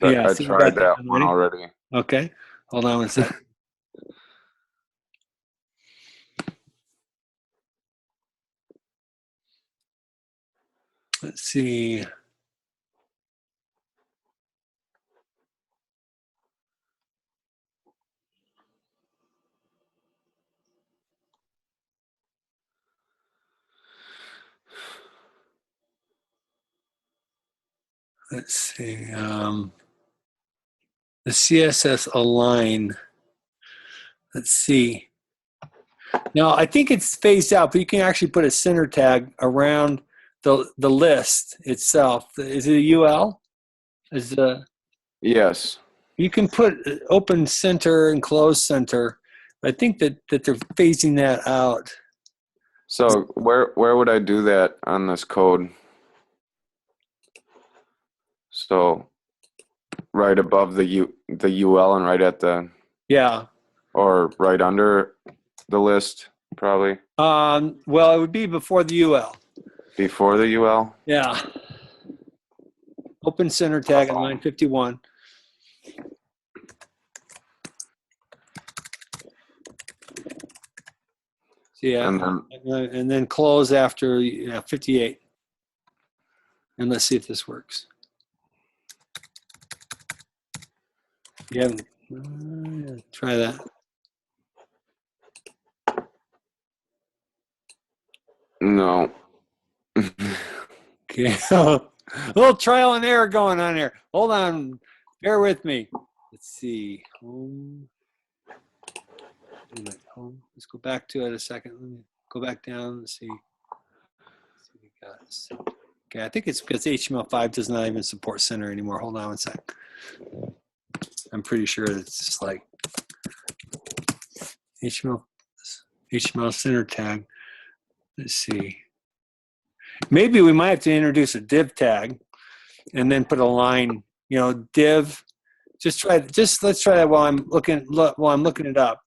Yeah, I so you tried got that that one already. Okay. Hold on one sec. Let's see. Let's see. The CSS align. Let's see. Now, I think it's phased out, but you can actually put a center tag around the list itself. Is it a UL? Is Yes. you can put open center and close center. I think that they're phasing that out. So where would I do that on this code? So right above the UL and right at the, Yeah. or right under the list, probably Well, it would be before the UL. before the UL. Yeah. Open center tag at line 51. Yeah, and then close after 58. And let's see if this works. You haven't, try that. No. Okay, a little trial and error going on here. Hold on, bear with me. Let's see, home. Wait a minute, home. Let's go back to it a second. Let me go back down and see. Let's see what we got. Okay, I think it's because HTML5 does not even support center anymore. Hold on one sec. I'm pretty sure it's just like HTML center tag. Let's see. Maybe we might have to introduce a div tag and then put a line, div. Let's try that while I'm looking it up.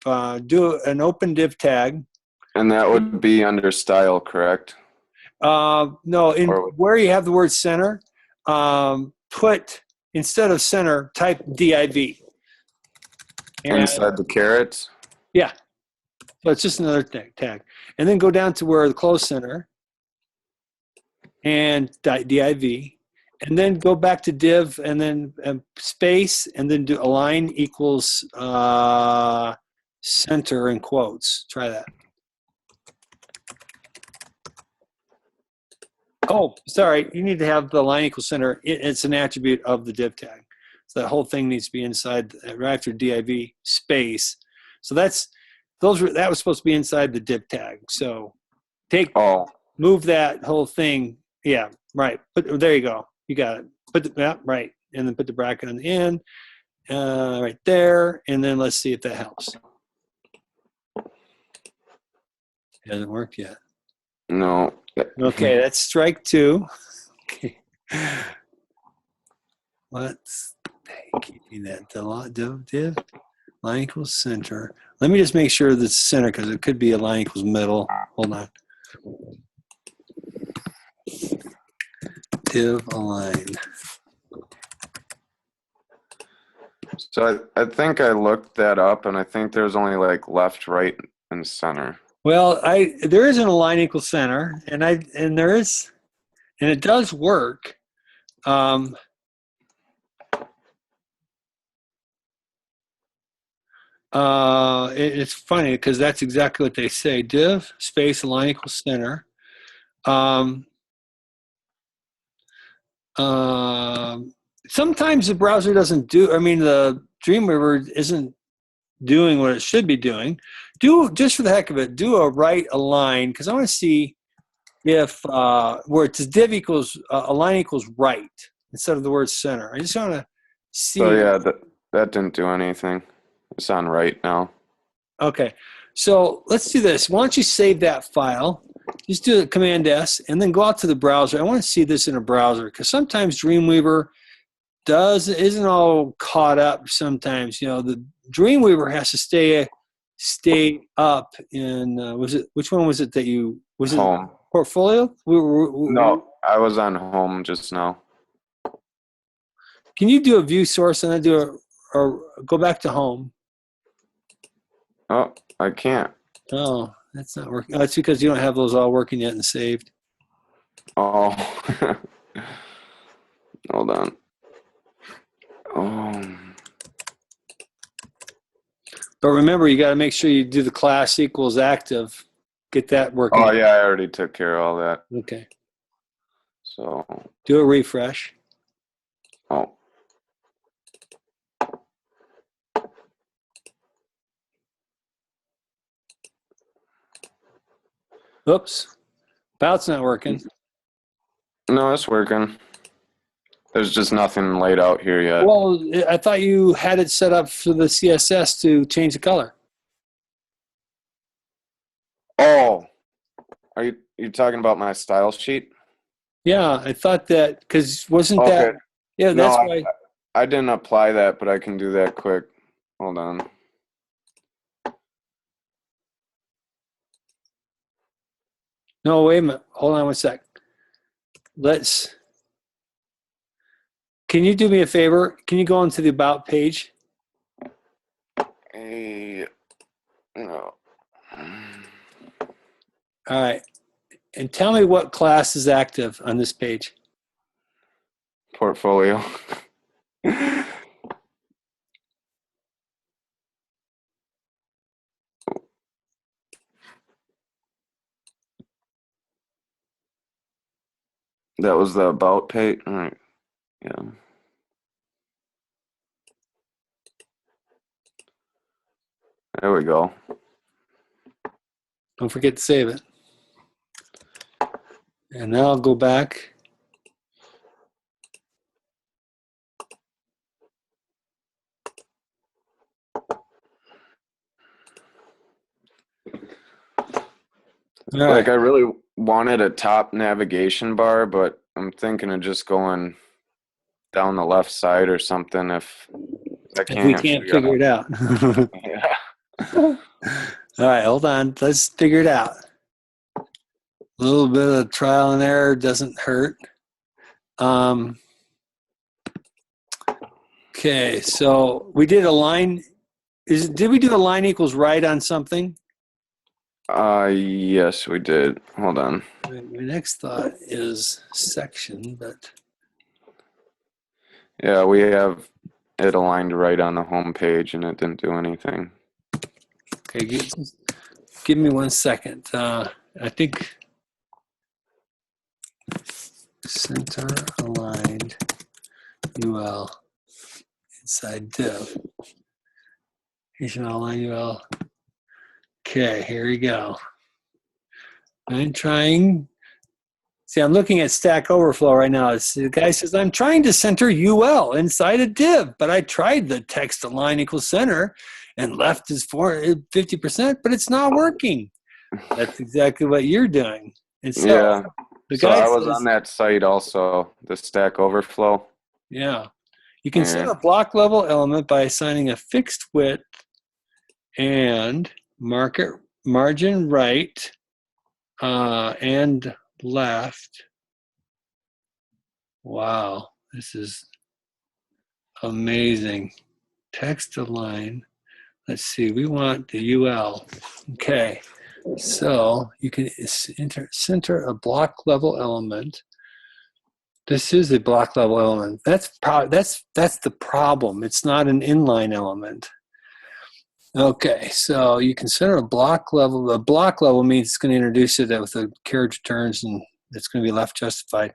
Do an open div tag. And that would be under style, correct? No, where you have the word center, put instead of center, type div. Inside the carrots? Yeah. So it's just another tag. And then go down to where the close center and div. And then go back to div and then space and then do align equals center in quotes. Try that. Oh, sorry. You need to have the line equals center. It's an attribute of the div tag. So that whole thing needs to be inside right after div space. So that was supposed to be inside the div tag. So move that whole thing. Yeah, right. There you go. You got it. Right. And then put the bracket on the end right there. And then let's see if that helps. It hasn't worked yet. No. Okay, that's strike 2. Okay. Let's keep that div line equals center. Let me just make sure that's center because it could be a line equals middle. Hold on. Div align. So I think I looked that up, and I think there's only like left, right, and center. Well, there is an align equals center, and it does work. It's funny because that's exactly what they say. Div space align equals center. Sometimes the browser doesn't do. I mean, the Dreamweaver isn't doing what it should be doing. Just for the heck of it, do a right align because I want to see if where it's div equals align equals right instead of the word center. I just want to see. So yeah, that didn't do anything. It's on right now. Okay, so let's do this. Why don't you save that file? Just do Command S and then go out to the browser. I want to see this in a browser because sometimes Dreamweaver isn't all caught up. Sometimes the Dreamweaver has to stay up in. Which one was it that you was it? Home. Portfolio? No, I was on home just now. Can you do a view source and then go back to home? Oh, I can't. Oh, that's not working. Oh, it's because you don't have those all working yet and saved. Oh, hold on. Oh, But remember, you got to make sure you do the class equals active. Get that working. oh yeah, I already took care of all that. Okay. So, Do a refresh. oh, Oops. About's not working. no, it's working. There's just nothing laid out here yet. Well, I thought you had it set up for the CSS to change the color. Oh, are you talking about my style sheet? Yeah, I thought that because wasn't Okay. that? Yeah, No, that's why. I didn't apply that, but I can do that quick. Hold on. No, wait a minute. Hold on one sec. Can you do me a favor? Can you go into the About page? Hey, no. All right. And tell me what class is active on this page. Portfolio. That was the about page. All right. Yeah. There we go. Don't forget to save it. And now I'll go back. All right. Like I really wanted a top navigation bar, but I'm thinking of just going down the left side or something if I If we can't figure it out. Yeah. All right, hold on. Let's figure it out. A little bit of trial and error doesn't hurt. Okay, so we did a line. Did we do a line equals right on something? Yes, we did. Hold on. My next thought is section, but Yeah, we have it aligned right on the home page and it didn't do anything. okay, give me 1 second. I think center aligned UL inside div. HTML align UL. Okay, here we go. I'm trying. See, I'm looking at Stack Overflow right now. The guy says, I'm trying to center UL inside a div, but I tried the text align equals center and left is 50%, but it's not working. That's exactly what you're doing. And so Yeah. the So guy I was says, on that site also, the Stack Overflow. yeah, you can set Yeah. a block level element by assigning a fixed width and margin right and left. Wow, this is amazing. Text align let's see, we want the UL. Okay, so you can center a block level element. This is a block level element. That's the problem. It's not an inline element. Okay, so you can center a block level. A block level means it's going to introduce it with the carriage returns, and it's going to be left justified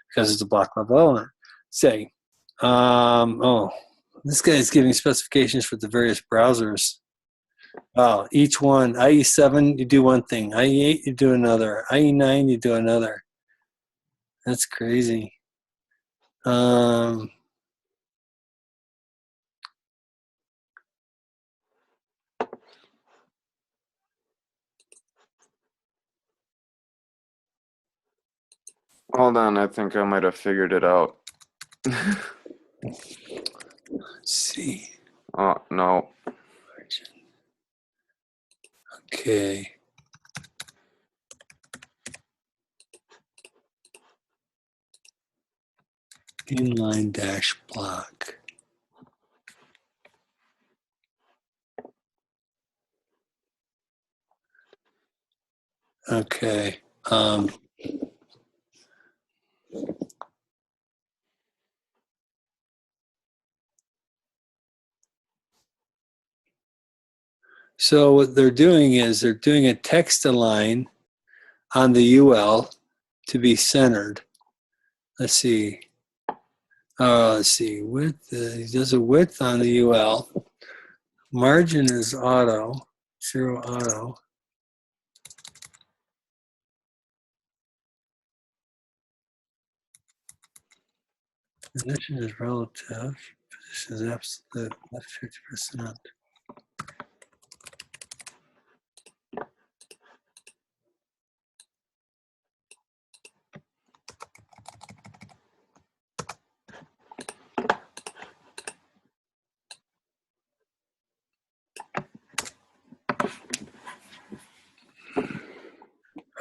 because it's a block level element. Say, this guy is giving specifications for the various browsers. Oh, each one, IE7, you do one thing. IE8, you do another. IE9, you do another. That's crazy. Hold on, I think I might have figured it out. Let's see. Oh, no. Okay. Inline dash block. Okay. So what they're doing is they're doing a text align on the UL to be centered. Let's see. Let's see. Width. He does a width on the UL. Margin is auto. 0 auto. Position is relative. Position is absolute. Left 50%.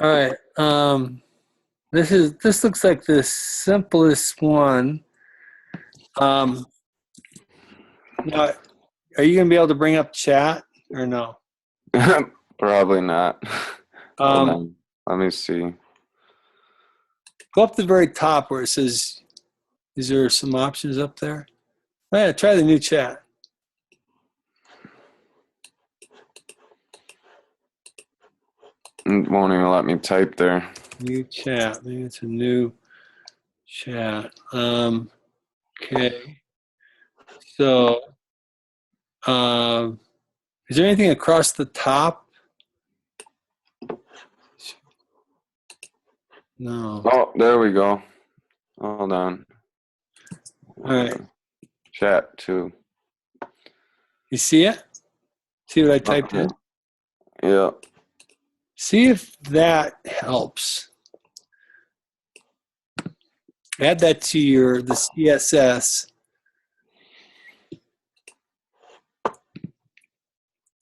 All right. This looks like the simplest one. Now, are you gonna be able to bring up chat or no? Probably not. Hold Um, on. Let me see. Go up to the very top where it says, is there some options up there? Oh, yeah, try the new chat. It won't even let me type there. New chat. Maybe it's a new chat. Okay. So, is there anything across the top? No. Oh, there we go. Hold on. All right. Chat too. You see it? See what I typed in? Yeah. See if that helps. Add that to the CSS.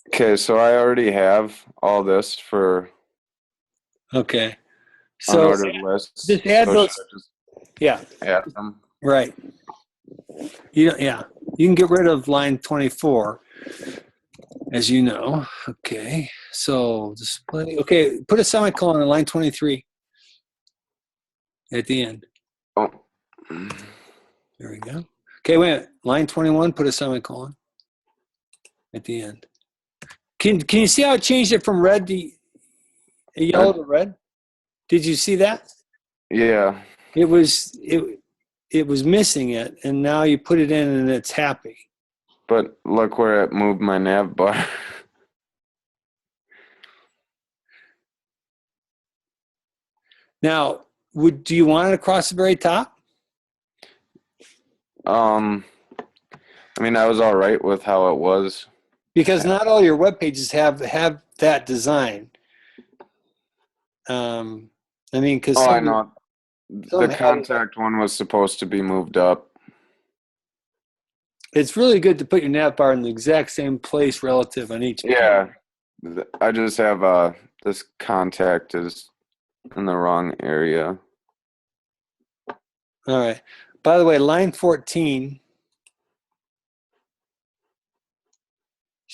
Okay, so I already have all this for Okay. So unordered lists. just add so those. should I just Yeah. add them? Right. Yeah. You can get rid of line 24, as you know. Okay. So display. Okay. Put a semicolon on line 23 at the end. Oh. There we go. Okay. Wait. Line 21. Put a semicolon at the end. Can you see how it changed it from red to yellow to red? Did you see that? Yeah. It was missing it, and now you put it in, and it's happy. But look where it moved my nav bar. Now, do you want it across the very top? I mean, I was all right with how it was. Because not all your web pages have that design. I mean, because I know. some The have contact one was supposed to be moved up. it's really good to put your nav bar in the exact same place relative on each. Yeah. I just have this contact is in the wrong area. All right. By the way, line 14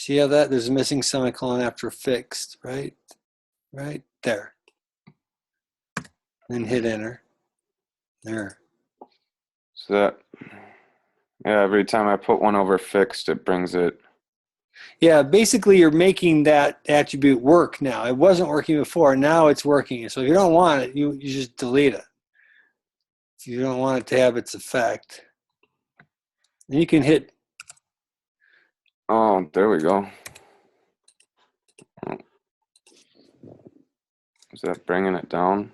See how that there's a missing semicolon after fixed, right? Right there. Then hit enter. There. So that, yeah, every time I put one over fixed, it brings it. Yeah, basically you're making that attribute work now. It wasn't working before. Now it's working. So if you don't want it, you just delete it. If you don't want it to have its effect. And you can hit. Oh, there we go. Is that bringing it down?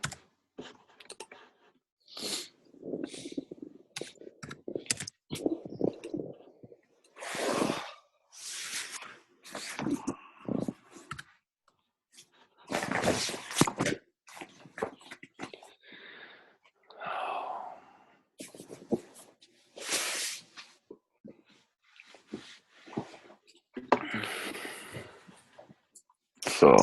So,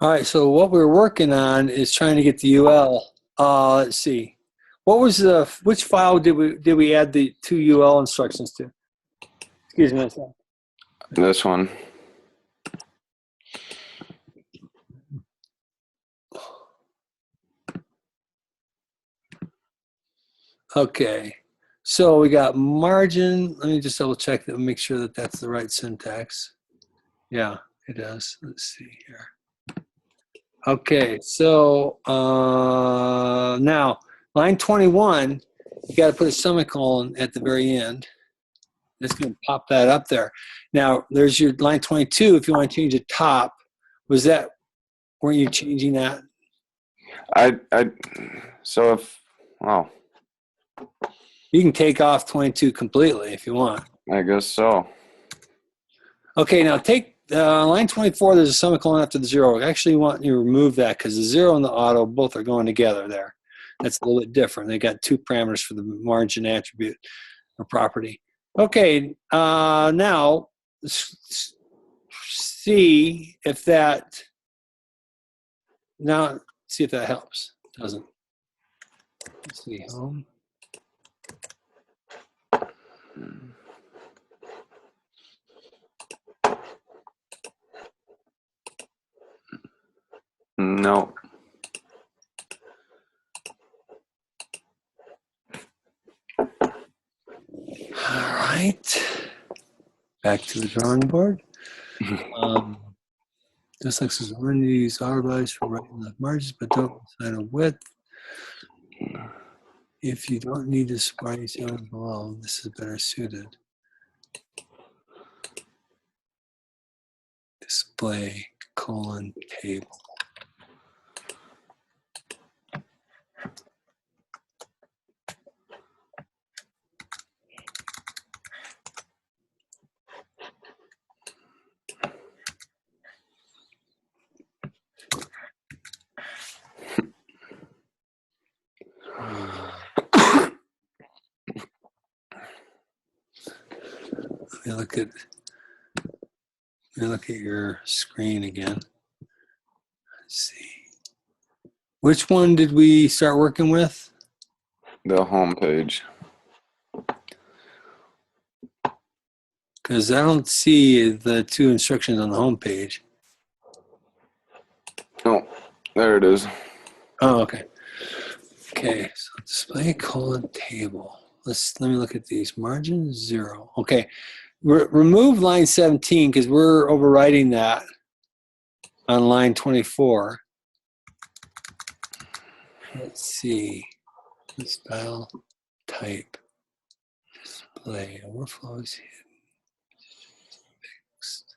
All right, so what we're working on is trying to get the UL. Let's see. What was which file did we add the 2 UL instructions to? Excuse me. this one. Okay. So we got margin. Let me just double check that, make sure that that's the right syntax. Yeah, it does. Let's see here. Okay, so now line 21, you got to put a semicolon at the very end. It's going to pop that up there. Now there's your line 22. If you want to change the top, weren't you changing that? So if, well, You can take off 22 completely if you want. I guess so. Okay, now take line 24, there's a semicolon after the 0. I actually want you to remove that because the 0 and the auto both are going together there. That's a little bit different. They got 2 parameters for the margin attribute or property. Okay, now see if that helps. Doesn't. Let's see, home. No. All right. Back to the drawing board. Just like says, we're going to use our values for right and left margins, but don't assign a width. If you don't need to supply down below, this is better suited. Display colon table. Let me look at your screen again. Let's see. Which one did we start working with? The home page. Because I don't see the 2 instructions on the home page. Oh, there it is. Oh, okay. Okay, so display colon table. Let me look at these. Margin 0. Okay, remove line 17 because we're overwriting that on line 24. Let's see. Style type display overflows hidden. Fixed.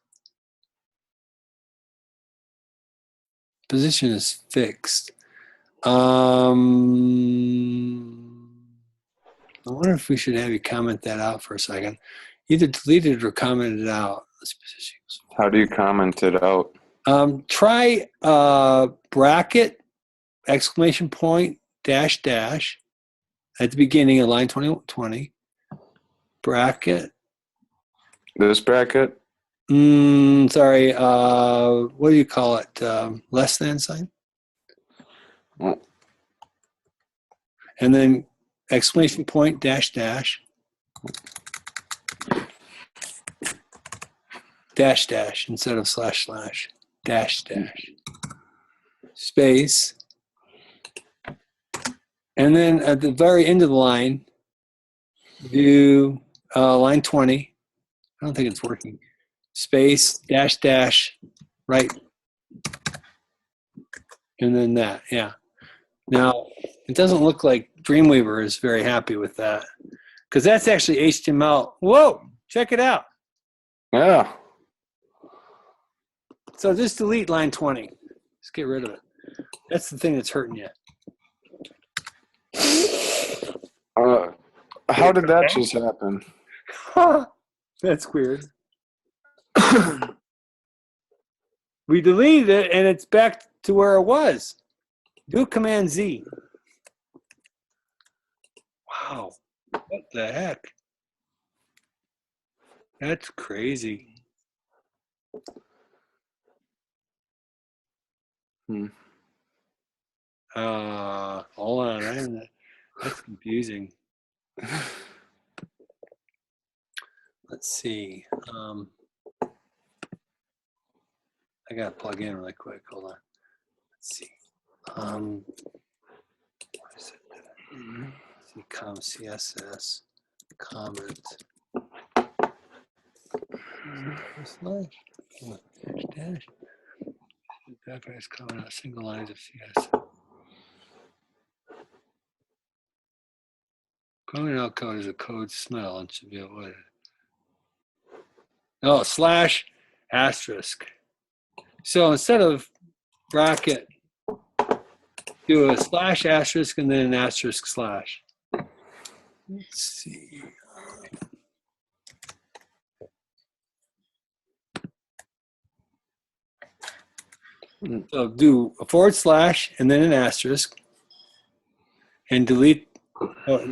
Position is fixed. I wonder if we should have you comment that out for a second. Either delete it or comment it out. This position. How do you comment it out? Try bracket, exclamation point, dash, dash at the beginning of line 20, bracket. This bracket? Sorry, what do you call it? Less than sign? Oh. And then exclamation point dash dash dash dash instead of slash slash dash dash space, and then at the very end of the line do line 20. I don't think it's working. Space dash dash right, and then that. Yeah. Now it doesn't look like Dreamweaver is very happy with that, because that's actually HTML. Whoa, check it out. Yeah. So just delete line 20. Just get rid of it. That's the thing that's hurting you. How did that just happen? That's weird. We deleted it and it's back to where it was. Do Command Z. Wow. What the heck? That's crazy. Hold on. That's confusing. Let's see. I gotta plug in really quick. Hold on. Let's see. What is it? Let's see, CSS comment. Slash dash. Background comment on single lines of CSS. Going out code is a code smell and should be avoided. Oh, slash asterisk. So instead of bracket, do a slash asterisk and then an asterisk slash. Let's see. So do a forward slash and then an asterisk and delete,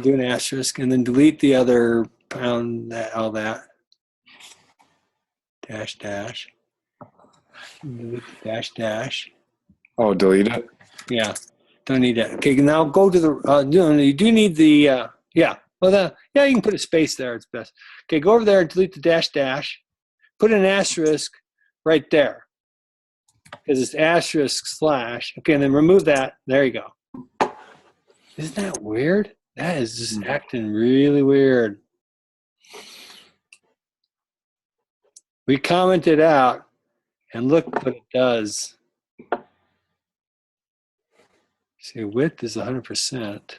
do an asterisk and then delete the other pound, all that. Dash, dash. Dash, dash. Oh, delete it? Yeah, don't need that. Okay, now go to the, you do need the, yeah. Well, yeah, you can put a space there. It's best. Okay, go over there and delete the dash, dash. Put an asterisk right there. Because it's asterisk slash. Okay, and then remove that. There you go. Isn't that weird? That is just acting really weird. We commented out, and look what it does. See, width is 100%.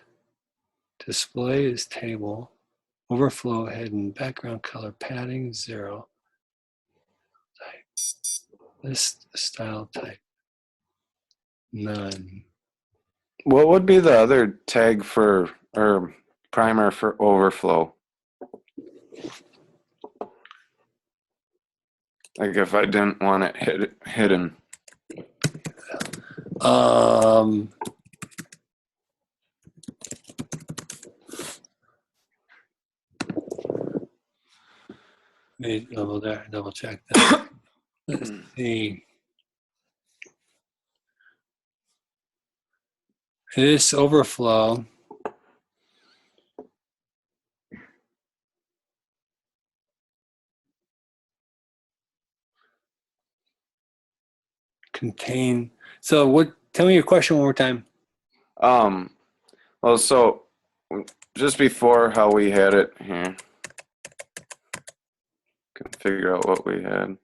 Display is table. Overflow hidden. Background color padding 0. Type. List style type. None. What would be the other tag for, or primer for overflow? Like if I didn't want it hidden. Let me double check that. Let's see. This overflow contain. So what? Tell me your question one more time. Well, so just before how we had it here, can figure out what we had.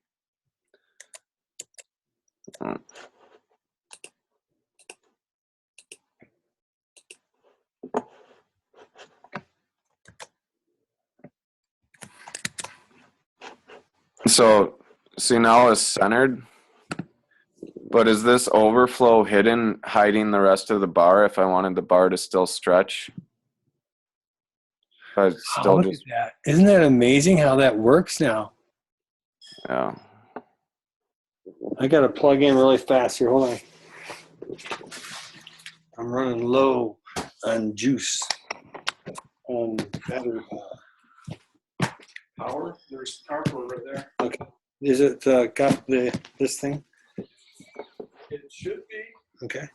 So see, now it's centered, but is this overflow hidden, hiding the rest of the bar if I wanted the bar to still stretch? If I still Look at that. Isn't that amazing how that works now? Yeah. I got to plug in really fast here. Hold on. I'm running low on juice. On battery Power? There's power cord right there. Okay. Is it got this thing? It should be. Okay.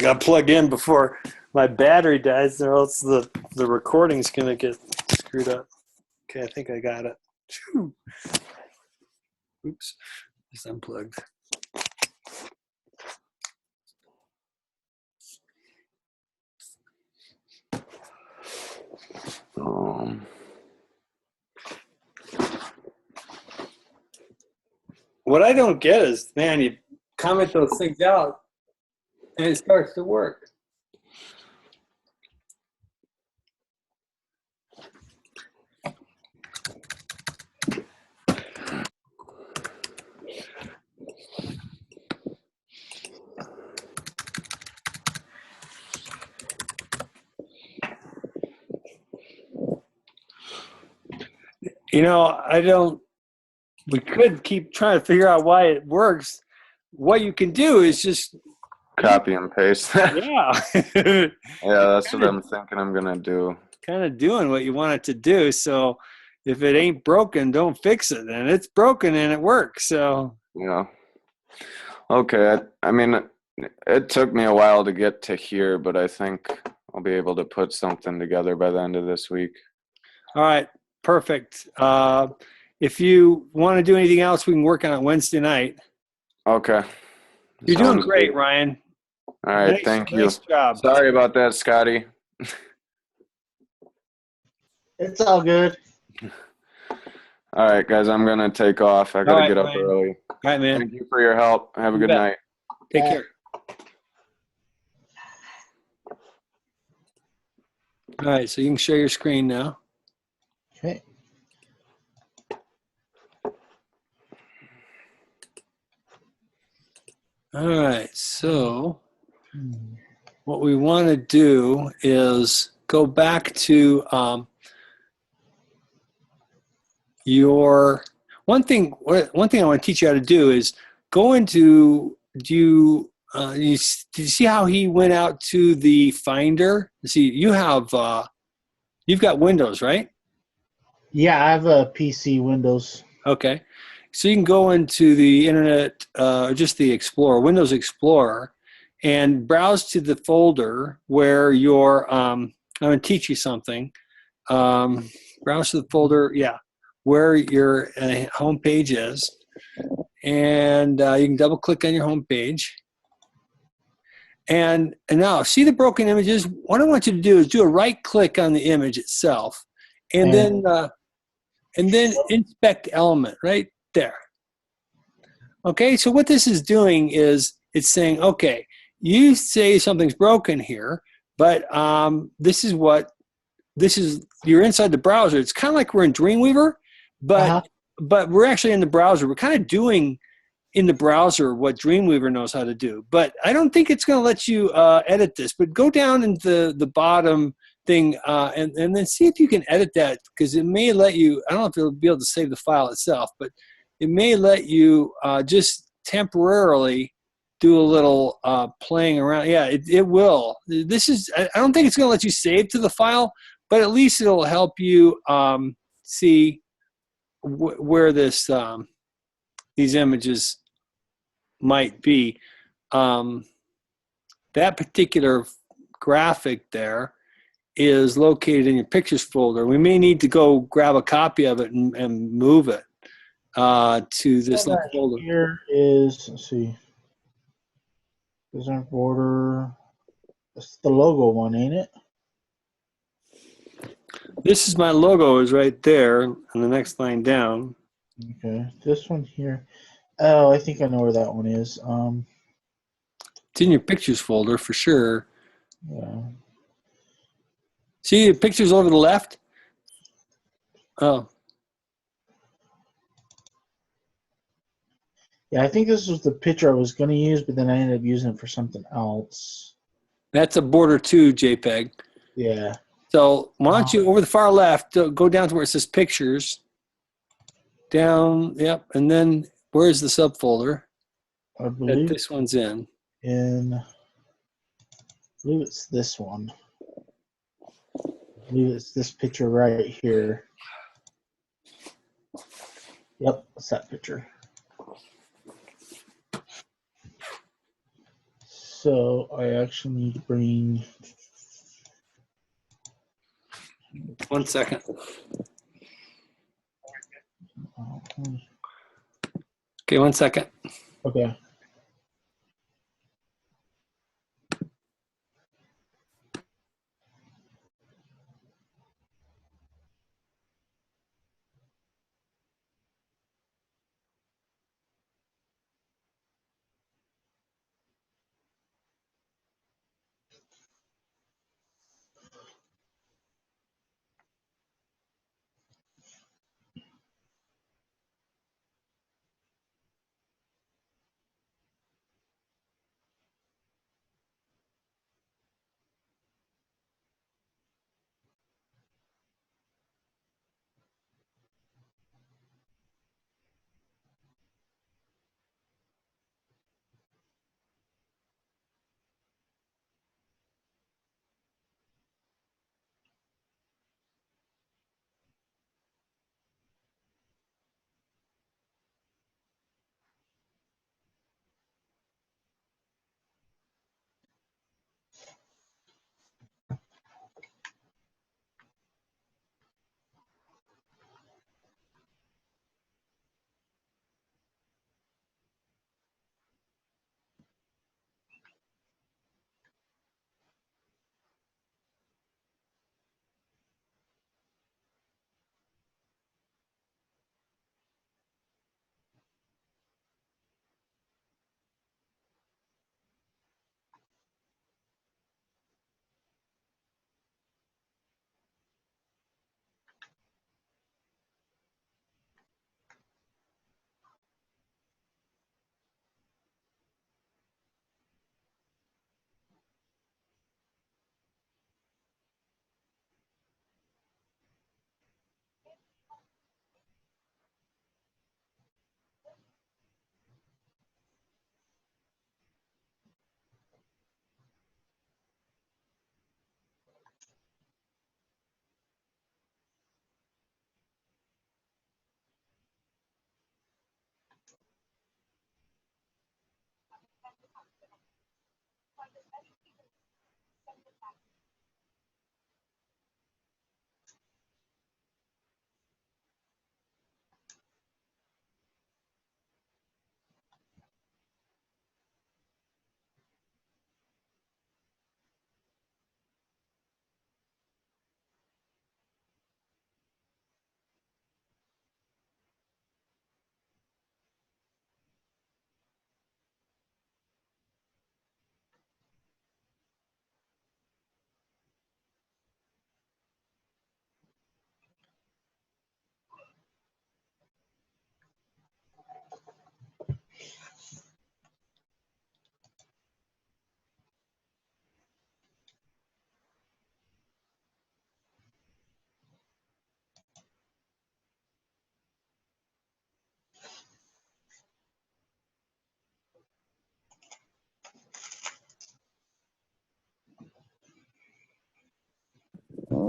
I got to plug in before my battery dies, or else the recording's going to get screwed up. Okay, I think I got it. Phew. Oops, just unplugged. Um, What I don't get is, man, you comment those things out, and it starts to work. You know, I don't. We could keep trying to figure out why it works. What you can do is just, copy and paste. yeah, Yeah, that's what I'm thinking I'm gonna do. kind of doing what you want it to do. So if it ain't broken, don't fix it. And it's broken and it works. So Yeah. Okay. I mean, it took me a while to get to here, but I think I'll be able to put something together by the end of this week. all right, perfect. If you want to do anything else, we can work on it Wednesday night. Okay. You're doing Sounds great, good. Ryan. All right. Nice, Thank you. nice job. Sorry about that, Scotty. It's all good. All right, guys, I'm gonna take off. I gotta right, get up Ryan. early. All right, man. Thank you for your help. Have a You good bet. night. Take Bye. care. All right, so you can share your screen now. Okay. All right, so what we want to do is go back to your one thing. One thing I want to teach you how to do is go into did you see how he went out to the Finder? See, you've got Windows, right? Yeah, I have a PC Windows. Okay. So you can go into the internet, just the Explorer, Windows Explorer, and browse to the folder where your, I'm going to teach you something. Browse to the folder, yeah, where your home page is. And you can double click on your home page. And now, see the broken images? What I want you to do is do a right click on the image itself, and then inspect element right there. Okay, so what this is doing is it's saying, okay, you say something's broken here, but you're inside the browser. It's kind of like we're in Dreamweaver, but we're actually in the browser. We're kind of doing in the browser what Dreamweaver knows how to do. But I don't think it's going to let you edit this. But go down into the bottom thing and then see if you can edit that, because it may let you, I don't know if it'll be able to save the file itself, but it may let you just temporarily do a little playing around. Yeah, it will. I don't think it's going to let you save to the file, but at least it'll help you see where these images might be. That particular graphic there is located in your pictures folder. We may need to go grab a copy of it and move it to this little folder. Here is, let's see, design border. It's the logo one, ain't it? This is my logo is right there on the next line down. Okay, this one here. Oh, I think I know where that one is. It's in your pictures folder for sure. Yeah. See the pictures over the left? Oh, Yeah, I think this was the picture I was going to use, but then I ended up using it for something else. that's a border 2 JPEG. Yeah. So why don't you, over the far left, go down to where it says pictures. Down, yep, and then where's the subfolder I that believe this one's in? I believe it's this one. I believe it's this picture right here. Yep, it's that picture. So I actually need to bring. 1 second. Okay, 1 second. Okay.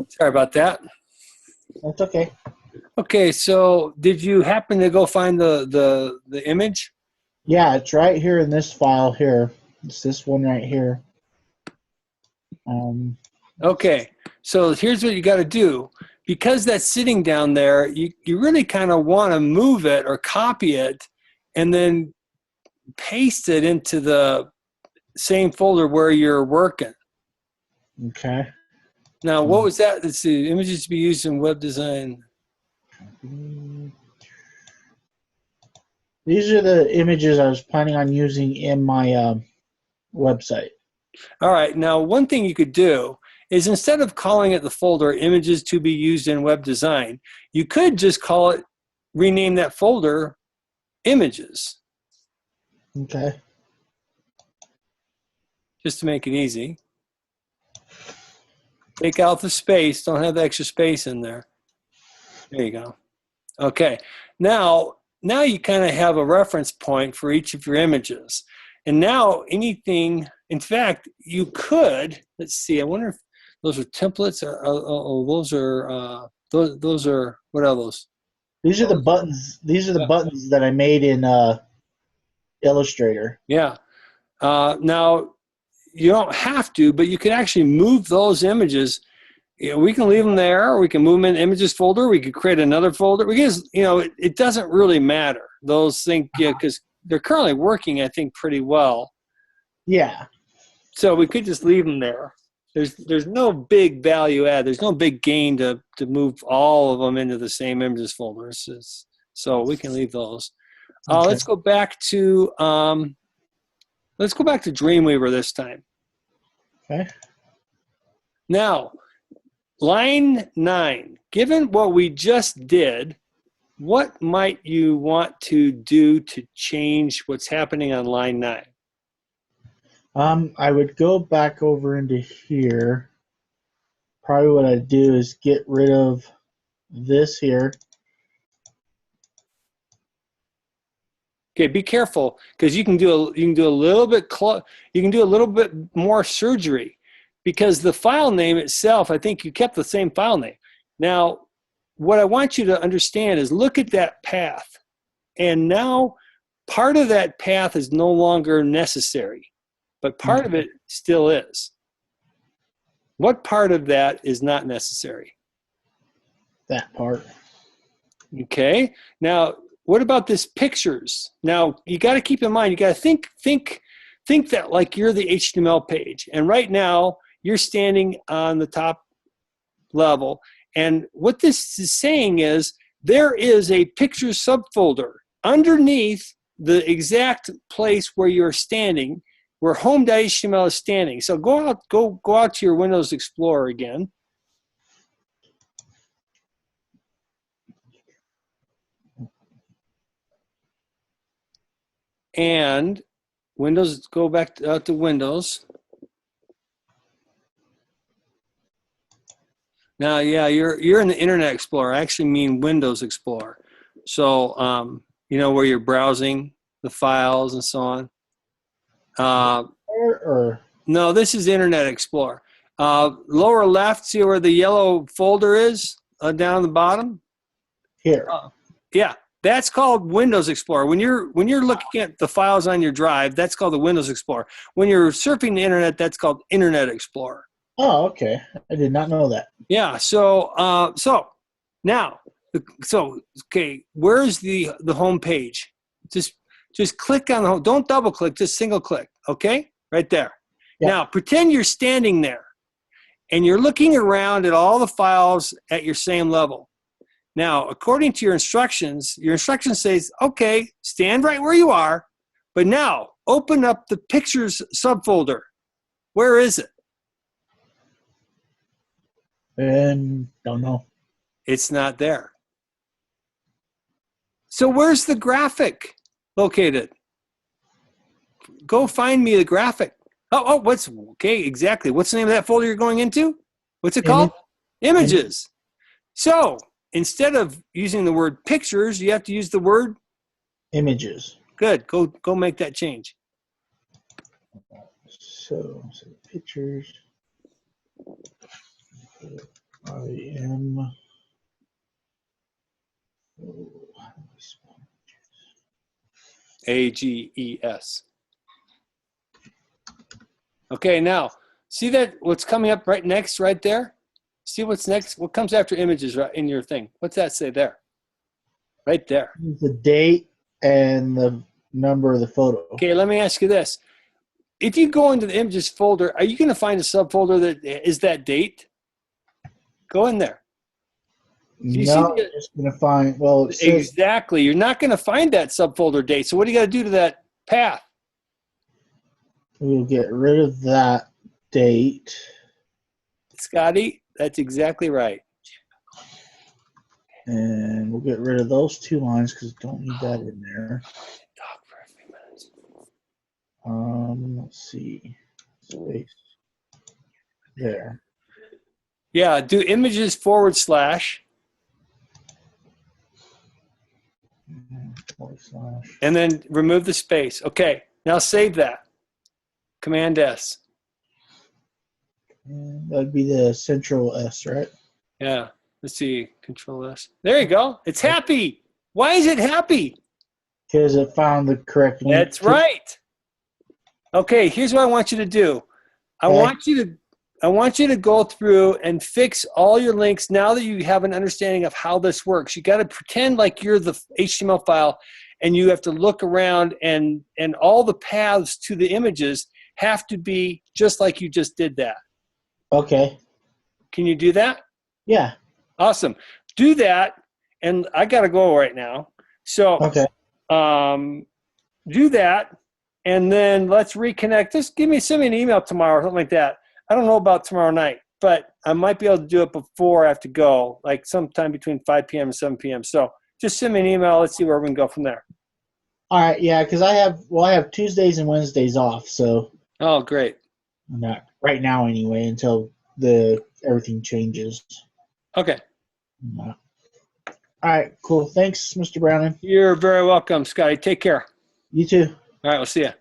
Sorry about that. That's okay. Okay, so did you happen to go find the image? Yeah, it's right here in this file here. It's this one right here. Okay, so here's what you got to do. Because that's sitting down there, you really kind of want to move it or copy it and then paste it into the same folder where you're working. Okay. Now, what was that? Let's see, images to be used in web design. These are the images I was planning on using in my website. All right, now one thing you could do is instead of calling it the folder images to be used in web design, you could just call it, rename that folder images, Okay. just to make it easy. Take out the space, don't have the extra space in there. There you go. Okay, now you kind of have a reference point for each of your images. And now anything, in fact, you could, let's see, I wonder if those are templates or those are, what are those? These are the buttons. These are the buttons that I made in Illustrator. Yeah. Now, you don't have to, but you can actually move those images. You know, we can leave them there, or we can move them in the images folder. We could create another folder. We can just, you know, it doesn't really matter. Those things, because they're currently working, I think, pretty well. Yeah. So we could just leave them there. There's no big value add. There's no big gain to move all of them into the same images folders. So we can leave those. Okay. Let's go back to Dreamweaver this time. Okay. Now, line 9. Given what we just did, what might you want to do to change what's happening on line 9? I would go back over into here. Probably what I'd do is get rid of this here. Okay, be careful, because you can do a little bit more surgery, because the file name itself, I think you kept the same file name. Now, what I want you to understand is look at that path, and now part of that path is no longer necessary, but part of it still is. What part of that is not necessary? That part. Okay, now what about this pictures? Now you got to keep in mind, you got to think that like you're the HTML page, and right now you're standing on the top level, and what this is saying is there is a pictures subfolder underneath the exact place where you're standing, where home.html is standing. So go out to your Windows Explorer again. And Windows, go back out to Windows. Now, yeah, you're in the Internet Explorer. I actually mean Windows Explorer. So, you know, where you're browsing the files and so on. No, this is Internet Explorer. Lower left, see where the yellow folder is down the bottom? Here. Yeah, that's called Windows Explorer. When you're looking at the files on your drive, that's called the Windows Explorer. When you're surfing the internet, that's called Internet Explorer. Oh, okay. I did not know that. Yeah. So now, okay, where's the home page? Just click on the home. Don't double click. Just single click. Okay, right there. Yeah. Now pretend you're standing there, and you're looking around at all the files at your same level. Now, according to your instructions says, okay, stand right where you are, but now open up the pictures subfolder. Where is it? And don't know. It's not there. So where's the graphic located? Go find me the graphic. Okay, exactly. What's the name of that folder you're going into? What's it called? Images. So instead of using the word pictures, you have to use the word images. Good. Go make that change. So pictures. I am. AGES. Okay, now see that what's coming up right next, right there? See what's next? What comes after images right in your thing? What's that say there? Right there. The date and the number of the photo. Okay, let me ask you this. If you go into the images folder, are you going to find a subfolder that is that date? Go in there. No, I'm just going to find, well, it says, exactly. You're not going to find that subfolder date. So what do you got to do to that path? we'll get rid of that date. Scotty, that's exactly right. And we'll get rid of those two lines because don't need that in there. Talk for a few minutes. Let's see. Space. There. Yeah, do images / / and then remove the space. Okay, now save that. Command S. And that'd be the Central S, right? Yeah, let's see. Control S. There you go. It's happy. Why is it happy? Because it found the correct link. That's right. Okay, here's what I want you to do. I want you to go through and fix all your links now that you have an understanding of how this works. You got to pretend like you're the HTML file, and you have to look around, and all the paths to the images have to be just like you just did that. Okay. Can you do that? Yeah. Awesome. Do that, and I got to go right now. So Okay. do that, and then let's reconnect. Just send me an email tomorrow or something like that. I don't know about tomorrow night, but I might be able to do it before I have to go, like sometime between 5 p.m. and 7 p.m. So just send me an email. Let's see where we can go from there. All right. Yeah, because I have Tuesdays and Wednesdays off, so Oh, great. not right now anyway until everything changes. Okay. All right. Cool. Thanks, Mr. Browning. You're very welcome, Scotty. Take care. You too. All right, we'll see you.